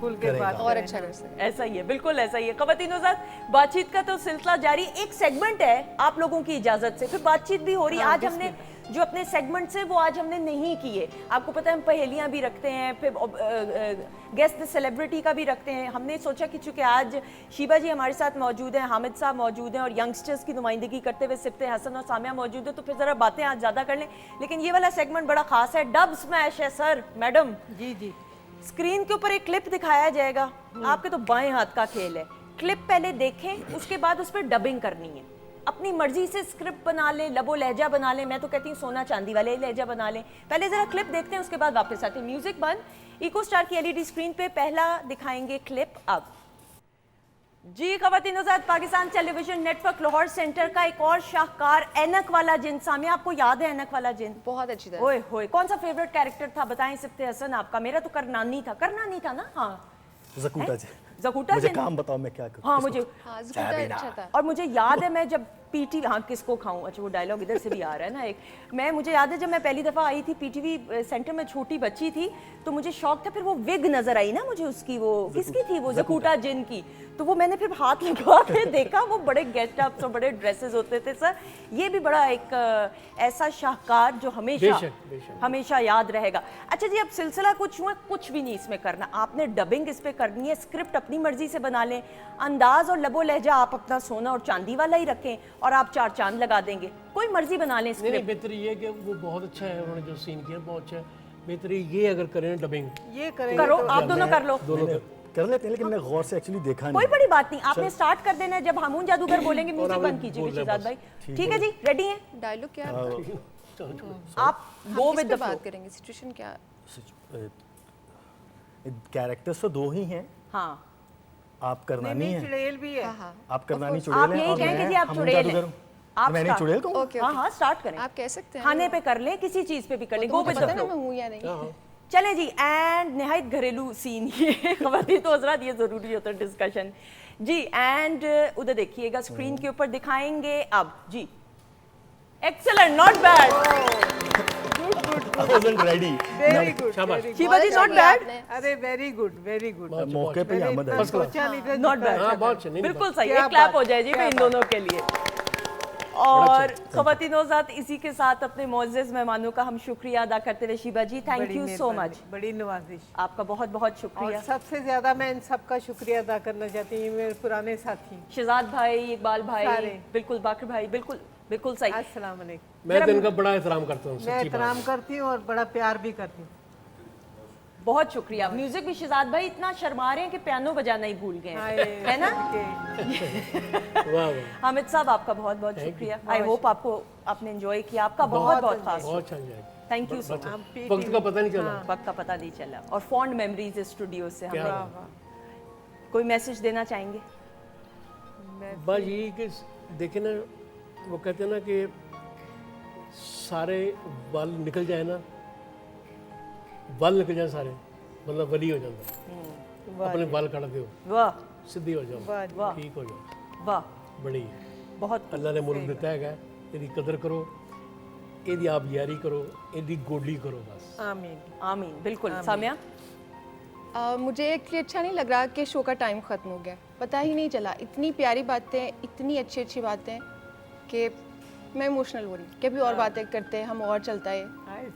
S3: खुल के
S4: करेगा।
S3: बात
S5: और
S3: करें।
S5: अच्छा कर सकते
S1: ऐसा ही है, बिल्कुल ऐसा ही है। ख़वातीनो साथ बातचीत का तो सिलसिला जारी, एक सेगमेंट है आप लोगों की इजाजत से, फिर बातचीत भी हो रही है। आज हमने जो अपने सेगमेंट से वो आज हमने नहीं किए। आपको पता है हम पहेलियां भी रखते हैं, फिर गेस्ट सेलिब्रिटी का भी रखते हैं। हमने सोचा कि चूंकि आज शीबा जी हमारे साथ मौजूद हैं, हामिद साहब मौजूद हैं और यंगस्टर्स की नुमाइंदगी करते हुए सिफ्ते हसन और सामिया मौजूद है, तो फिर ज़रा बातें आज ज़्यादा कर लें। लेकिन ये वाला सेगमेंट बड़ा खास है, डब स्मैश है सर। मैडम
S3: जी जी,
S1: स्क्रीन के ऊपर एक क्लिप दिखाया जाएगा, आपके तो बाएं हाथ का खेल है। क्लिप पहले देखें, उसके बाद उस पर डबिंग करनी है। अपनी मर्जी से स्क्रिप्ट बना लें, लबो लहजा बना लें, मैं तो कहती हूँ सोना चांदी वाले लहजा बना लें। पहले जरा क्लिप देखते हैं, उसके बाद वापस आते हैं। म्यूजिक बंद। इको स्टार की एलईडी स्क्रीन पे पहला दिखाएंगे क्लिप अब। जी ख़वातीनो ज़ात, Pakistan television network Lahore centre का एक और शाहकार ऐनक वाला जिन। सामिया आपको याद है ऐनक वाला जिन?
S5: बहुत अच्छी तरह।
S1: ओए होए, कौन सा फेवरेट कैरेक्टर था बताएं सिफ्ते हसन आपका? मेरा तो करनानी था। करनानी था ना? हाँ
S4: जकूटा जी,
S1: जकूटा
S4: मुझे
S1: जिन।
S4: काम बताओ मैं क्या करूं।
S1: हाँ
S4: किसको?
S1: मुझे,
S5: हाँ, ज़कूटा अच्छा था।
S1: और मुझे याद है मैं जब पीटीवी, हाँ किसको खाऊं, अच्छा वो डायलॉग इधर से भी आ रहा है ना एक। मुझे याद है जब मैं पहली दफ़ा आई थी पीटीवी सेंटर में, छोटी बच्ची थी, तो मुझे शौक था। फिर वो विग नजर आई ना मुझे उसकी, वो किसकी थी वो? जकूटा जिन की। तो वो मैंने फिर हाथ लगा के देखा, वो बड़े गेट अप्स और बड़े ड्रेसेस होते थे सर। ये भी बड़ा एक ऐसा शाहकार जो हमेशा
S7: बेशक।
S1: हमेशा याद रहेगा। अच्छा जी, अब सिलसिला कुछ हुआ, कुछ भी नहीं इसमें करना आपने, डबिंग इस पे करनी है, स्क्रिप्ट अपनी मर्जी से बना लें, अंदाज और लबो लहजा आप अपना सोना और चांदी वाला ही रखें और आप चार चांद लगा देंगे, कोई मर्जी बना लें
S7: नहीं नहीं,
S1: स्क्रिप्ट।
S7: बेहतर ये है कि वो बहुत अच्छा है, उन्होंने जो सीन किया बहुत अच्छा है। बेहतर ये अगर करें डबिंग
S3: ये करेंगे
S1: करो,
S3: तो
S1: आप दोनों कर लो,
S7: दोनों
S4: कर लेते हैं, लेकिन मैं गौर से एक्चुअली देखा
S1: कोई
S4: नहीं।
S1: बड़ी बात नहीं। आपने स्टार्ट कर देना है, जब हामून जादूगर बोलेंगे म्यूजिक
S7: आप
S1: बंद कीजिए
S7: बोल रहे
S1: शहजाद
S7: बस।
S1: भाई। ठीक है जी, रेडी हैं
S5: डायलॉग क्या है?
S1: आप? गो
S5: हम किस
S1: विद
S5: पे
S1: द
S5: बात
S1: फ्लो।
S5: करेंगे? सिचुएशन क्या?
S4: कैरेक्टर्स तो दो ही हैं,
S1: हाँ
S4: आप करनानी
S3: नहीं
S4: हैं,
S3: चुड़ैल भी है।
S5: हाँ हाँ,
S4: आप करनानी
S1: आप
S4: चुड़ैल हैं
S1: यही
S4: और
S1: कहें कि
S4: मैं
S1: जी आप
S4: हमून
S1: चुड़ैल
S4: जादूगर
S1: हैं।
S4: हूं।
S1: आप
S4: मैंने
S1: start-
S4: चुड़ैल कहूं?
S5: ओके
S1: हाँ हाँ स्टार्ट करें,
S5: आप कह सकते हैं।
S1: खाने पे कर लें, किसी चीज पे भी कर लें, गो
S5: मुझे
S1: विद
S5: पता
S1: द
S5: है ना
S1: फ्लो।
S5: मैं हूँ या नहीं।
S1: चले जी, एंड नहायत घरेलू सीन ये ख़वातीन तो हज़रात, ये ज़रूरी होता है डिस्कशन जी। एंड उधर देखिएगा स्क्रीन के ऊपर दिखाएंगे अब जी। Excellent, not bad
S4: I wasn't ready.
S3: Very good,
S7: शाबाश।
S3: Very good.
S1: शिवा जी,
S5: बहुत
S1: नॉट
S5: अच्छा
S1: बैड,
S5: किया आपने।
S3: अरे वेरी गुड, वेरी गुड।
S4: मौके पे ही
S3: मैंने
S4: आमद
S3: इतना
S4: है।
S3: सोचा नहीं था
S1: नॉट
S3: जितना
S1: बैड,
S7: हाँ
S3: अच्छा
S7: बहुत अच्छा, नहीं
S1: बिल्कुल सही।
S3: क्या
S1: एक क्लैप
S3: बात,
S1: हो जाए जी
S3: क्या
S1: इन
S3: बात।
S1: दोनों के लिए। और ख़वातीनो ज़ात, इसी के साथ अपने मोअज़्ज़ज़ मेहमानों का हम शुक्रिया अदा करते हुए शीबा जी, थैंक
S3: बड़ी
S1: यू सो
S3: मेहरबानी,
S1: मच,
S3: बड़ी नवाजिश।
S1: आपका बहुत बहुत
S3: और
S1: शुक्रिया।
S3: सबसे ज्यादा मैं इन सबका शुक्रिया अदा करना चाहती हूँ, ये मेरे पुराने साथी।
S1: शहजाद भाई, इकबाल भाई,
S3: सारे।
S1: बिल्कुल बाकर भाई, बिल्कुल बिल्कुल सही।
S3: अस्सलाम वालेकुम।
S7: मैं तो इनका बड़ा एहतराम करता हूँ,
S3: मैं
S7: सच्ची बात।
S3: एहतराम करती हूँ और बड़ा प्यार भी करती हूँ।
S1: बहुत शुक्रिया। म्यूजिक भी शहजाद भाई इतना शर्मा रहे हैं कि पियानो बजाना ही भूल गए हैं,
S3: हाय,
S1: है ना?
S3: के-
S7: वाह वाह,
S1: हामिद साहब आपका बहुत बहुत शुक्रिया। आई होप आपको आपने एंजॉय किया, आपका बहुत बहुत खास
S7: बहुत अच्छा जाएगा।
S1: Thank you so much.
S3: हम पी
S7: वक्त का पता नहीं चला।
S1: वक्त का पता नहीं चला और फॉन्ड मेमोरीज स्टूडियो से
S7: क्या
S1: हमें।
S7: बात।
S1: कोई मैसेज देना चाहेंगे?
S7: बस यही कि देखे ना, वो कहते हैं ना कि सारे बाल निकल जाए ना, बाल निकल जाए सारे, मतलब वली हो जाता, अपने बाल काट दो,
S1: वाह
S7: सीधी हो जाओ,
S3: वाह,
S1: वाह
S7: ठीक हो जाओ,
S1: वाह,
S7: बड़ी
S1: बहुत
S7: अल्लाह ने मुल्क दिता है, ਇਹਦੀ कदर करो, ਇਹਦੀ आप यारी करो, ਇਹਦੀ गोडली करो बस।
S3: आमीन।
S1: आमीन, बिल्कुल। सामिया?
S5: मुझे एक्चुअली अच्छा नहीं लग रहा कि शो का टाइम ख़त्म हो गया, पता ही नहीं चला। इतनी प्यारी बातें, इतनी अच्छी अच्छी बातें कि मैं इमोशनल हो रही। कभी और बातें करते हैं हम और चलता है।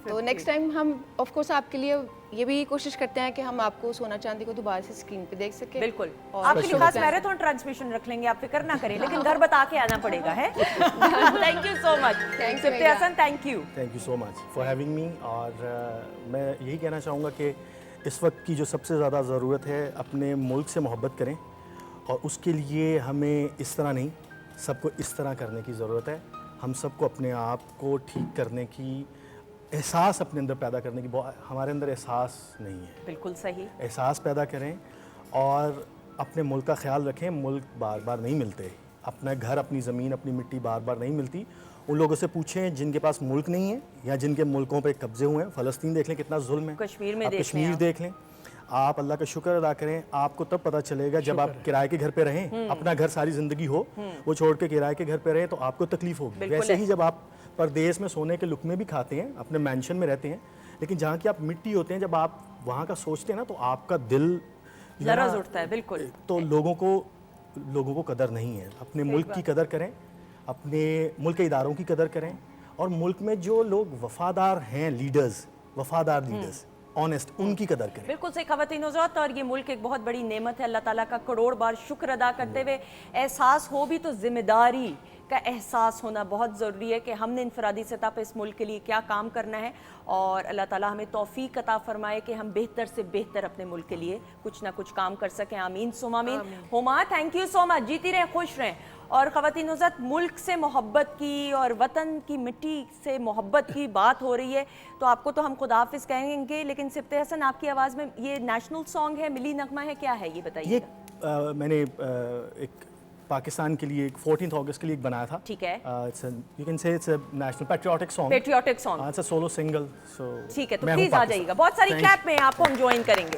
S5: तो नेक्स्ट टाइम हम ऑफ कोर्स आपके लिए ये भी कोशिश करते हैं कि हम आपको सोना चांदी को दोबारा से स्क्रीन पे देख सकें।
S1: बिल्कुल,
S5: और
S1: आपके लिए
S5: शो
S1: खास
S5: का-
S1: मैराथन ट्रांसमिशन रख लेंगे, आप फिक्र ना करें, लेकिन घर बता के आना पड़ेगा है। Thank you so much,
S5: Thanks,
S1: Sifte
S5: भैया।
S1: Hasan, thank you.
S4: Thank you so much for having me. और मैं यही कहना चाहूँगा कि इस वक्त की जो सबसे ज़्यादा ज़रूरत है, अपने मुल्क से मोहब्बत करें, और उसके लिए हमें इस तरह नहीं, सबको इस तरह करने की ज़रूरत है। हम सबको अपने आप को ठीक करने की, एहसास अपने अंदर पैदा करने की, हमारे अंदर एहसास नहीं है,
S1: बिल्कुल सही।
S4: एहसास पैदा करें और अपने मुल्क का ख्याल रखें। मुल्क बार बार नहीं मिलते, अपना घर, अपनी ज़मीन, अपनी मिट्टी बार बार नहीं मिलती। उन लोगों से पूछें जिनके पास मुल्क नहीं है या जिनके मुल्कों पे कब्जे हुए हैं। फ़लस्तीन देख लें कितना जुल्म है,
S1: कश्मीर में
S4: आप
S1: देख लें
S4: कश्मीर
S1: आप।
S4: देख लें। आप अल्लाह का शुक्र अदा करें, आपको तब पता चलेगा जब आप किराए के घर पे रहें, अपना घर सारी ज़िंदगी हो, वो छोड़ के किराए के घर पे रहें तो आपको तकलीफ होगी।
S1: बिल्कुल
S4: वैसे
S1: है।
S4: ही जब आप परदेश में सोने के लुकमे भी खाते हैं, अपने मैंशन में रहते हैं, लेकिन जहाँ की आप मिट्टी होते हैं, जब आप वहाँ का सोचते हैं ना, तो आपका दिल जो है ना,
S1: लरज़ उठता है, बिल्कुल।
S4: तो लोगों को कदर नहीं है। अपने मुल्क की कदर करें, अपने मुल्क के इदारों की कदर करें, और मुल्क में जो लोग वफादार हैं, लीडर्स, वफादार लीडर्स, ऑनेस्ट, उनकी कदर करें।
S1: बिल्कुल सही ख़वातीन हज़रात, और ये मुल्क एक बहुत बड़ी नेमत है। अल्लाह ताला का करोड़ बार शुक्र अदा करते हुए एहसास हो भी तो जिम्मेदारी का एहसास होना बहुत ज़रूरी है कि हमने इनफरादी सतह पर इस मुल्क के लिए क्या काम करना है, और अल्लाह ताला हमें तौफीक अता फरमाए कि हम बेहतर से बेहतर अपने मुल्क के लिए कुछ ना कुछ काम कर सकें। आमीन सुम आमीन। Huma, thank you so much, जीती रहें, खुश रहें। और ख़वातीन हज़रात, मुल्क से मोहब्बत की और वतन की मिट्टी से मोहब्बत की बात हो रही है, तो आपको तो हम खुदाफिज कहेंगे, लेकिन सिफ्ते हसन आपकी आवाज़ में ये नेशनल सॉन्ग है, मिली नगमा है, क्या है ये बताइए।
S4: ये मैंने एक पाकिस्तान के लिए 14 अगस्त के लिए एक बनाया था।
S1: ठीक है,
S4: you can say it's a national patriotic song,
S1: patriotic song.
S4: It's a solo single. So
S1: ठीक है, तो प्लीज आ जाइएगा, बहुत सारी क्लैप में आपको हम ज्वाइन करेंगे।